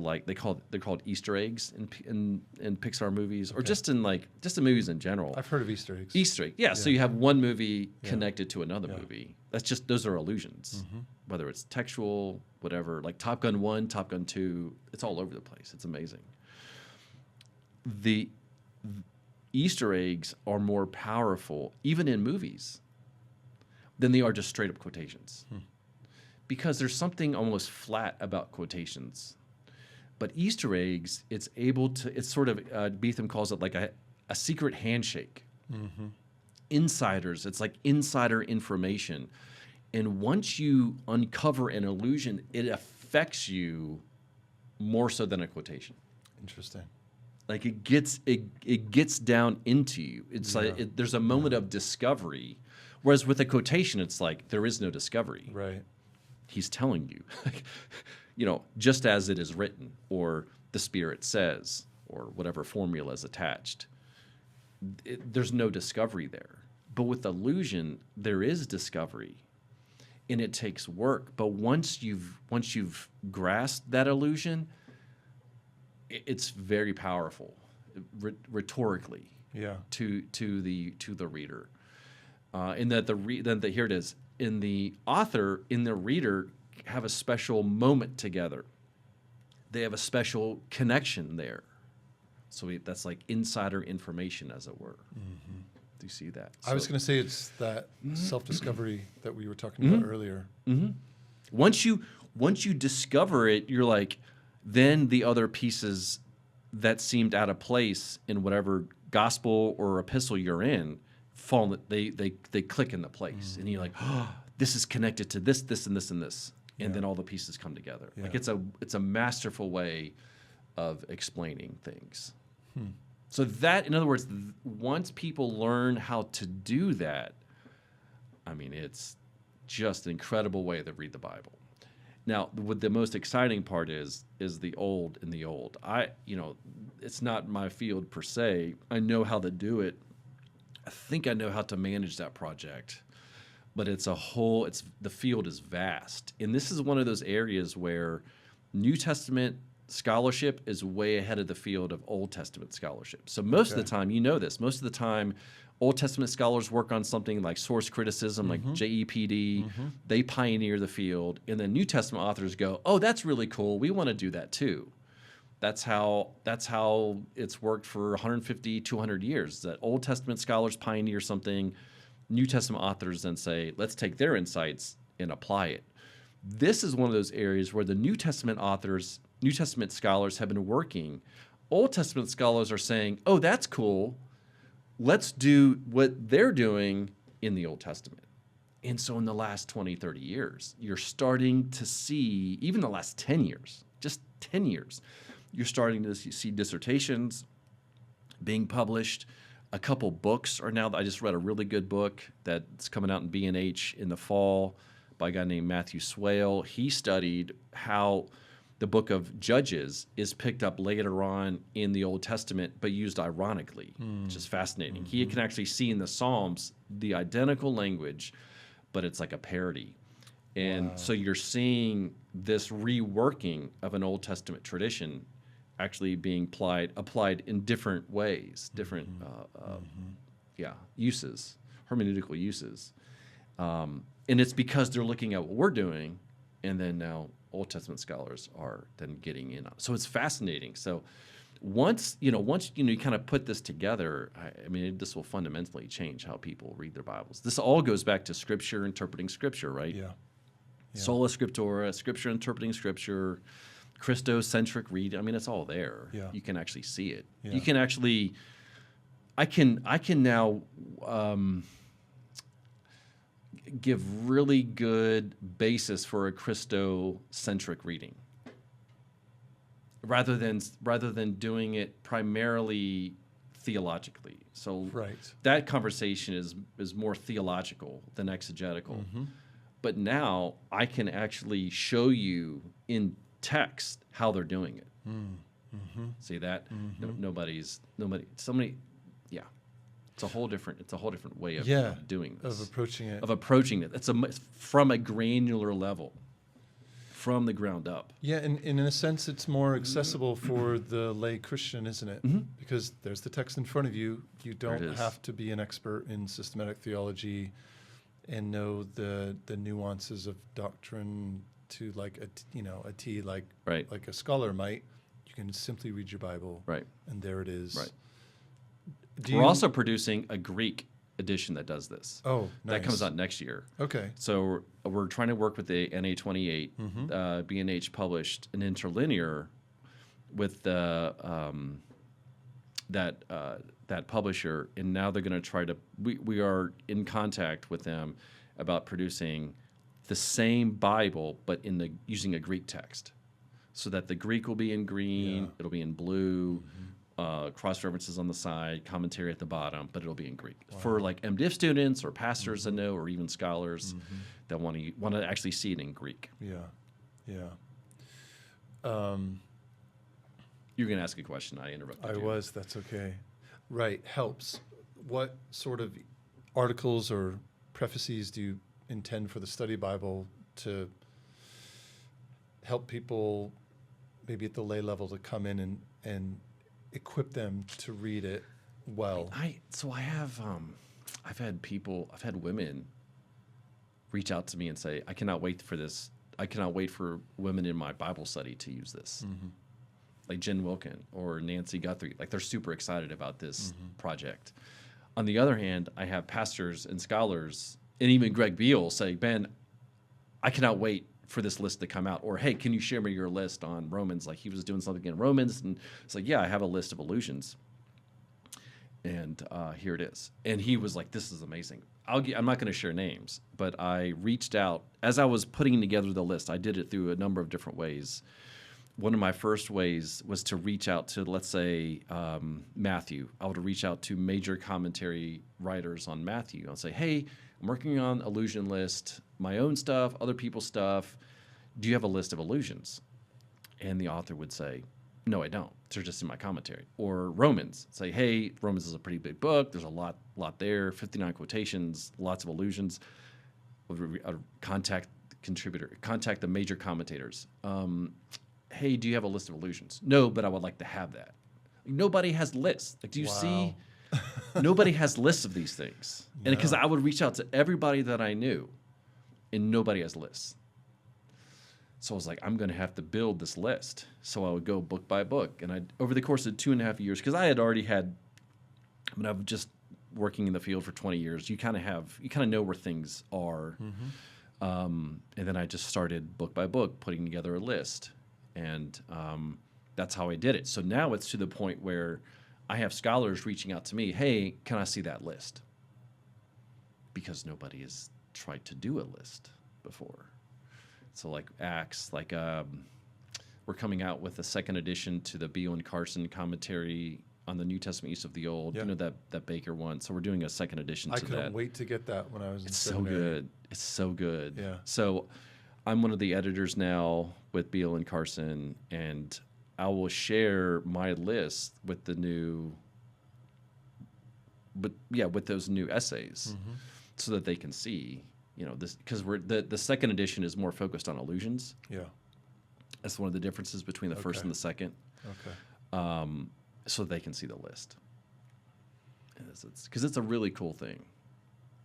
like they're called Easter eggs in Pixar movies, or just in movies in general. I've heard of Easter eggs. Easter egg, yeah. So you have one movie connected to another movie. Those are allusions, whether it's textual, whatever. Like Top Gun 1, Top Gun 2, it's all over the place. It's amazing. The Easter eggs are more powerful, even in movies, than they are just straight up quotations. Because there's something almost flat about quotations. But Easter eggs, it's sort of, Beetham calls it like a secret handshake. Insiders, it's like insider information. And once you uncover an allusion, it affects you more so than a quotation. Interesting. Like it gets down into you. It's like there's a moment of discovery. Whereas with a quotation, it's like there is no discovery. Right. He's telling you, just as it is written, or the Spirit says, or whatever formula is attached. There's no discovery there. But with allusion, there is discovery, and it takes work. But once you've grasped that allusion, it's very powerful, rhetorically. Yeah. To the reader, and that here it is. In the author, in the reader, have a special moment together. They have a special connection there. So that's like insider information, as it were. Do you see that? I was going to say it's that self-discovery that we were talking about earlier. Once you discover it, you're like, then the other pieces that seemed out of place in whatever gospel or epistle you're in they click into place, and you're like, oh, this is connected to this, and this, and this, and then all the pieces come together. Yeah. Like it's a masterful way of explaining things. So that, in other words, once people learn how to do that, I mean, it's just an incredible way to read the Bible. Now, what the most exciting part is the old in the old. It's not my field per se. I know how to do it. I think I know how to manage that project. but it's the field is vast. And this is one of those areas where New Testament scholarship is way ahead of the field of Old Testament scholarship. So most of the time, you know this, most of the time, Old Testament scholars work on something like source criticism, like JEPD. They pioneer the field. And then New Testament authors go, oh, that's really cool. We want to do that too. That's how it's worked for 150, 200 years, that Old Testament scholars pioneer something. New Testament authors then say, let's take their insights and apply it. This is one of those areas where the New Testament authors, New Testament scholars have been working. Old Testament scholars are saying, oh, that's cool. Let's do what they're doing in the Old Testament. And so in the last 20, 30 years, you're starting to see, even the last 10 years, just 10 years, you're starting to see dissertations being published. A couple books are now, I just read a really good book that's coming out in B&H in the fall by a guy named Matthew Swale. He studied how the book of Judges is picked up later on in the Old Testament, but used ironically, which is fascinating. He can actually see in the Psalms the identical language, but it's like a parody. And so you're seeing this reworking of an Old Testament tradition actually being applied in different ways, different uses, hermeneutical uses. And it's because they're looking at what we're doing, and then now Old Testament scholars are then getting in on it. So it's fascinating. So once you kind of put this together, I mean, this will fundamentally change how people read their Bibles. This all goes back to Scripture, interpreting Scripture, right? Yeah. Sola Scriptura, Scripture interpreting Scripture, Christocentric reading. I mean, it's all there. Yeah. You can actually see it. Yeah. You can actually, I can now give really good basis for a Christocentric reading, rather than doing it primarily theologically. So that conversation is more theological than exegetical. But now I can actually show you in text how they're doing it. See that? Somebody. It's a whole different way of doing this. Of approaching it. It's from a granular level, from the ground up. Yeah, and in a sense, it's more accessible for the lay Christian, isn't it? Because there's the text in front of you. You don't have to be an expert in systematic theology and know the nuances of doctrine to like a T, like a scholar might. You can simply read your Bible, and there it is. We're also producing a Greek edition that does this. Oh, nice. That comes out next year. Okay. So we're trying to work with the NA28. B&H published an interlinear with that publisher, and now they're going to try to. We are in contact with them about producing the same Bible, but using a Greek text, so that the Greek will be in green, it'll be in blue. Cross references on the side, commentary at the bottom, but it'll be in Greek for like MDiv students or pastors that know, or even scholars that want to actually see it in Greek. Yeah. You're going to ask a question. I interrupted you. I was. That's okay. Right. Helps. What sort of articles or prefaces do you intend for the study Bible to help people, maybe at the lay level, to come in and equip them to read it well? I've had women reach out to me and say, I cannot wait for this. I cannot wait for women in my Bible study to use this. Like Jen Wilkin or Nancy Guthrie. Like, they're super excited about this project. On the other hand, I have pastors and scholars, and even Greg Beal, say, Ben, I cannot wait for this list to come out. Or, hey, can you share me your list on Romans? Like, he was doing something in Romans, and it's like, yeah, I have a list of allusions, and here it is. And he was like, this is amazing. I'm not going to share names, but I reached out. As I was putting together the list, I did it through a number of different ways. One of my first ways was to reach out to, let's say, Matthew. I would reach out to major commentary writers on Matthew. I'll say, hey, I'm working on allusion list, my own stuff, other people's stuff. Do you have a list of allusions? And the author would say, no, I don't. They're just in my commentary. Or Romans. Say, hey, Romans is a pretty big book. There's a lot there, 59 quotations, lots of allusions. contact the major commentators. Hey, do you have a list of illusions? No, but I would like to have that. Nobody has lists. Like, do you see? Nobody has lists of these things. And because I would reach out to everybody that I knew, and nobody has lists. So I was like, I'm going to have to build this list. So I would go book by book. And over the course of 2.5 years, because I was just working in the field for 20 years, you kind of know where things are. And then I just started book by book, putting together a list. And that's how I did it. So now it's to the point where I have scholars reaching out to me, hey, can I see that list? Because nobody has tried to do a list before. So like Acts, we're coming out with a second edition to the Beale and Carson commentary on the New Testament use of the Old. Yeah. You know that Baker one. So we're doing a second edition to that. I couldn't wait to get that when I was in It's seminary. so good. It's so good. Yeah. So I'm one of the editors now with Beale and Carson, and I will share my list with the new, with those new essays, so that they can see, this, because the second edition is more focused on allusions. Yeah. That's one of the differences between the first and the second. Okay. So they can see the list. Because it's a really cool thing.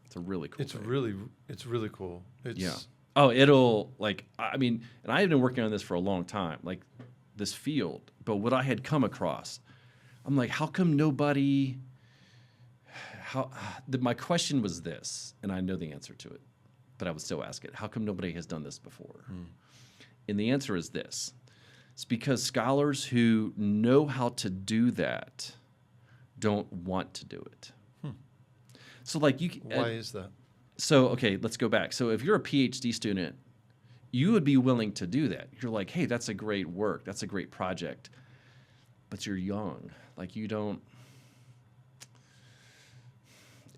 It's a really cool thing. It's really cool. Oh, it'll, and I had been working on this for a long time, this field. But what I had come across, I'm like, how come nobody, my question was this, and I know the answer to it, but I would still ask it. How come nobody has done this before? And the answer is this. It's because scholars who know how to do that don't want to do it. So why is that? So, okay, let's go back. So if you're a PhD student, you would be willing to do that. You're like, hey, that's a great work. That's a great project. But you're young. You don't...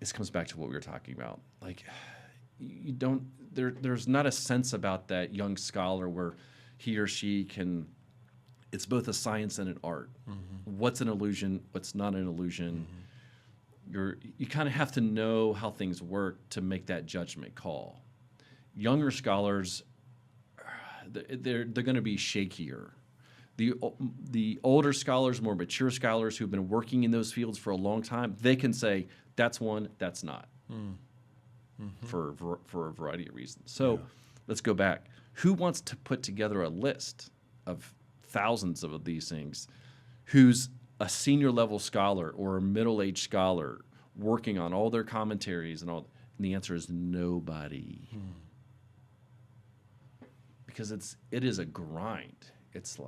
This comes back to what we were talking about. You don't... There's not a sense about that young scholar where he or she can... It's both a science and an art. What's an illusion? What's not an illusion? You kind of have to know how things work to make that judgment call. Younger scholars, they're going to be shakier. The older scholars, more mature scholars who've been working in those fields for a long time, they can say that's one, that's not, for a variety of reasons. So let's go back. Who wants to put together a list of thousands of these things? Who's a senior level scholar or a middle-aged scholar working on all their commentaries and all? And the answer is nobody. Because it is a grind. It's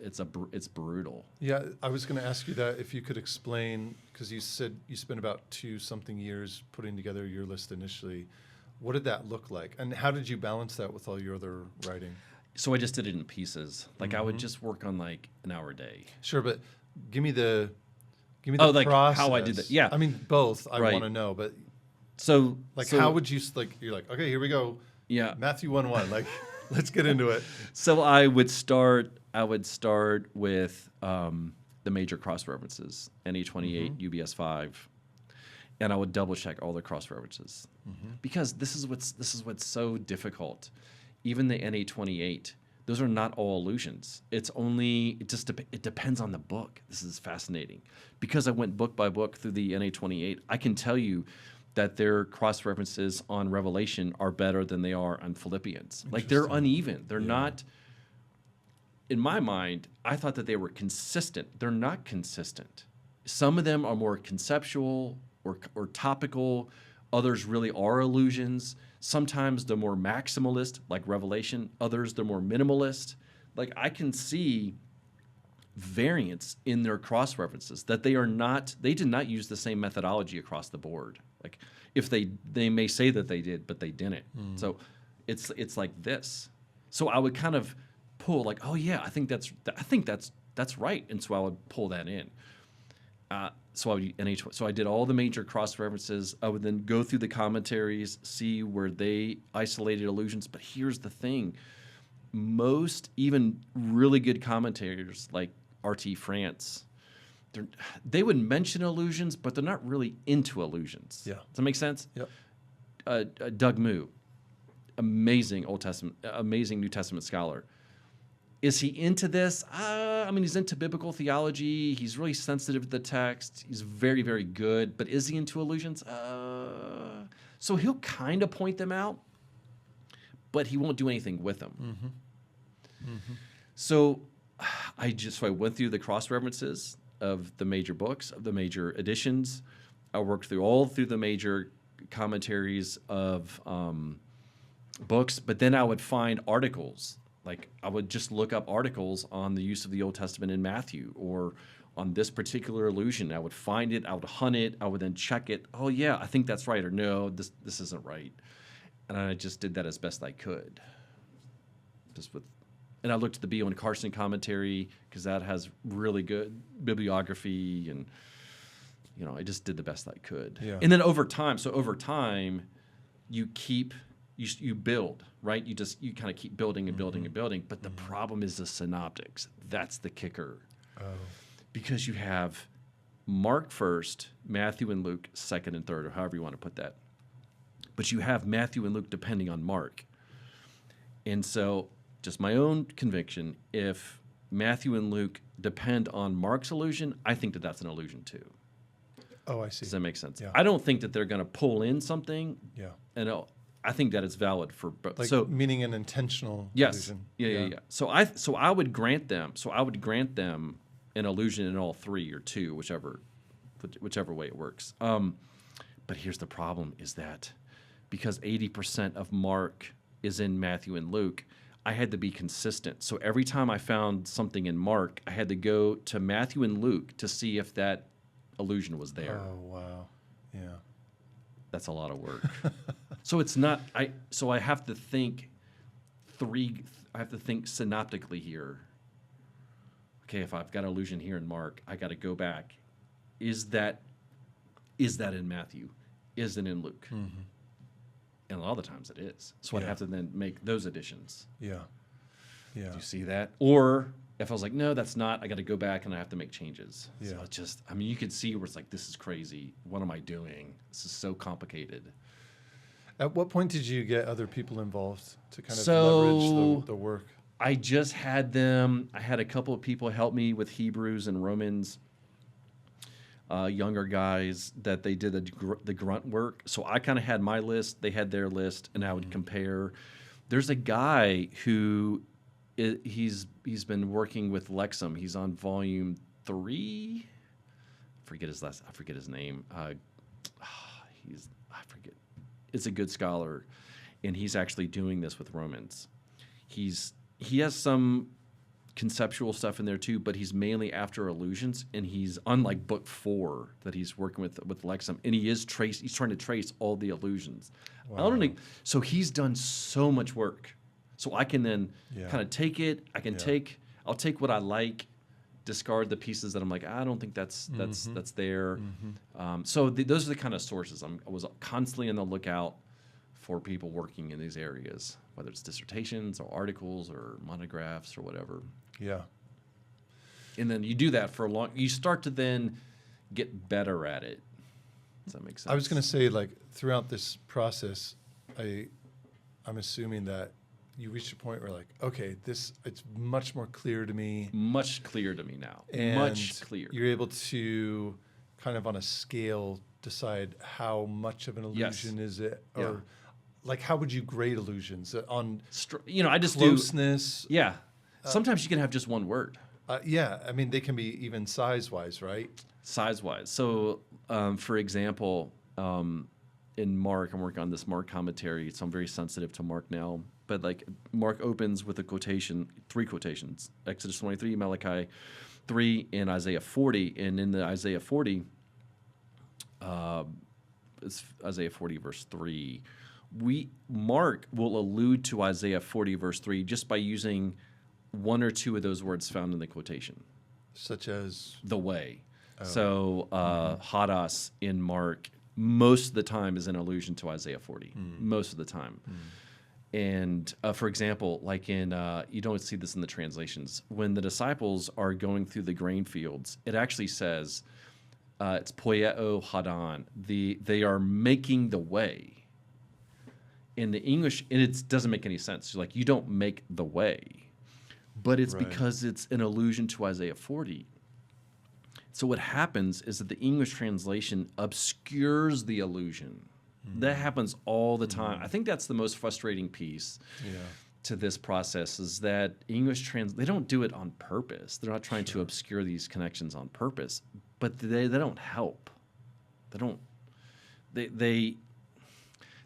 it's brutal. Yeah, I was going to ask you that, if you could explain, because you said you spent about 2-something years putting together your list initially. What did that look like? And how did you balance that with all your other writing? So I just did it in pieces. I would just work on an hour a day. Sure, but give me the process. How I did that. Yeah. I mean, both I Right. want to know, but so how would you, you're like, okay, here we go. Yeah. Matthew 1:1, let's get into it. So I would start with the major cross references, NA28, UBS 5, and I would double check all the cross references, because this is what's so difficult. Even the NA28, those are not all allusions. It depends on the book. This is fascinating. Because I went book by book through the NA28, I can tell you that their cross references on Revelation are better than they are on Philippians. They're uneven. They're not. In my mind, I thought that they were consistent. They're not consistent. Some of them are more conceptual or topical. Others really are allusions. Sometimes they're more maximalist, like Revelation. Others, they're more minimalist. I can see variance in their cross references, that they did not use the same methodology across the board. If they may say that they did, but they didn't. So it's like this. So I would kind of pull oh yeah, I think that's right. And so I would pull that in. So I did all the major cross references. I would then go through the commentaries, see where they isolated allusions. But here's the thing: most even really good commentators like R.T. France, they would mention allusions, but they're not really into allusions. Yeah. Does that make sense? Yep. Doug Moo, amazing amazing New Testament scholar. Is he into this? I mean, he's into biblical theology. He's really sensitive to the text. He's very, very good. But is he into illusions? So he'll kind of point them out, but he won't do anything with them. So I went through the cross references of the major books, of the major editions. I worked through the major commentaries of books, but then I would find articles. Like I would just look up articles on the use of the Old Testament in Matthew or on this particular allusion. I would find it, I would hunt it, I would then check it. Oh yeah, I think that's right, or no, this isn't right. And I just did that as best I could. And I looked at the B.O. and Carson commentary because that has really good bibliography, and I just did the best I could. Yeah. And then over time, you build, right? You kind of keep building and building and building. But the problem is the synoptics. That's the kicker. Oh. Because you have Mark first, Matthew and Luke second and third, or however you want to put that. But you have Matthew and Luke depending on Mark. And so, just my own conviction, if Matthew and Luke depend on Mark's allusion, I think that that's an allusion too. Oh, I see. Does that make sense? Yeah. I don't think that they're going to pull in something. Yeah. And I think that it's valid for both. Like So meaning an intentional yes, allusion. yeah. So I would grant them. So I would grant them an allusion in all three or two, whichever way it works. But here's the problem: is that because 80% of Mark is in Matthew and Luke, I had to be consistent. So every time I found something in Mark, I had to go to Matthew and Luke to see if that allusion was there. Oh, wow. Yeah. That's a lot of work. So it's not. So I have to think I have to think synoptically here. Okay, if I've got an allusion here in Mark, I got to go back. Is that in Matthew? Is it in Luke? Mm-hmm. And a lot of the times it is. So I'd Yeah. have to then make those additions. Yeah. Yeah. Do you see that? Or if I was like, no, that's not, I got to go back and I have to make changes. Yeah. So it's just, you could see where it's like, this is crazy. What am I doing? This is so complicated. At what point did you get other people involved to kind of So- leverage the work? I just had them. I had a couple of people help me with Hebrews and Romans, younger guys that they did the grunt work. So I kind of had my list, they had their list, and I would compare. There's a guy who he's been working with Lexham. He's on volume 3. I forget his name. I forget. It's a good scholar, and he's actually doing this with Romans. He has some conceptual stuff in there too, but he's mainly after allusions, and he's unlike book 4 that he's working with Lexham, and he's trying to trace all the allusions. Wow. I don't think so. He's done so much work, so I can then kind of take it. I'll take what I like, discard the pieces that I'm like, I don't think that's there. So those are the kind of sources. I was constantly on the lookout for people working in these areas, whether it's dissertations or articles or monographs or whatever. Yeah. And then you do that for a long. You start to then get better at it. Does that make sense? I was going to say, like, throughout this process, I'm assuming that you reached a point where, like, okay, it's much more clear to me. Much clearer to me now. And much clearer. You're able to kind of on a scale decide how much of an illusion is it, or like how would you grade illusions on I just closeness? do. Yeah. Sometimes you can have just one word. Yeah, I mean they can be even size-wise, right? Size-wise. So, for example, in Mark, I'm working on this Mark commentary, so I'm very sensitive to Mark now. But like Mark opens with a quotation, 3 quotations: Exodus 23, Malachi 3, and Isaiah 40. And in the Isaiah 40, it's Isaiah 40 verse 3. Mark will allude to Isaiah 40 verse 3 just by using one or two of those words found in the quotation. Such as the way. So hadas in Mark most of the time is an allusion to Isaiah 40. Most of the time. And for example, like in you don't see this in the translations, when the disciples are going through the grain fields, it actually says it's poieo hadan. They are making the way. in the English, and it doesn't make any sense. Like, you don't make the way, but it's Right. because it's an allusion to Isaiah 40. So what happens is that the English translation obscures the allusion. That happens all the time. I think that's the most frustrating piece Yeah. to this process, is that they don't do it on purpose. They're not trying to obscure these connections on purpose, but they don't help. They don't. They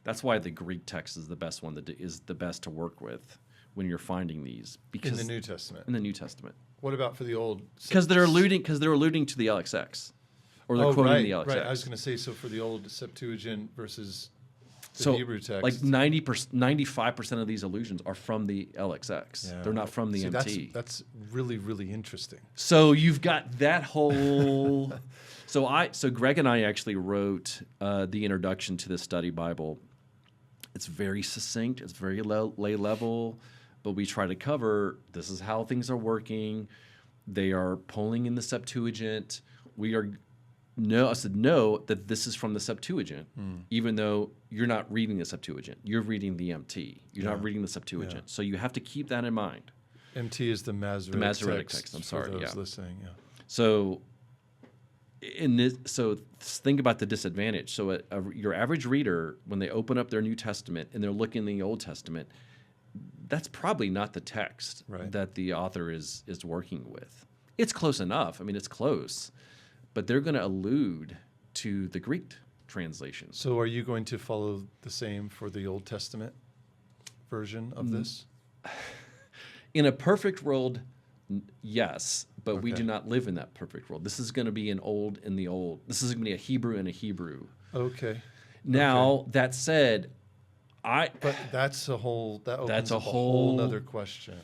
That's why the Greek text is the best one, is the best to work with when you're finding these, because In the New Testament. in the New Testament, What about for the Old? because they're alluding to the LXX, or they're quoting right, the LXX. right. I was going to say, so for the Old Septuagint versus the So, Hebrew text. like 95% of these allusions are from the LXX. Yeah. They're not from the See, MT. That's really, really interesting. So you've got that whole. So Greg and I actually wrote the introduction to the study Bible. It's very succinct. It's very lay level, but we try to cover this is how things are working. They are pulling in the Septuagint. I said no, that this is from the Septuagint, even though you're not reading the Septuagint. You're reading the MT. You're not reading the Septuagint. Yeah. So you have to keep that in mind. MT is the Masoretic, Masoretic text, I'm sorry, for those yeah. listening. Yeah. So think about the disadvantage. So your average reader, when they open up their New Testament and they're looking in the Old Testament, that's probably not the text Right. that the author is working with. It's close enough. I mean, it's close, but they're going to allude to the Greek translation. So are you going to follow the same for the Old Testament version of this? In a perfect world, yes, but we Okay. do not live in that perfect world. This is going to be an old in the old. This is going to be a Hebrew in a Hebrew. Okay. Now, that said, But that's a whole, that opens That's a up a whole whole- nother question.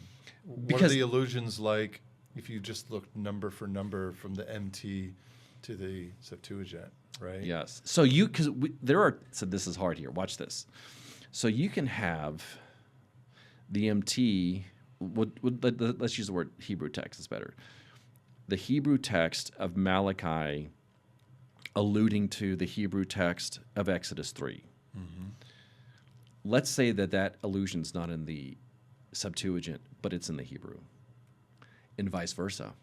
What are Because- the allusions like if you just look number for number from the MT to the Septuagint, right? yes. So this is hard here. Watch this. So you can have the MT, let's use the word Hebrew text, it's better. The Hebrew text of Malachi alluding to the Hebrew text of Exodus 3. Let's say that allusion's not in the Septuagint, but it's in the Hebrew, and vice versa.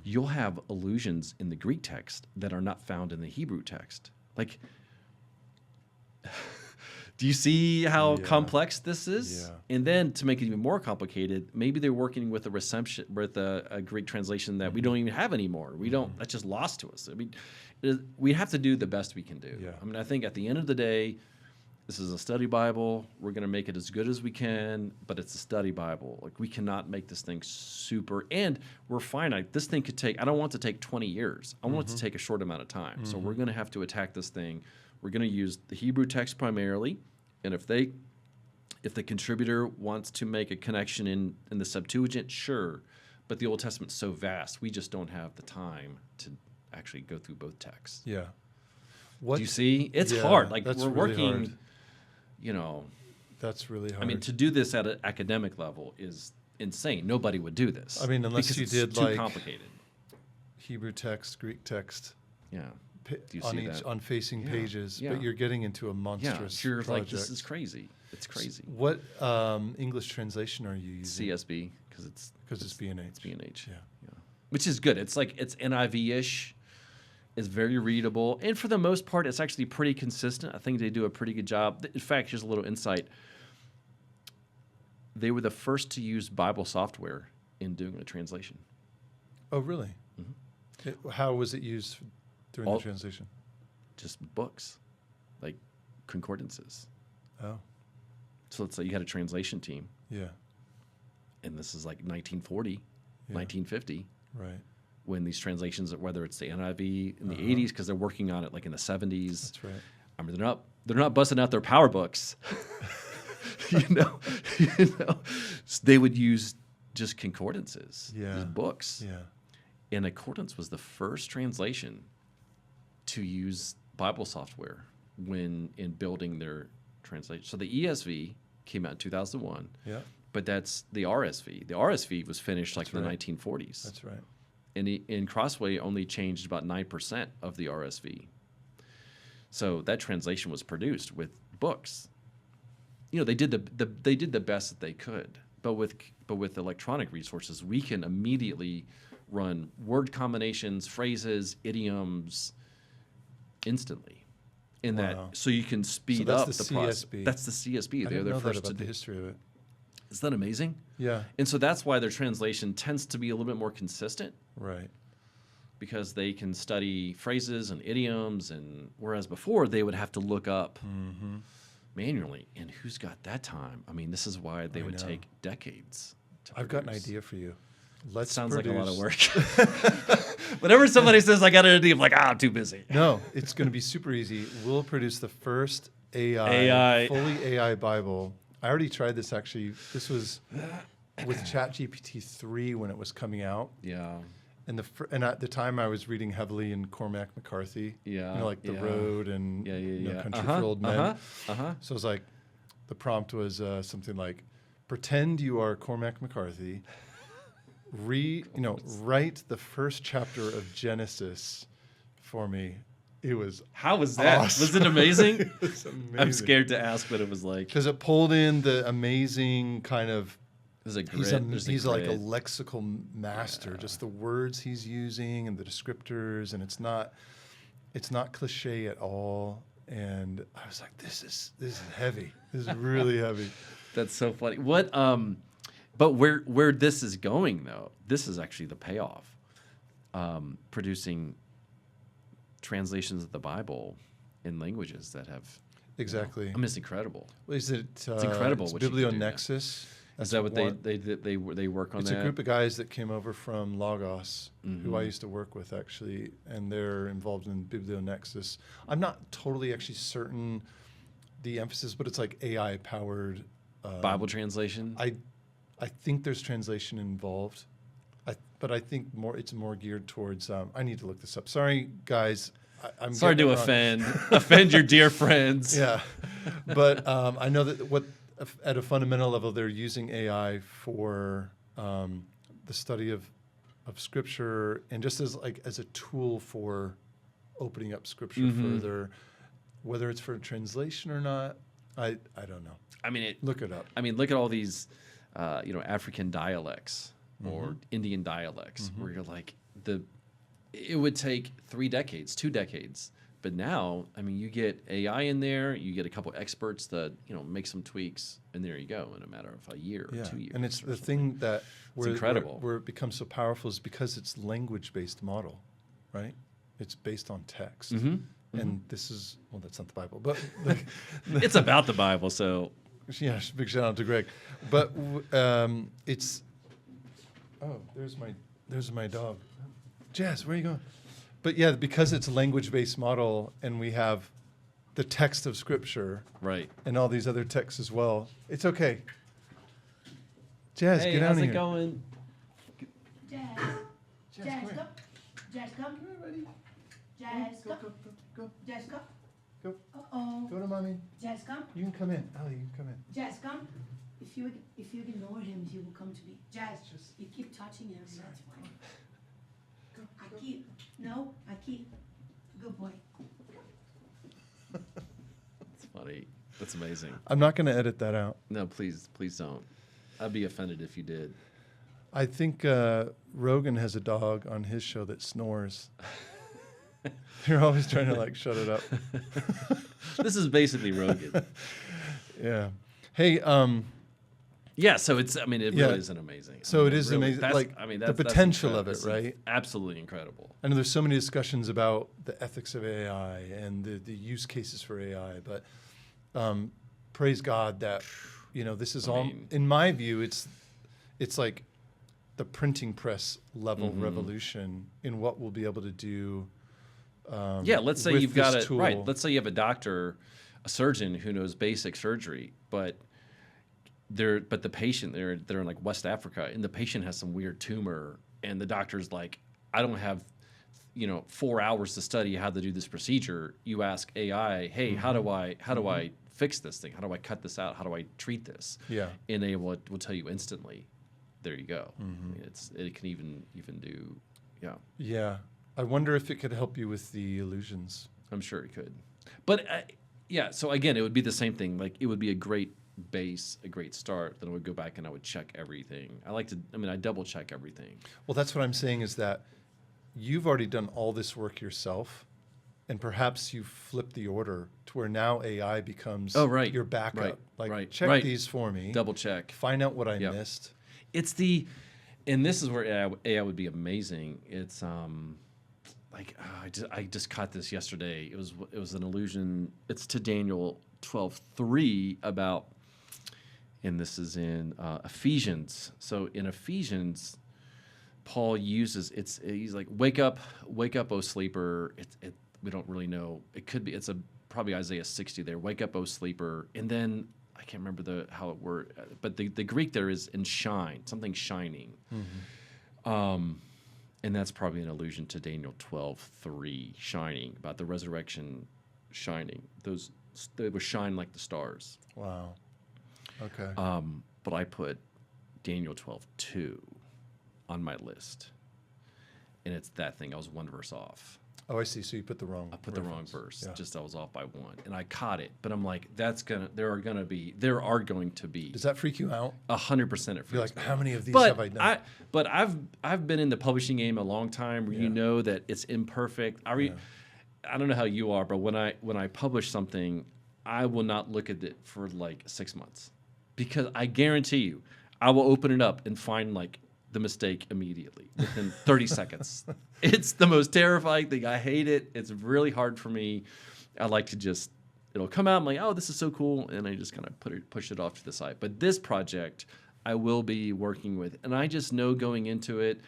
You'll have allusions in the Greek text that are not found in the Hebrew text. Like, do you see how Yeah. complex this is? Yeah. And then to make it even more complicated, maybe they're working with a Greek translation that we don't even have anymore. That's just lost to us. I mean, we have to do the best we can do. Yeah. I mean, I think at the end of the day, this is a study Bible. We're going to make it as good as we can, but it's a study Bible. Like, we cannot make this thing super, and we're finite. This thing could take, I don't want it to take 20 years. I want it to take a short amount of time. So we're going to have to attack this thing. We're going to use the Hebrew text primarily, and if the contributor wants to make a connection in the Septuagint, sure. But the Old Testament's so vast, we just don't have the time to actually go through both texts. Yeah. Do you see? It's Yeah, hard. Like, that's we're really working, hard. you know. That's really hard. I mean, to do this at an academic level is insane. Nobody would do this. I mean, unless because you it's did, too like, complicated. Hebrew text, Greek text, Yeah. pa- Do you on see each that? on facing Yeah, pages, yeah. but you're getting into a Yeah. monstrous You're project. like, this is crazy. It's crazy. What English translation are you using? CSB, because it's B&H. It's B&H. Yeah. Which is good. It's like, it's NIV-ish. It's very readable. And for the most part, it's actually pretty consistent. I think they do a pretty good job. In fact, here's a little insight. They were the first to use Bible software in doing a translation. Oh, really? How was it used during All- the translation? Just books, like concordances. Oh, So let's say you had a translation team, yeah, and this is like 1940, Yeah. 1950, right. when these translations, whether it's the NIV in the 80s, because they're working on it like in the 70s. That's right. I mean, they're not busting out their power books. you know, they would use just concordances, Yeah. just books. Yeah. And Accordance was the first translation to use Bible software when in building their translation. So the ESV came out in 2001, Yeah. but that's the RSV. The RSV was finished like That's in the right. 1940s. That's right. And Crossway only changed about 9% of the RSV. So that translation was produced with books. they did they did the best that they could. But with electronic resources, we can immediately run word combinations, phrases, idioms instantly. In Wow. that, so you can speed that's up the the process. CSB. That's the CSB. I They're didn't know that first about to the do. history of it. Isn't that amazing? Yeah. And so that's why their translation tends to be a little bit more consistent, Right. because they can study phrases and idioms, and whereas before they would have to look up manually. And who's got that time? I mean, this is why they would know. take decades to I've got an produce. idea for you. Let's Sounds like a lot of produce- work. Whenever somebody says I got an idea, I'm like, I'm too busy. No, it's going to be super easy. We'll produce the first AI. fully AI Bible. I already tried this actually. This was with ChatGPT 3 when it was coming out. Yeah. And at the time I was reading heavily in Cormac McCarthy. Yeah, You know, like The yeah. Road and Yeah, No Country for Old Men. So it was like, the prompt was something like, pretend you are Cormac McCarthy. Write the first chapter of Genesis for me. It was How was that? awesome. Was it amazing? It was amazing. I'm scared to ask what it was like. Because it pulled in the amazing kind of, There's a he's, grid. There's he's like a grid. lexical master, just the words he's using and the descriptors, and it's not cliche at all. And I was like, this is heavy. This is really heavy. That's so funny. What? But where this is going though, this is actually the payoff. Producing translations of the Bible in languages that have. Exactly. I mean, it's incredible. Is it? It's incredible It's what you can do now. Biblionexus. Is that what they work on? It's that? a group of guys that came over from Lagos, who Mm-hmm. I used to work with actually, and they're involved in Biblionexus. I'm not totally actually certain the emphasis, but it's like AI powered Bible translation. I think there's translation involved, but I think it's more geared towards. I need to look this up. Sorry, guys. I'm Sorry to getting it wrong. offend your dear friends. Yeah, but I know that at a fundamental level, they're using AI for the study of Scripture, and just as a tool for opening up Scripture further. Whether it's for translation or not, I don't know. I mean, Look it up. I mean, look at all these, African dialects or Indian dialects, where you're like, it would take 3 decades, 2 decades. But now, I mean, you get AI in there, you get a couple experts that, make some tweaks, and there you go in a matter of a year or 2 years. And it's the thing that incredible. where it becomes so powerful is because it's language-based model, right? It's based on text. And this is, well, that's not the Bible, but It's about the Bible, so. yeah, big shout out to Greg. But it's, there's my dog. Jazz, where are you going? But yeah, because it's a language-based model and we have the text of Scripture Right. and all these other texts as well, it's okay. Jazz, Hey, get out how's of it here. going? Jazz, Jazz, Jazz, come go. here. Jazz, come. Come here, buddy. Jazz, Go, go. go, go, go, Jazz, go. go. Uh-oh. Go to mommy. Jazz, come. You can come in. Ellie, you can come in. Jazz, come. If you ignore him, he will come to me. Jazz, Just- you keep touching him. That's why. I keep. No, I keep. Good boy. It's funny. That's amazing. I'm not going to edit that out. No, please don't. I'd be offended if you did. I think Rogan has a dog on his show that snores. They're always trying to shut it up. This is basically Rogan. Yeah. Hey, Yeah, so it's. I mean, it Yeah. really isn't amazing. So I it mean, is really, amazing, that's- like, I mean, the that's potential of incredible. it, right? Absolutely incredible. I know there's so many discussions about the ethics of AI and the use cases for AI, but praise God that this is all. mean- In my view, it's like the printing press level revolution in what we'll be able to do. Yeah, let's say with you've got this it tool. right. Let's say you have a doctor, a surgeon who knows basic surgery, but the patient they're in like West Africa, and the patient has some weird tumor, and the doctor's like, I don't have 4 hours to study how to do this procedure. You ask AI, hey, how do I fix this thing? How do I cut this out? How do I treat this? Yeah. And they will tell you instantly. There you go. I mean, it can even do, yeah. Yeah. I wonder if it could help you with the illusions. I'm sure it could. But yeah, so again, it would be the same thing. Like it would be a great base, a great start, then I would go back and I would check everything. I double check everything. Well, that's what I'm saying is that you've already done all this work yourself, and perhaps you flip the order to where now AI becomes your backup. Check these for me. Double check. Find out what I missed. And this is where AI would be amazing. It's I just caught this yesterday. It was an allusion. It's to Daniel 12:3 about, and this is in Ephesians. So in Ephesians, Paul uses he's like, wake up, O sleeper. We don't really know. It could be probably Isaiah 60 there. Wake up, O sleeper. And then I can't remember how it word, but the Greek there is in shine, something shining. And that's probably an allusion to Daniel 12:3, shining, about the resurrection shining. They would shine like the stars. Wow. Okay. But I put Daniel 12:2 on my list. And it's that thing. I was one verse off. Oh, I see. So you put the wrong. I put the wrong verse. Yeah. Just I was off by one, and I caught it. But I'm like, there are going to be. Does that freak you out? 100% it freaks You're like, me how out. many of these But have I done? But I've been in the publishing game a long time, where you know that it's imperfect. I don't know how you are, but when I publish something, I will not look at it for like 6 months, because I guarantee you, I will open it up and find like the mistake immediately within 30 seconds. It's the most terrifying thing. I hate it. It's really hard for me. I like to it'll come out. I'm like, oh, this is so cool. And I just kind of push it off to the side. But this project I will be working with. And I just know going into it,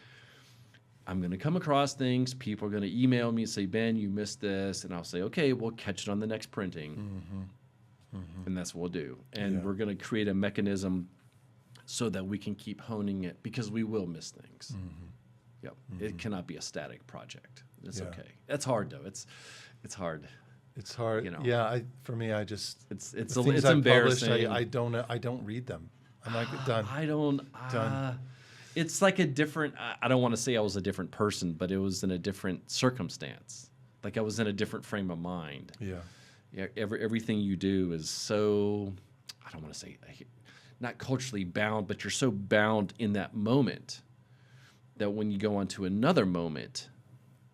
I'm going to come across things. People are going to email me and say, Ben, you missed this. And I'll say, okay, we'll catch it on the next printing. And that's what we'll do. And we're going to create a mechanism so that we can keep honing it, because we will miss things. Yep. It cannot be a static project. It's okay. It's hard though. It's hard. It's hard. You know. Yeah. For me, I just It's the things I've embarrassing. published, I don't read them. I'm like, done. I don't. Done. It's like a different. I don't want to say I was a different person, but it was in a different circumstance. Like I was in a different frame of mind. Yeah. Yeah. Everything you do is so. I don't want to say not culturally bound, but you're so bound in that moment that when you go on to another moment,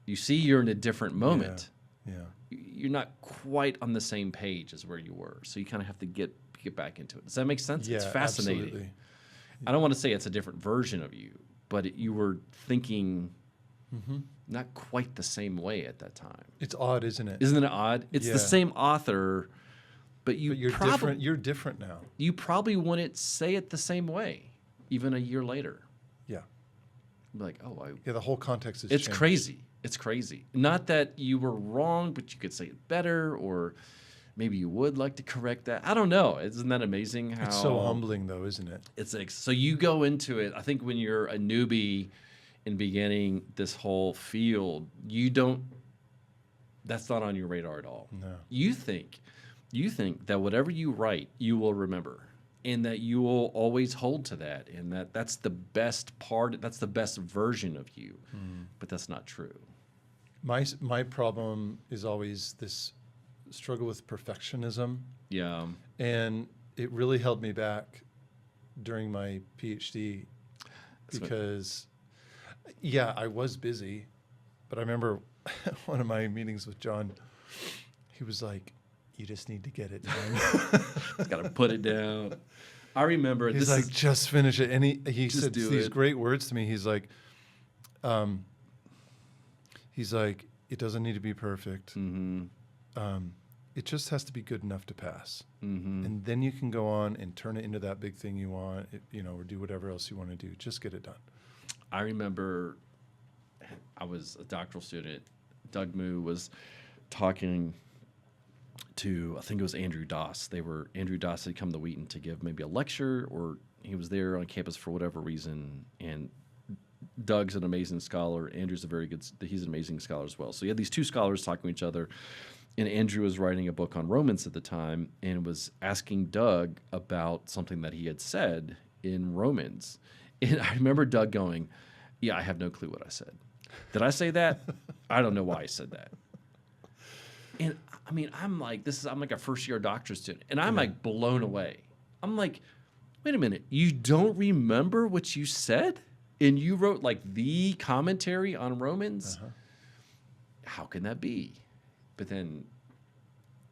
you see you're in a different moment. Yeah. You're not quite on the same page as where you were. So you kind of have to get back into it. Does that make sense? Yeah, it's fascinating. absolutely. I don't want to say it's a different version of you, but you were thinking not quite the same way at that time. It's odd, isn't it? Isn't it odd? It's Yeah. the same author, but You're different. You're different now. You probably wouldn't say it the same way, even a year later. Yeah. Like, oh, Yeah. The whole context is. it's changed. crazy. It's crazy. Not that you were wrong, but you could say it better, or maybe you would like to correct that. I don't know. Isn't that amazing? How It's so humbling, though, isn't it? It's like, so you go into it. I think when you're a newbie in beginning this whole field, that's not on your radar at all. No. You think that whatever you write, you will remember, and that you will always hold to that, and that's the best part. That's the best version of you. But that's not true. My problem is always this struggle with perfectionism, Yeah. and it really held me back during my PhD because, I was busy, but I remember one of my meetings with John. He was like, "You just need to get it done." Got to put it down. I remember He's like, "Just finish it," and he said do these it. great words to me. He's like, "It doesn't need to be perfect. It just has to be good enough to pass, and then you can go on and turn it into that big thing you want, or do whatever else you want to do. Just get it done." I remember I was a doctoral student. Doug Moo was talking to, I think it was Andrew Doss. Andrew Doss had come to Wheaton to give maybe a lecture, or he was there on campus for whatever reason. And Doug's an amazing scholar. Andrew's he's an amazing scholar as well. So you had these two scholars talking to each other. And Andrew was writing a book on Romans at the time and was asking Doug about something that he had said in Romans. And I remember Doug going, "Yeah, I have no clue what I said. Did I say that? I don't know why I said that." And I mean, I'm like a first-year doctorate student, and I'm like blown away. I'm like, wait a minute, you don't remember what you said? And you wrote like the commentary on Romans? Uh-huh. How can that be? But then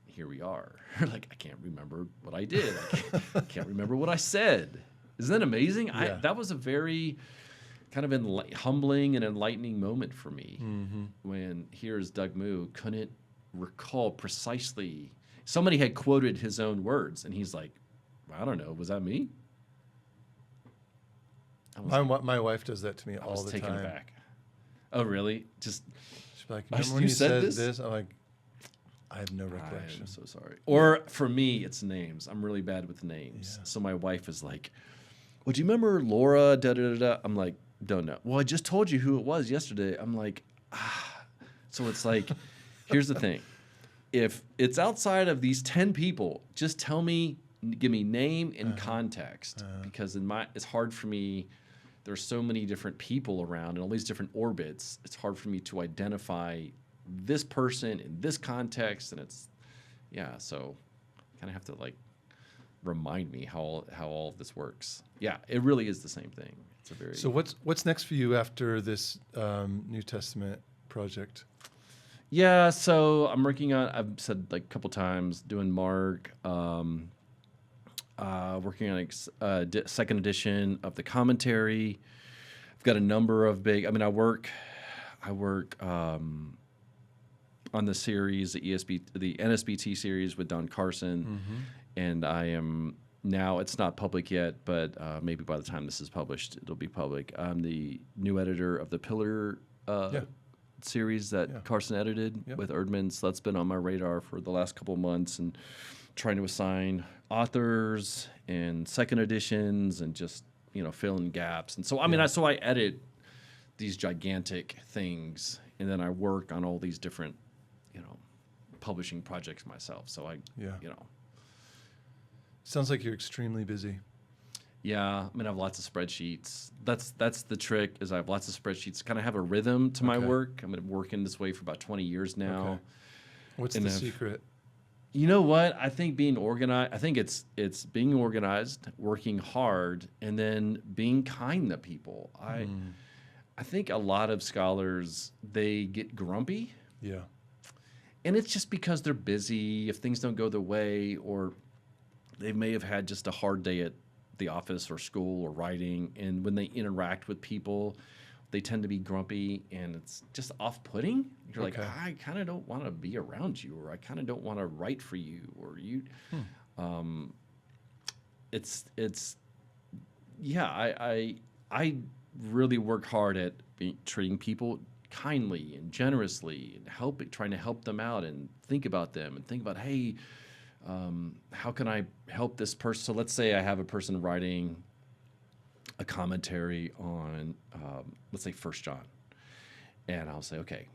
here we are. Like, I can't remember what I did. I can't remember what I said. Isn't that amazing? Yeah. That was a very kind of humbling and enlightening moment for me when here's Doug Moo couldn't recall precisely. Somebody had quoted his own words, and he's like, I don't know, was that me? My wife does that to me I all was the taken time. aback. Oh, really? Just She's like, I- remember when you you said said this? this? I'm like, I have no recollection. I'm so sorry. Or for me, it's names. I'm really bad with names. Yeah. So my wife is like, well, do you remember Laura? Da, da, da, da. I'm like, don't know. Well, I just told you who it was yesterday. I'm like, ah. So it's like, here's the thing. If it's outside of these 10 people, just tell me, give me name and context. Because it's hard for me. There's so many different people around and all these different orbits. It's hard for me to identify this person in this context. And it's, yeah, so kind of have to like remind me how all of this works. Yeah, it really is the same thing. It's a very So what's next for you after this New Testament project? Yeah, so I'm working on, I've said like a couple times, doing Mark, working on second edition of the commentary. I've got a number of I work on the series, the NSBT series with Don Carson, and I am now, it's not public yet, but maybe by the time this is published, it'll be public. I'm the new editor of the Pillar series that Carson edited with Erdman. So that's been on my radar for the last couple of months, and trying to assign authors and second editions and just, fill in gaps. And so, I edit these gigantic things, and then I work on all these different, publishing projects myself. So Sounds like you're extremely busy. Yeah, I have lots of spreadsheets. That's the trick, is I have lots of spreadsheets. Kind of have a rhythm to my work. I've been working this way for about 20 years now. Okay. What's And the I've- secret? You know what? I think being organized. I think it's being organized, working hard, and then being kind to people. I think a lot of scholars, they get grumpy, Yeah. and it's just because they're busy. If things don't go their way, or they may have had just a hard day at the office or school or writing, and when they interact with people, they tend to be grumpy, and it's just off-putting. You're like, I kind of don't want to be around you, or I kind of don't want to write for you, or you. I really work hard at treating people kindly and generously, and trying to help them out, and think about them, and think about, hey, how can I help this person? So let's say I have a person writing a commentary on, let's say, 1 John, and I'll say, okay,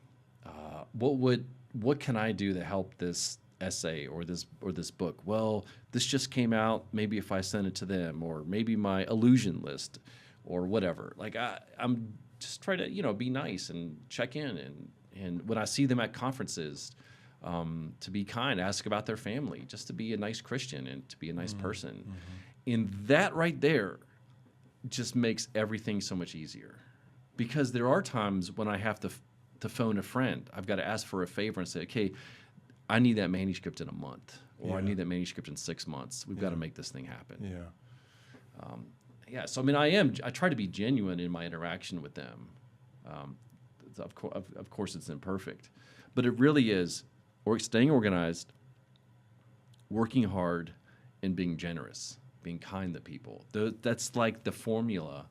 what can I do to help this essay or this book? Well, this just came out. Maybe if I send it to them, or maybe my allusion list, or whatever. Like I'm just trying to be nice and check in, and when I see them at conferences, to be kind, ask about their family, just to be a nice Christian and to be a nice person, and that right there just makes everything so much easier, because there are times when I have to phone a friend. I've got to ask for a favor and say, okay, I need that manuscript in a month, or I need that manuscript in 6 months. We've got to make this thing happen. Yeah. So I try to be genuine in my interaction with them. Of course, it's imperfect, but it really is staying organized, working hard, and being generous, being kind to people. That's like the formula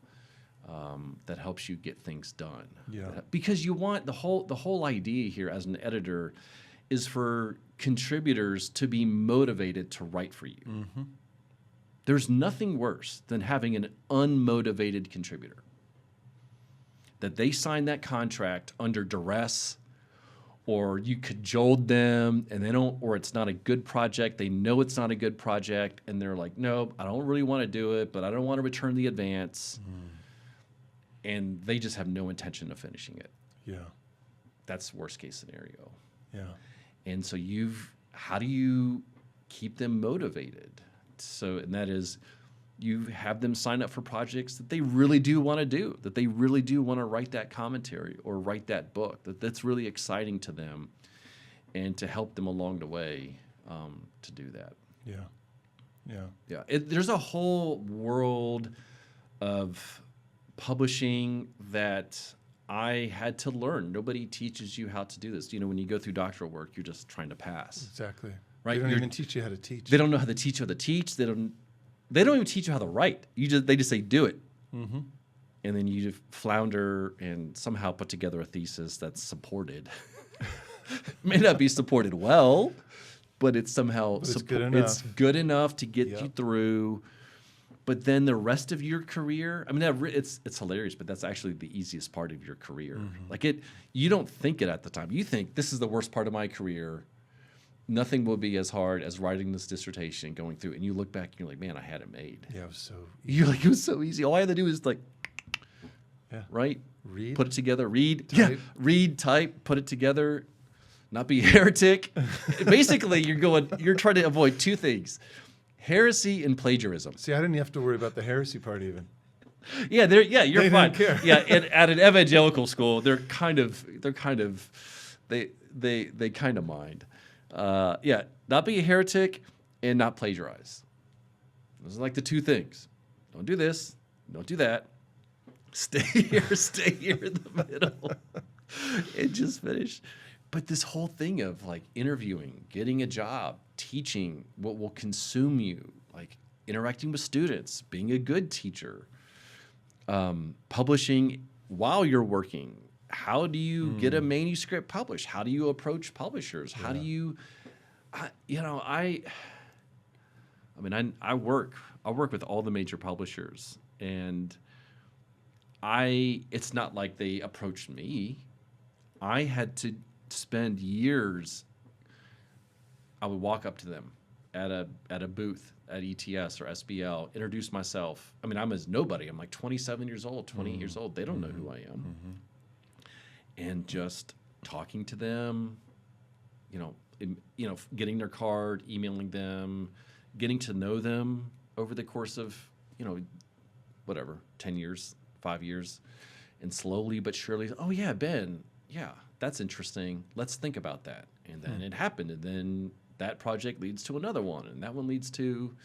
that helps you get things done. Yeah. Because you want the whole idea here as an editor is for contributors to be motivated to write for you. There's nothing worse than having an unmotivated contributor. That they sign that contract under duress, or you cajoled them and they don't, or it's not a good project. They know it's not a good project, and they're like, nope, I don't really want to do it, but I don't want to return the advance. And they just have no intention of finishing it. Yeah. That's worst case scenario. Yeah. And so how do you keep them motivated So, and that is, you have them sign up for projects that they really do want to do, that they really do want to write that commentary or write that book, that's really exciting to them, and to help them along the way to do that. Yeah. Yeah. Yeah, there's a whole world of publishing that I had to learn. Nobody teaches you how to do this. When you go through doctoral work, you're just trying to pass. Exactly. Right? They don't even teach you how to teach. They don't know how to teach you how to teach. They don't even teach you how to write. They just say do it. Mm-hmm. And then you flounder and somehow put together a thesis that's supported. May not be supported well, but it's somehow it's good enough. It's good enough to get Yep. you through. But then the rest of your career, I mean, it's hilarious, but that's actually the easiest part of your career. Mm-hmm. You don't think it at the time. You think this is the worst part of my career. Nothing will be as hard as writing this dissertation, going through, and you look back and you're like, man, I had it made. Yeah, it was so You're like, it was so easy. All I had to do is Yeah. right, Read. put it together, read, Type. read, type, put it together, not be a heretic. Basically, you're trying to avoid two things: heresy and plagiarism. See, I didn't have to worry about the heresy part even. Yeah, you're They fine. didn't care. Yeah, at an evangelical school, they kind of mind. Not be a heretic and not plagiarize. Those are like the two things. Don't do this. Don't do that. Stay here in the middle, and just finish. But this whole thing of interviewing, getting a job, teaching, what will consume you, interacting with students, being a good teacher, publishing while you're working. How do you get a manuscript published? How do you approach publishers? How do you, I work with all the major publishers, and it's not like they approached me. I had to spend years. I would walk up to them at a booth at ETS or SBL, introduce myself. I mean, I'm as nobody. I'm like 27 years old, 28 years old. They don't know who I am. And just talking to them, getting their card, emailing them, getting to know them over the course of, 10 years, 5 years, and slowly but surely, oh yeah, Ben, yeah, that's interesting. Let's think about that. And then it happened, and then that project leads to another one, and that one leads to.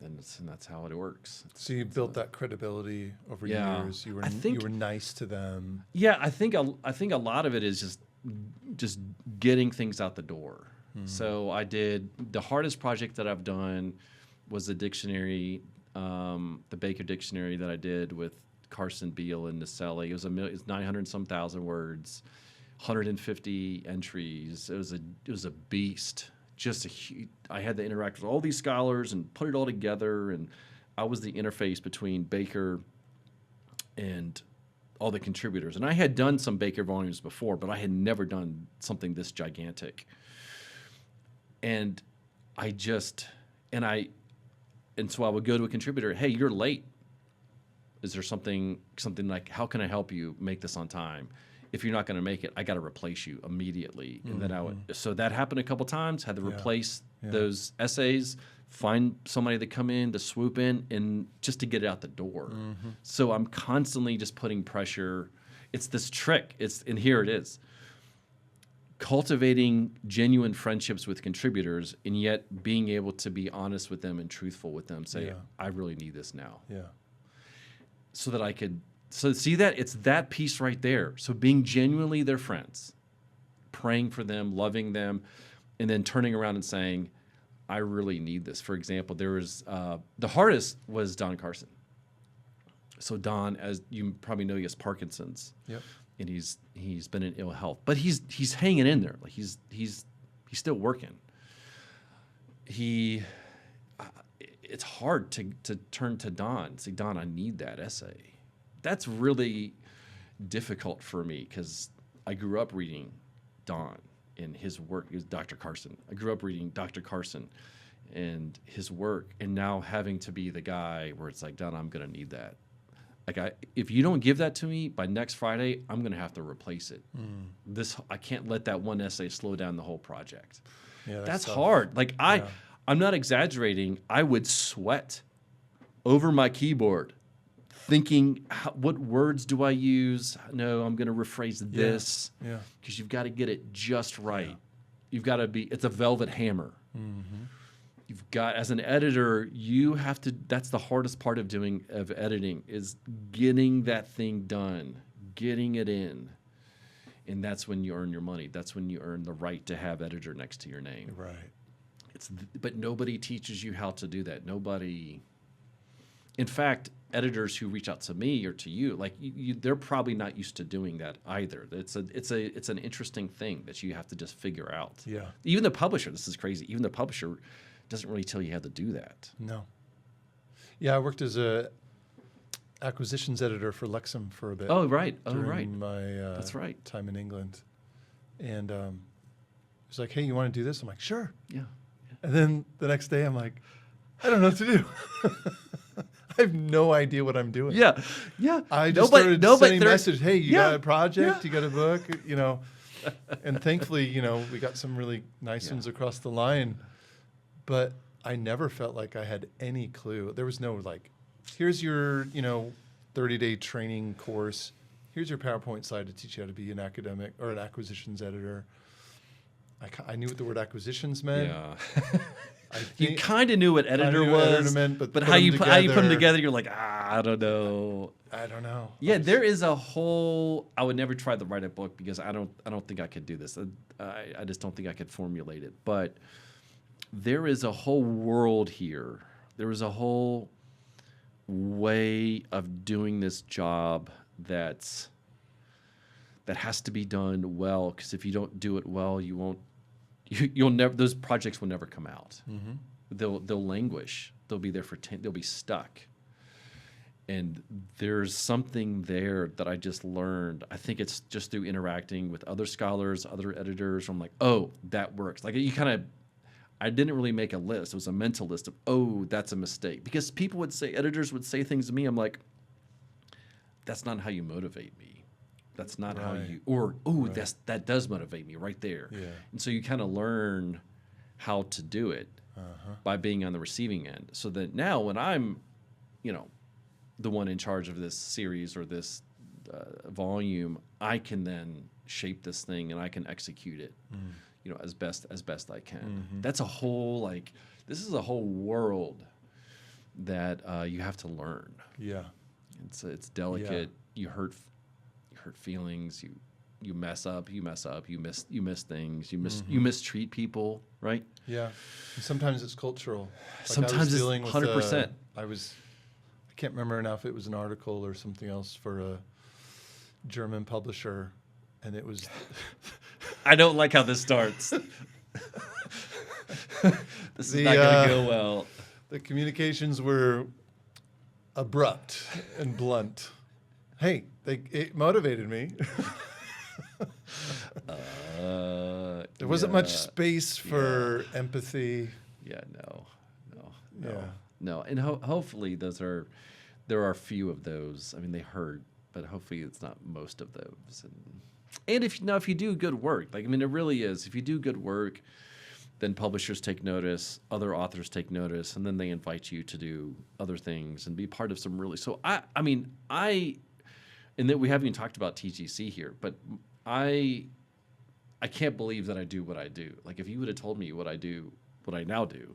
And that's how it works. So you built that credibility over Yeah. years. You I were nice to them. Yeah, I think a lot of it is just getting things out the door. So I did the hardest project that I've done was the dictionary, the Baker dictionary that I did with Carson Beale and Naselli. It was 900 some thousand words, 150 entries. It was a beast. I had to interact with all these scholars and put it all together, and I was the interface between Baker and all the contributors. And I had done some Baker volumes before, but I had never done something this gigantic. And so I would go to a contributor, hey, you're late. Is there something like, how can I help you make this on time? If you're not going to make it, I got to replace you immediately. And then so that happened a couple times, had to replace those essays, find somebody to come in to swoop in and just to get it out the door. So I'm constantly just putting pressure. It's this trick. And here it is. Cultivating genuine friendships with contributors, and yet being able to be honest with them and truthful with them. Say, I really need this now. Yeah. So that I could. So see that? It's that piece right there. So being genuinely their friends, praying for them, loving them, and then turning around and saying, I really need this. For example, there was the hardest was Don Carson. So Don, as you probably know, he has Parkinson's. Yep. And he's been in ill health. But he's hanging in there. Like he's still working. It's hard to turn to Don and say, Don, I need that essay. That's really difficult for me because I grew up reading Don and his work. Is Dr. Carson. I grew up reading Dr. Carson and his work, and now having to be the guy where it's like, Don, I'm going to need that. Like if you don't give that to me by next Friday, I'm going to have to replace it. I can't let that one essay slow down the whole project. Yeah, that's tough. hard. Like I'm not exaggerating. I would sweat over my keyboard thinking, what words do I use? No, I'm going to rephrase this. Yeah. Because you've got to get it just right. Yeah. You've got to it's a velvet hammer. Mm-hmm. You've got, as an editor, you have to, that's the hardest part of editing is getting that thing done, getting it in. And that's when you earn your money. That's when you earn the right to have editor next to your name. Right. But nobody teaches you how to do that. Nobody. In fact, editors who reach out to me or to you, like they're probably not used to doing that either. It's an interesting thing that you have to just figure out. Yeah. Even the publisher, this is crazy. Even the publisher doesn't really tell you how to do that. No. Yeah, I worked as a acquisitions editor for Lexham for a bit. Oh, right. During my that's right. time in England. And it was like, hey, you want to do this? I'm like, sure. Yeah. And then the next day I'm like, I don't know what to do. I have no idea what I'm doing. Yeah. Yeah. I just started sending messages, hey, you got a project? You got a book? And thankfully, we got some really nice ones across the line. But I never felt like I had any clue. There was no like, here's your, 30-day training course. Here's your PowerPoint slide to teach you how to be an academic or an acquisitions editor. I knew what the word acquisitions meant. Yeah. You kind of knew what editor was, but how you put them together, you're like, I don't know. I don't know. Yeah, there is a whole. I would never try to write a book because I don't think I could do this. I just don't think I could formulate it. But there is a whole world here. There is a whole way of doing this job that has to be done well. Because if you don't do it well, you won't. You'll never. Those projects will never come out. Mm-hmm. They'll languish. They'll be there for they'll be stuck. And there's something there that I just learned. I think it's just through interacting with other scholars, other editors. I'm like, oh, that works. Like I didn't really make a list. It was a mental list of, oh, that's a mistake. Because editors would say things to me. I'm like, that's not how you motivate me. That's not how you, that does motivate me right there. Yeah. And so you kind of learn how to do it by being on the receiving end. So that now when I'm, the one in charge of this series or this volume, I can then shape this thing and I can execute it, as best I can. Mm-hmm. That's a whole, this is a whole world that you have to learn. Yeah. It's delicate. Yeah. You hurt feelings, you mess up, you miss things, you mistreat people, right? Yeah. And sometimes it's cultural. Sometimes it's 100%. I can't remember now if it was an article or something else for a German publisher, and it was I don't like how this starts. This is not going to go well. The communications were abrupt and blunt. Hey, it motivated me. There wasn't much space for empathy. Yeah, no. And hopefully there are few of those. I mean, they hurt, but hopefully it's not most of those. And if you do good work, it really is. If you do good work, then publishers take notice, other authors take notice, and then they invite you to do other things and be part of some really. So and then we haven't even talked about TGC here, but I can't believe that I do what I do. Like if you would have told me what I now do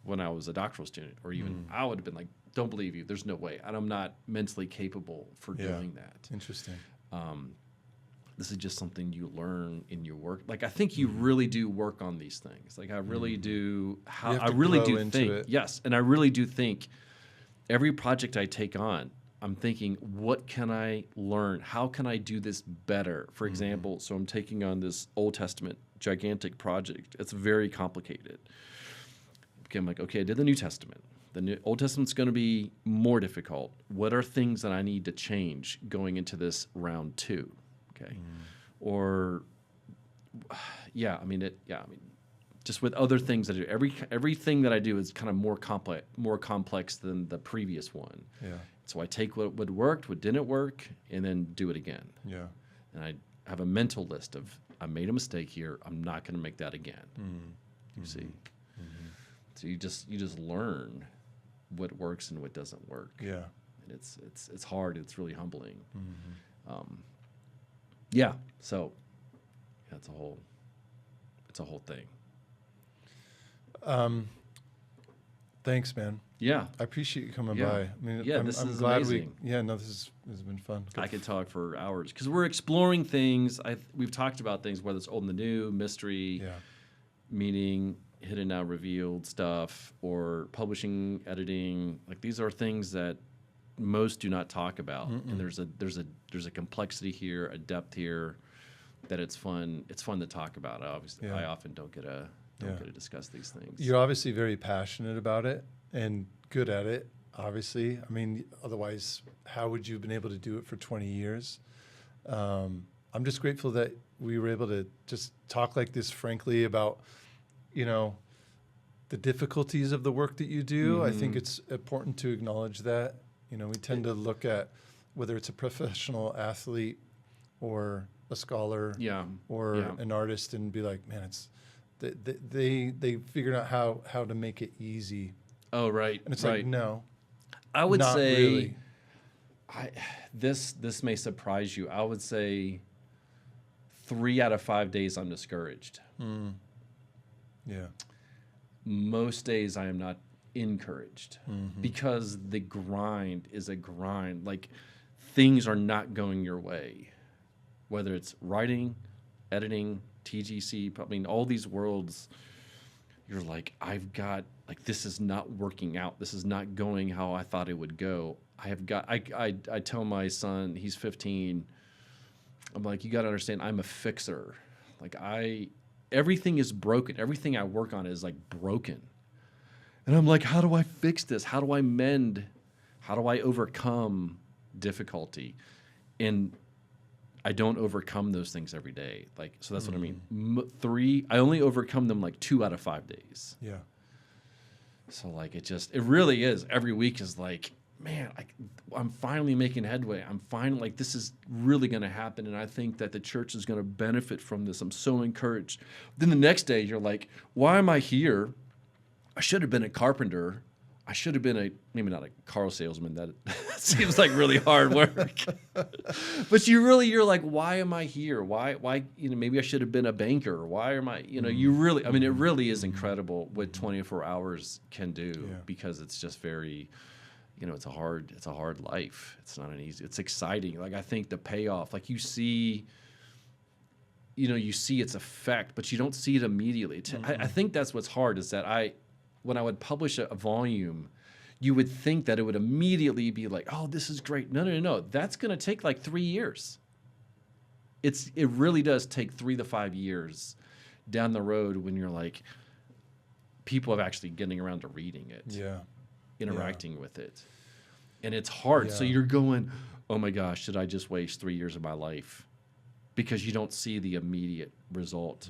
when I was a doctoral student, or even I would have been like, don't believe you. There's no way. And I'm not mentally capable for doing that. Interesting. This is just something you learn in your work. I think you really do work on these things. I really do. I really do think. Yes, and I really do think every project I take on, I'm thinking, what can I learn? How can I do this better? For example, so I'm taking on this Old Testament gigantic project. It's very complicated. Okay, I'm like, okay, I did the New Testament. The Old Testament's going to be more difficult. What are things that I need to change going into this round 2? Okay, or just with other things that I do. Everything that I do is kind of more complex than the previous one. Yeah. So I take what worked, what didn't work, and then do it again. Yeah. And I have a mental list of, I made a mistake here. I'm not going to make that again. You see? So you just learn what works and what doesn't work. Yeah. And it's hard. It's really humbling. Mm-hmm. Yeah. So yeah, it's a whole thing. Thanks, man. Yeah. I appreciate you coming Yeah. by. I mean, Yeah, I'm, this I'm is glad amazing. this has been fun. I could talk for hours because we're exploring things. We've talked about things, whether it's old and the new, mystery, Yeah. meaning hidden now revealed stuff, or publishing, editing. Like these are things that most do not talk about, and there's a complexity here, a depth here, that it's fun to talk about. Yeah. I often don't get to discuss these things. You're obviously very passionate about it and good at it, obviously. I mean, otherwise, how would you have been able to do it for 20 years? I'm just grateful that we were able to just talk like this frankly about, the difficulties of the work that you do. I think it's important to acknowledge that. We tend to look at whether it's a professional athlete or a scholar or an artist and be like, man, it's they figured out how to make it easy. Oh, right. And it's right. like, no, I would not say really. This may surprise you. I would say 3 out of 5 days I'm discouraged. Yeah. Most days I am not encouraged because the grind is a grind. Like things are not going your way, whether it's writing, editing, TGC. I mean, all these worlds. You're like, this is not working out. This is not going how I thought it would go. I tell my son, he's 15, I'm like, you got to understand, I'm a fixer. Like everything is broken. Everything I work on is like broken. And I'm like, how do I fix this? How do I mend? How do I overcome difficulty? And I don't overcome those things every day. Like, so that's what I mean. I only overcome them like 2 out of 5 days. Yeah. So like, it really is. Every week is like, man, I'm finally making headway. I'm finally like, this is really going to happen. And I think that the church is going to benefit from this. I'm so encouraged. Then the next day you're like, why am I here? I should have been a carpenter. I should have been maybe not a car salesman. That seems like really hard work. But you're like, why am I here? Why, maybe I should have been a banker. Why am I, you really, I mean, it really is incredible what 24 hours can do because it's just very, it's a hard life. It's not an easy, it's exciting. Like, I think the payoff, like you see its effect, but you don't see it immediately. I think that's what's hard is that when I would publish a volume, you would think that it would immediately be like, oh, this is great. No. That's going to take like 3 years. It really does take 3 to 5 years down the road when you're like, people are actually getting around to reading it, interacting with it. And it's hard. Yeah. So you're going, oh my gosh, did I just waste 3 years of my life? Because you don't see the immediate result.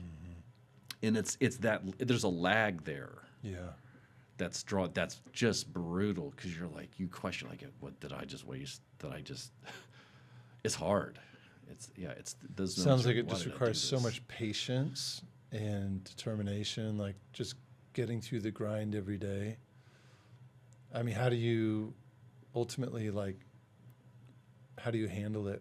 And it's that there's a lag there. Yeah. That's just brutal because you're like, you question like, what did I just waste? It's hard. Those Sounds like it why just did I requires do so this? much patience and determination, like just getting through the grind every day. I mean, how do you ultimately how do you handle it?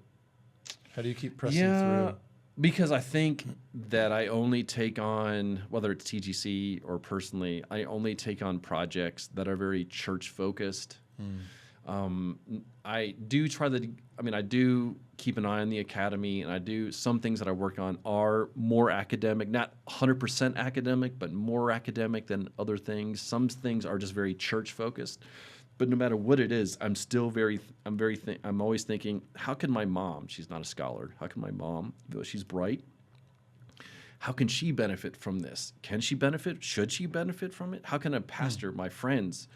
How do you keep pressing through? Because I think that I only take on, whether it's TGC or personally, I only take on projects that are very church focused. I do I do keep an eye on the academy, and some things that I work on are more academic, not 100% academic, but more academic than other things. Some things are just very church focused. But no matter what it is, I'm always thinking, how can my mom, she's not a scholar, how can my mom, though she's bright, how can she benefit from this? Can she benefit? Should she benefit from it? How can a pastor, my friends,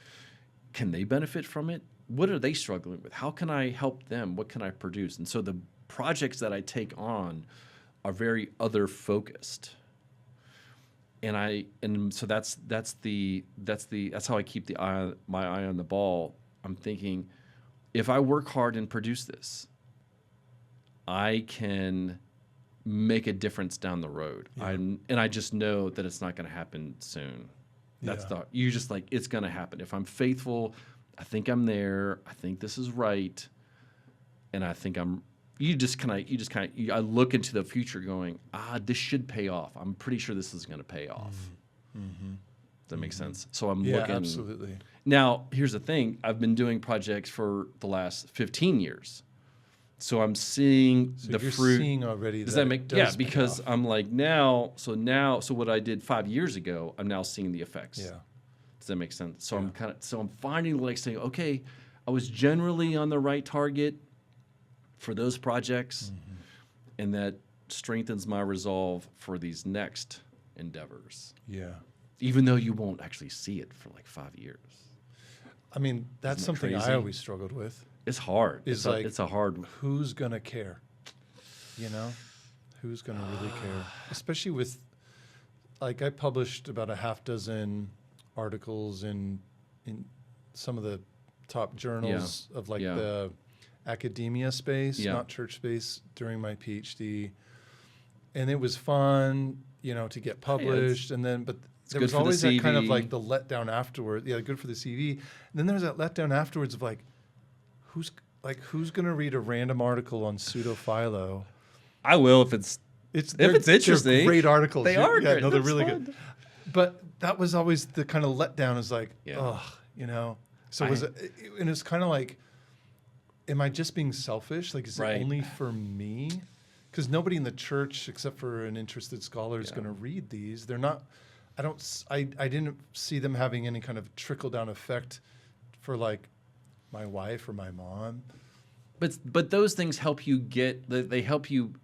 can they benefit from it? What are they struggling with? How can I help them? What can I produce? And so the projects that I take on are very other focused. And so that's how I keep my eye on the ball. I'm thinking, if I work hard and produce this, I can make a difference down the road. Yeah. And I just know that it's not going to happen soon. That's Yeah. you just like, it's going to happen. If I'm faithful, I think I'm there. I think this is right. And I think I look into the future going, this should pay off. I'm pretty sure this is going to pay off. Mm-hmm. Does that make sense? So I'm Yeah, looking. absolutely. Now, here's the thing. I've been doing projects for the last 15 years. So I'm seeing So the you're fruit. seeing already. Does that it make does pay because off. I'm like so what I did 5 years ago, I'm now seeing the effects. Yeah. Does that make sense? So Yeah. I'm finding like saying, okay, I was generally on the right target for those projects, and that strengthens my resolve for these next endeavors. Yeah. Even though you won't actually see it for like 5 years. I mean, that's Isn't that something crazy? I always struggled with. It's hard. Is It's a hard. Who's gonna care? You know, who's gonna really care? Especially with, like, I published about a half dozen articles in some of the top journals of like Yeah. the academia space, Yeah. not church space, during my PhD, and it was fun, you know, to get published, and then but. There good was for the always that kind of CV. like the letdown afterward. Yeah, good for the CV. And then there's that letdown afterwards of like, who's going to read a random article on pseudophilo? I will if it's It's interesting. They're great articles. They are Yeah, great. no, they're That's really fun. good. But that was always the kind of letdown. Is like, Yeah. ugh, you know. So and it's kind of like, am I just being selfish? Like, is Right. it only for me? Because nobody in the church, except for an interested scholar, is Yeah. going to read these. They're not. I didn't see them having any kind of trickle down effect for like my wife or my mom. But those things help you they help you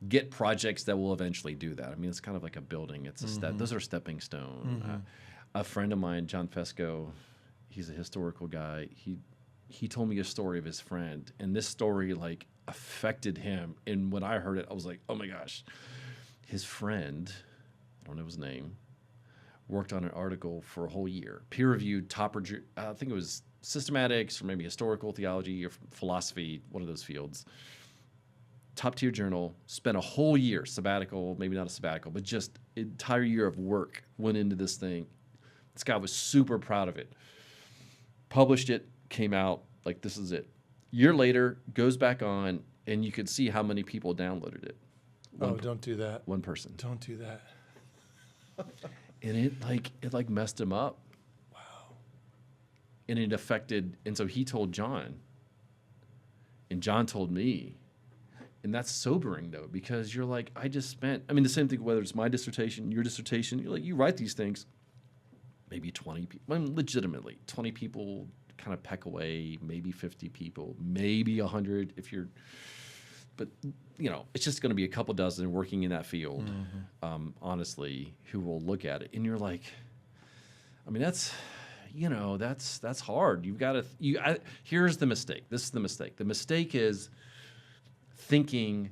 get projects that will eventually do that. I mean, it's kind of like a building. It's a step. Those are stepping stone. A friend of mine, John Fesco, he's a historical guy. He told me a story of his friend, and this story like affected him. And when I heard it, I was like, oh my gosh. His friend, I don't know his name, worked on an article for a whole year, peer-reviewed, I think it was systematics or maybe historical theology or philosophy, one of those fields. Top-tier journal, spent a whole year, sabbatical, maybe not a sabbatical, but just an entire year of work went into this thing. This guy was super proud of it. Published it, came out, like this is it. Year later, goes back on, and you could see how many people downloaded it. Don't do that. One person. Don't do that. And it messed him up. Wow. And it affected, and so he told John, and John told me. And that's sobering though, because you're like, the same thing, whether it's my dissertation, your dissertation, you're like, you write these things, maybe 20 people, legitimately, 20 people kind of peck away, maybe 50 people, maybe 100 but you know, it's just going to be a couple dozen working in that field, honestly, who will look at it. And you're like, I mean, that's hard. You've got to, here's the mistake. This is the mistake. The mistake is thinking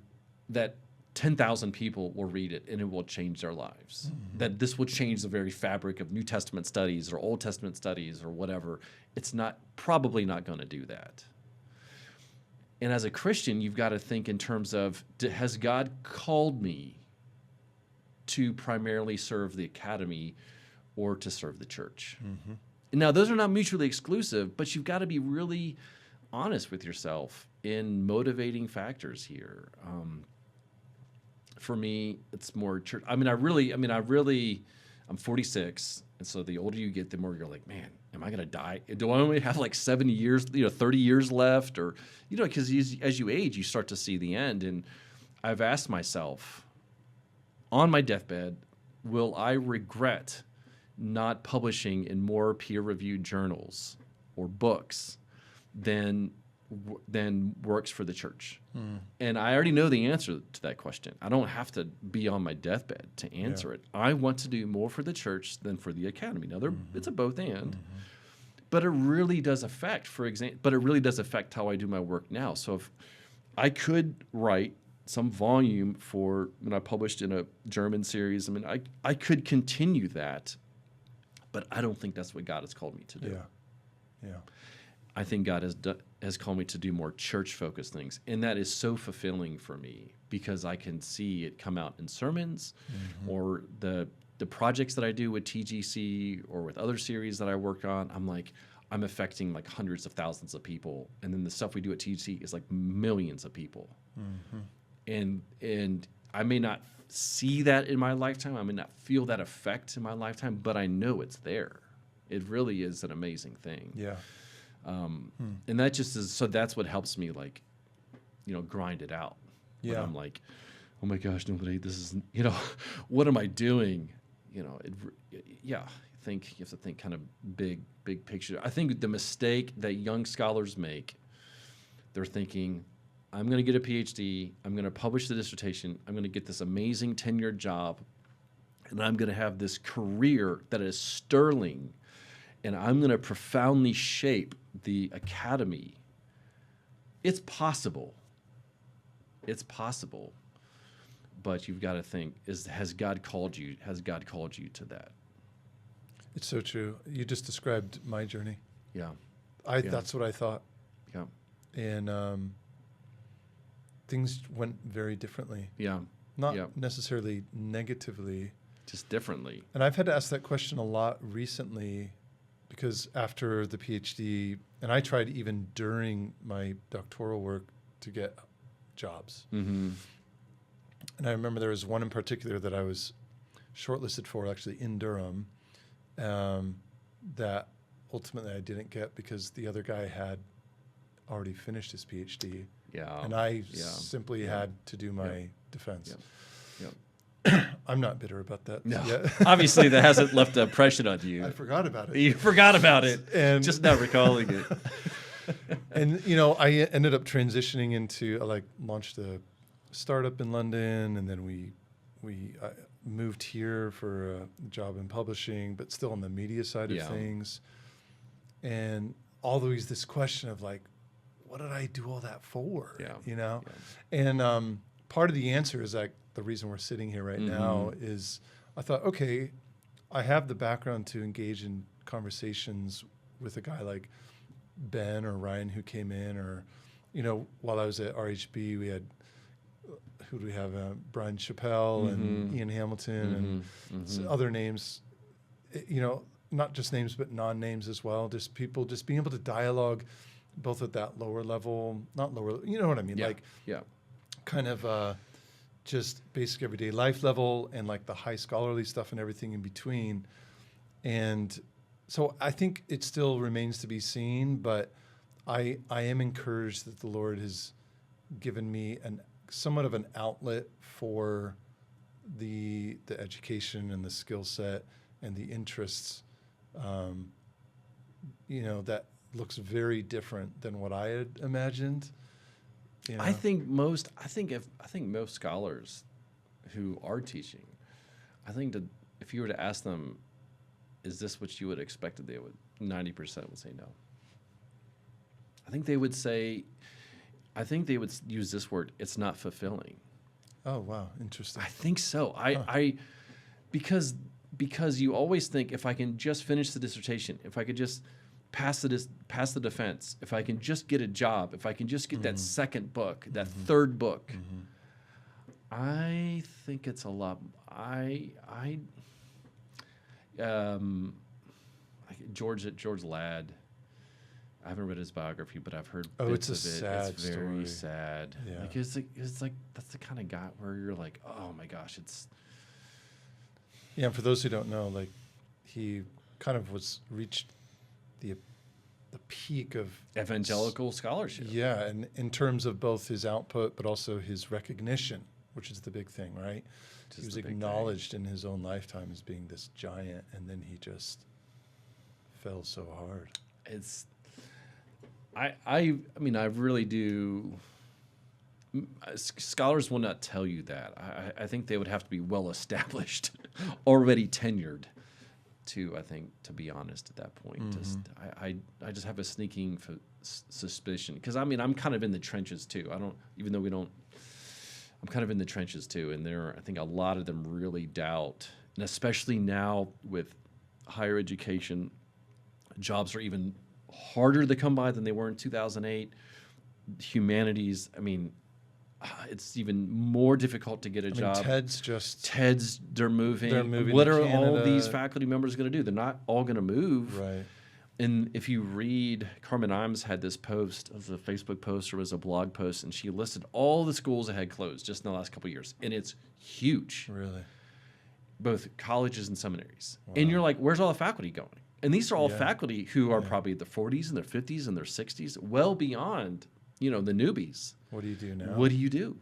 that 10,000 people will read it and it will change their lives. That this will change the very fabric of New Testament studies or Old Testament studies or whatever. It's probably not going to do that. And as a Christian, you've got to think in terms of, has God called me to primarily serve the academy or to serve the church? Now, those are not mutually exclusive, but you've got to be really honest with yourself in motivating factors here. For me, it's more church. I'm 46, and so the older you get, the more you're like, man, am I going to die? Do I only have like 70 years, 30 years left? Or, because as you age, you start to see the end. And I've asked myself, on my deathbed, will I regret not publishing in more peer-reviewed journals or books than works for the church? And I already know the answer to that question. I don't have to be on my deathbed to answer it. I want to do more for the church than for the academy. Now, it's a both and, but it really does affect, how I do my work now. So if I could write some volume for when I published in a German series, I could continue that, but I don't think that's what God has called me to do. Yeah. I think God has called me to do more church-focused things, and that is so fulfilling for me because I can see it come out in sermons or the the projects that I do with TGC or with other series that I work on, I'm affecting like hundreds of thousands of people, and then the stuff we do at TGC is like millions of people. And I may not see that in my lifetime. I may not feel that effect in my lifetime, but I know it's there. It really is an amazing thing. Yeah. And that just is, so that's what helps me, like, grind it out. When Yeah. I'm like, oh my gosh, nobody, this is, what am I doing? You have to think kind of big picture. I think the mistake that young scholars make, they're thinking, I'm going to get a PhD, I'm going to publish the dissertation, I'm going to get this amazing tenured job, and I'm going to have this career that is sterling, and I'm going to profoundly shape the academy. It's possible. It's possible. But you've got to think, has God called you to that? It's so true. You just described my journey. Yeah. That's what I thought. Yeah. And things went very differently. Yeah. Not Yeah. necessarily negatively. Just differently. And I've had to ask that question a lot recently because after the PhD, and I tried even during my doctoral work to get jobs. Mm-hmm. And I remember there was one in particular that I was shortlisted for, actually in Durham, that ultimately I didn't get because the other guy had already finished his PhD. Yeah. And I simply had to do my defense. Yeah. I'm not bitter about that. No. yet. Obviously, that hasn't left an impression on you. I forgot about it. You forgot about it. And just not recalling it. And I ended up transitioning into launched a startup in London, and then we moved here for a job in publishing, but still on the media side of things. And always this question of what did I do all that for? Yeah. And part of the answer is the reason we're sitting here right now is I thought, okay, I have the background to engage in conversations with a guy like Ben or Ryan who came in, or while I was at RHB, we had who do we have? Brian Chappelle and Ian Hamilton and other names. Not just names but non-names as well. Just people just being able to dialogue, both at that lower level, not lower. You know what I mean? Yeah. Kind of just basic everyday life level, and the high scholarly stuff and everything in between. And so I think it still remains to be seen, but I am encouraged that the Lord has given me somewhat of an outlet for the education and the skill set and the interests, that looks very different than what I had imagined. I think most scholars who are teaching, I think that if you were to ask them, is this what you would expect, 90% would say no. I think they would use this word, it's not fulfilling. Oh, wow. Interesting. I think so. Because you always think, if I can just finish the dissertation, if I could just pass the defense, if I can just get a job, if I can just get that second book, that third book, I think it's a lot. George Ladd. I haven't read his biography, but I've heard bits of it. Sad it's very story. sad. Yeah. It's like that's the kind of guy where you're like, oh my gosh, it's. Yeah, and for those who don't know, he kind of reached the peak of Evangelical scholarship. Yeah, and in terms of both his output, but also his recognition, which is the big thing, right? He was acknowledged in his own lifetime as being this giant, and then he just fell so hard. It's. I mean, I really do. Scholars will not tell you that. I think they would have to be well established, already tenured, to be honest at that point. I just have a sneaking suspicion, because I'm kind of in the trenches too. I'm kind of in the trenches too, and I think a lot of them really doubt, and especially now with higher education, jobs are even harder to come by than they were in 2008. Humanities, it's even more difficult to get a I mean, job. TED's They're moving. They're moving What to are all Canada. these faculty members going to do? They're not all going to move. right. And if you read, Carmen Imes had this post, it was a Facebook post or it was a blog post, and she listed all the schools that had closed just in the last couple of years. And it's huge, Really. both colleges and seminaries. And you're like, where's all the faculty going? And these are all Yeah. faculty who are probably in their 40s and their 50s and their 60s, well beyond, the newbies. What do you do now? What do you do?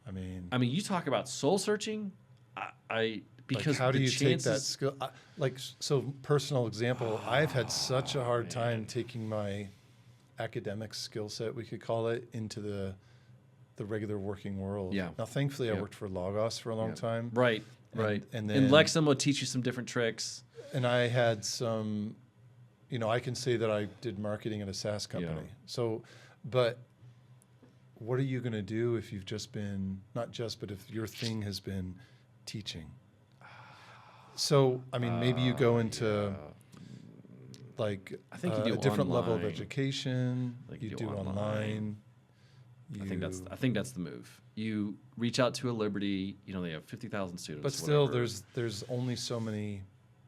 I mean, You talk about soul searching. Because how do the you take that chances- skill? So personal example, I've had such a hard time taking my academic skill set, we could call it, into the regular working world. Yeah. Now, thankfully, I Yeah. worked for Logos for a long time. Right, And- right. and And then- Lexham will teach you some different tricks. And I had some, I can say that I did marketing at a SaaS company. Yeah. So, but what are you going to do if you've just been, not just, but if your thing has been teaching? So, I mean, maybe you go into like I think you do a different level of online. education. Like you you do do online. online. I think that's the move. You reach out to a Liberty. They have 50,000 students. But still, whatever. there's only so many.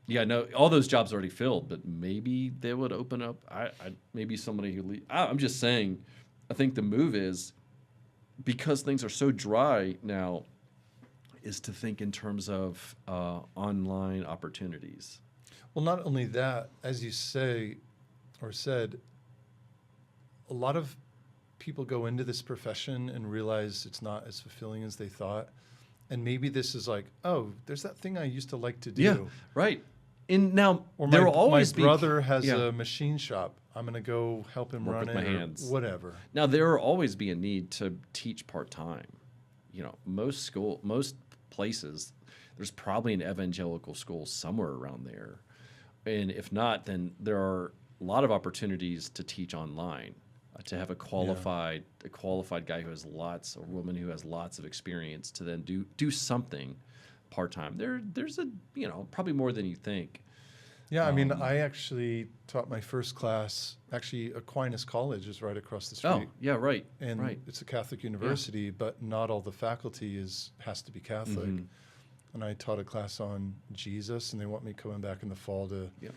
Yeah, no, all those jobs are already filled. But maybe they would open up. Maybe somebody who. I'm just saying. I think the move is because things are so dry now. Is to think in terms of online opportunities. Well, not only that, as you say or said, a lot of people go into this profession and realize it's not as fulfilling as they thought. And maybe this is like, oh, there's that thing I used to like to do. Yeah, right. And now Or there my, will always my be brother has yeah. a machine shop. I'm going to go help him Work run with it my or hands. whatever. Now there will always be a need to teach part-time. Most places, there's probably an evangelical school somewhere around there. And if not, then there are a lot of opportunities to teach online, to have a qualified guy who has lots, or woman who has lots of experience to then do something part-time. There's probably more than you think. Yeah, I mean, I actually taught my first class. Actually, Aquinas College is right across the street. Oh, yeah, right. And right. it's a Catholic university, but not all the faculty has to be Catholic. Mm-hmm. And I taught a class on Jesus, and they want me coming back in the fall to. Yeah.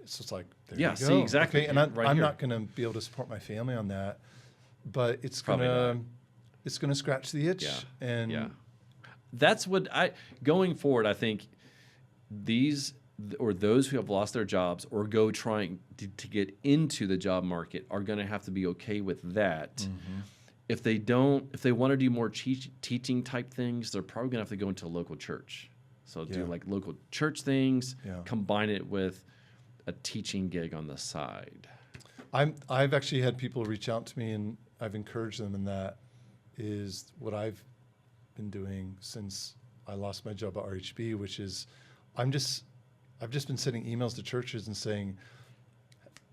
It's just like there Yeah, you go. see, exactly. Okay, and Right I'm here. not going to be able to support my family on that, but it's Probably gonna scratch the itch. Yeah. And Yeah. That's what going forward, I think those who have lost their jobs or go trying to get into the job market are going to have to be okay with that. Mm-hmm. If they want to do more teaching type things, they're probably going to have to go into a local church. So do Yeah. like local church things, Yeah. combine it with a teaching gig on the side. I've actually had people reach out to me, and I've encouraged them, and that is what I've been doing since I lost my job at RHB, which is I've just been sending emails to churches and saying,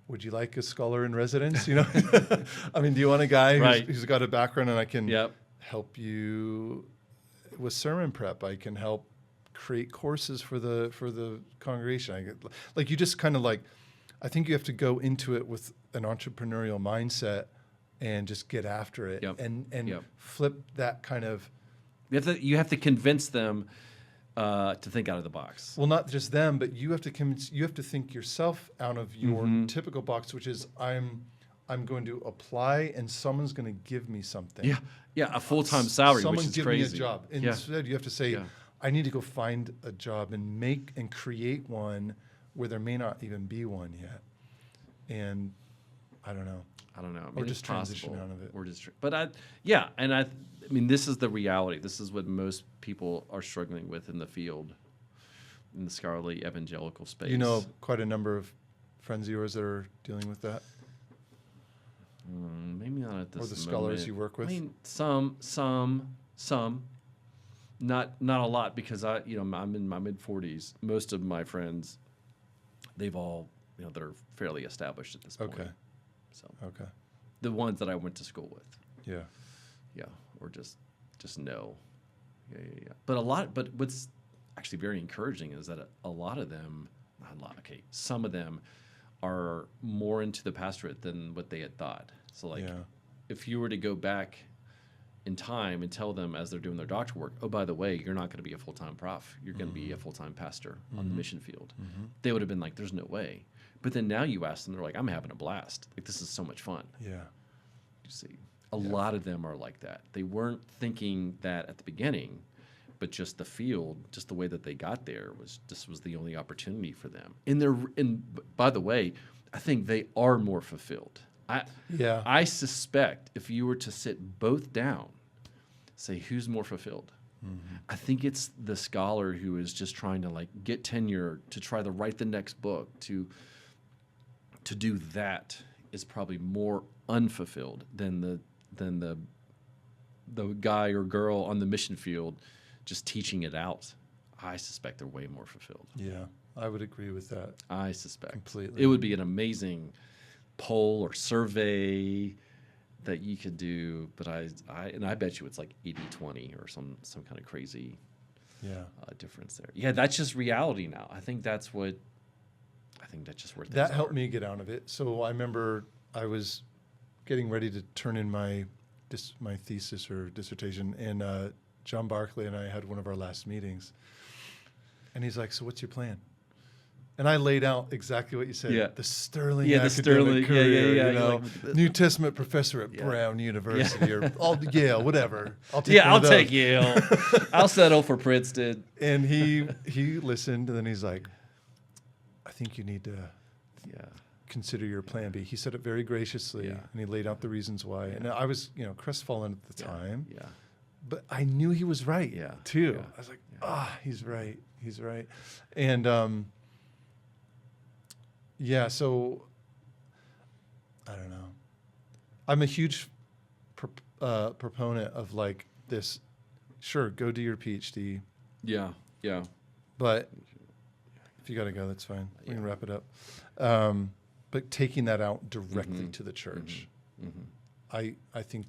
would you like a scholar in residence? I mean, do you want a guy Right. who's got a background, and I can Yep. help you with sermon prep. I can help create courses for the congregation. You just kind of I think you have to go into it with an entrepreneurial mindset and just get after it. Yep. And Yep. flip that kind of. You have to convince them to think out of the box. Well, not just them, but you have to think yourself out of your typical box, which is I'm going to apply and someone's going to give me something. Yeah, a full-time salary, Someone which is give crazy. me a job. Yeah. Instead, you have to say, Yeah. I need to go find a job and make and create one where there may not even be one yet. And I don't know. I don't know. I Or mean, just it's transition possible. out of it. Or just, but I mean, this is the reality. This is what most people are struggling with in the field, in the scholarly evangelical space. You know quite a number of friends of yours that are dealing with that. Maybe not at this Or the scholars moment. you work with? I mean, some. Not a lot, because I'm in my mid-40s. Most of my friends, they've all, they're fairly established at this point. Okay. So Okay. the ones that I went to school with. Yeah. Yeah, or just know. Yeah. But what's actually very encouraging is that a lot of them, not a lot, okay, some of them are more into the pastorate than what they had thought. So Yeah. if you were to go back in time and tell them as they're doing their doctor work, oh, by the way, you're not going to be a full-time prof. You're going to be a full-time pastor on the mission field. They would have been like, there's no way. But then now you ask them, they're like, I'm having a blast. Like, this is so much fun. Yeah. You see, a lot of them are like that. They weren't thinking that at the beginning, but just the field, just the way that they got there was the only opportunity for them. And by the way, I think they are more fulfilled. I suspect if you were to sit both down, say who's more fulfilled, I think it's the scholar who is just trying to like get tenure, to try to write the next book, to do that is probably more unfulfilled than the guy or girl on the mission field just teaching it out. I suspect they're way more fulfilled. Yeah, I would agree with that. I suspect. Completely. It would be an amazing poll or survey that you could do, but I bet you it's like 80-20 or some kind of crazy difference there. Yeah, that's just reality now. I think that's just where things That are. helped me get out of it. So I remember I was getting ready to turn in my thesis or dissertation, and John Barclay and I had one of our last meetings, and he's like, "So what's your plan?" And I laid out exactly what you said. Yeah. The sterling Yeah, the academic sterling- yeah, career, yeah. you know, You're like, New Testament professor at Yeah. Brown University or Yale, whatever. I'll take Yeah, one I'll of those. take Yale. I'll settle for Princeton. And he listened, and then he's like, "I think you need to Yeah. consider your plan B." He said it very graciously, Yeah. and he laid out the reasons why. And I was, crestfallen at the time, Yeah. but I knew he was right, Yeah. too. Yeah. I was like, he's right. He's right. And, so I don't know. I'm a huge proponent of like this. Sure, go do your PhD, Yeah. Yeah. but if you got to go, that's fine. We can Yeah. wrap it up. But taking that out directly to the church, I think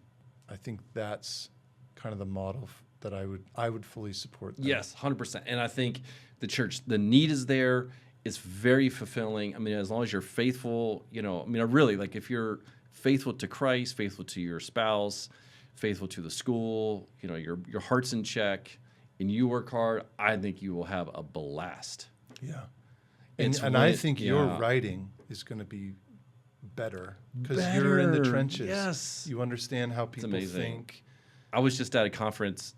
that's kind of the model that I would fully support. That. Yes, 100%. And I think the church, the need is there. It's very fulfilling. I mean, as long as you're faithful, really, like if you're faithful to Christ, faithful to your spouse, faithful to the school, your heart's in check, and you work hard, I think you will have a blast. Yeah. It's And I when- think your yeah. writing is going to be better because you're in the Better, trenches. yes. You understand how people amazing. think. I was just at a conference,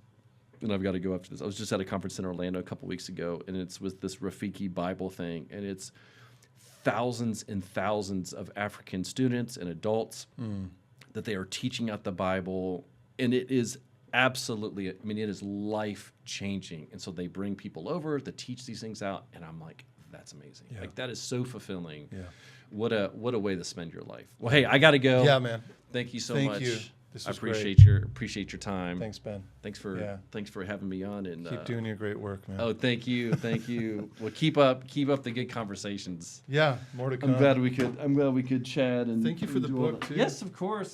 and I've got to go after this. I was just at a conference in Orlando a couple weeks ago, and it's with this Rafiki Bible thing, and it's thousands and thousands of African students and adults that they are teaching out the Bible, and it is absolutely, it is life-changing. And so they bring people over to teach these things out, and I'm like, that's amazing. Yeah. Like, that is so fulfilling. Yeah. What a way to spend your life. Well, hey, I got to go. Yeah, man. Thank you so Thank much. you. This I was great. appreciate your time. Thanks, Ben. Thanks for having me on, and Keep doing your great work, man. Oh, thank you. Well, keep up the good conversations. Yeah, more to come. I'm glad we could chat, and Thank you for the do all book, that. too. Yes, of course.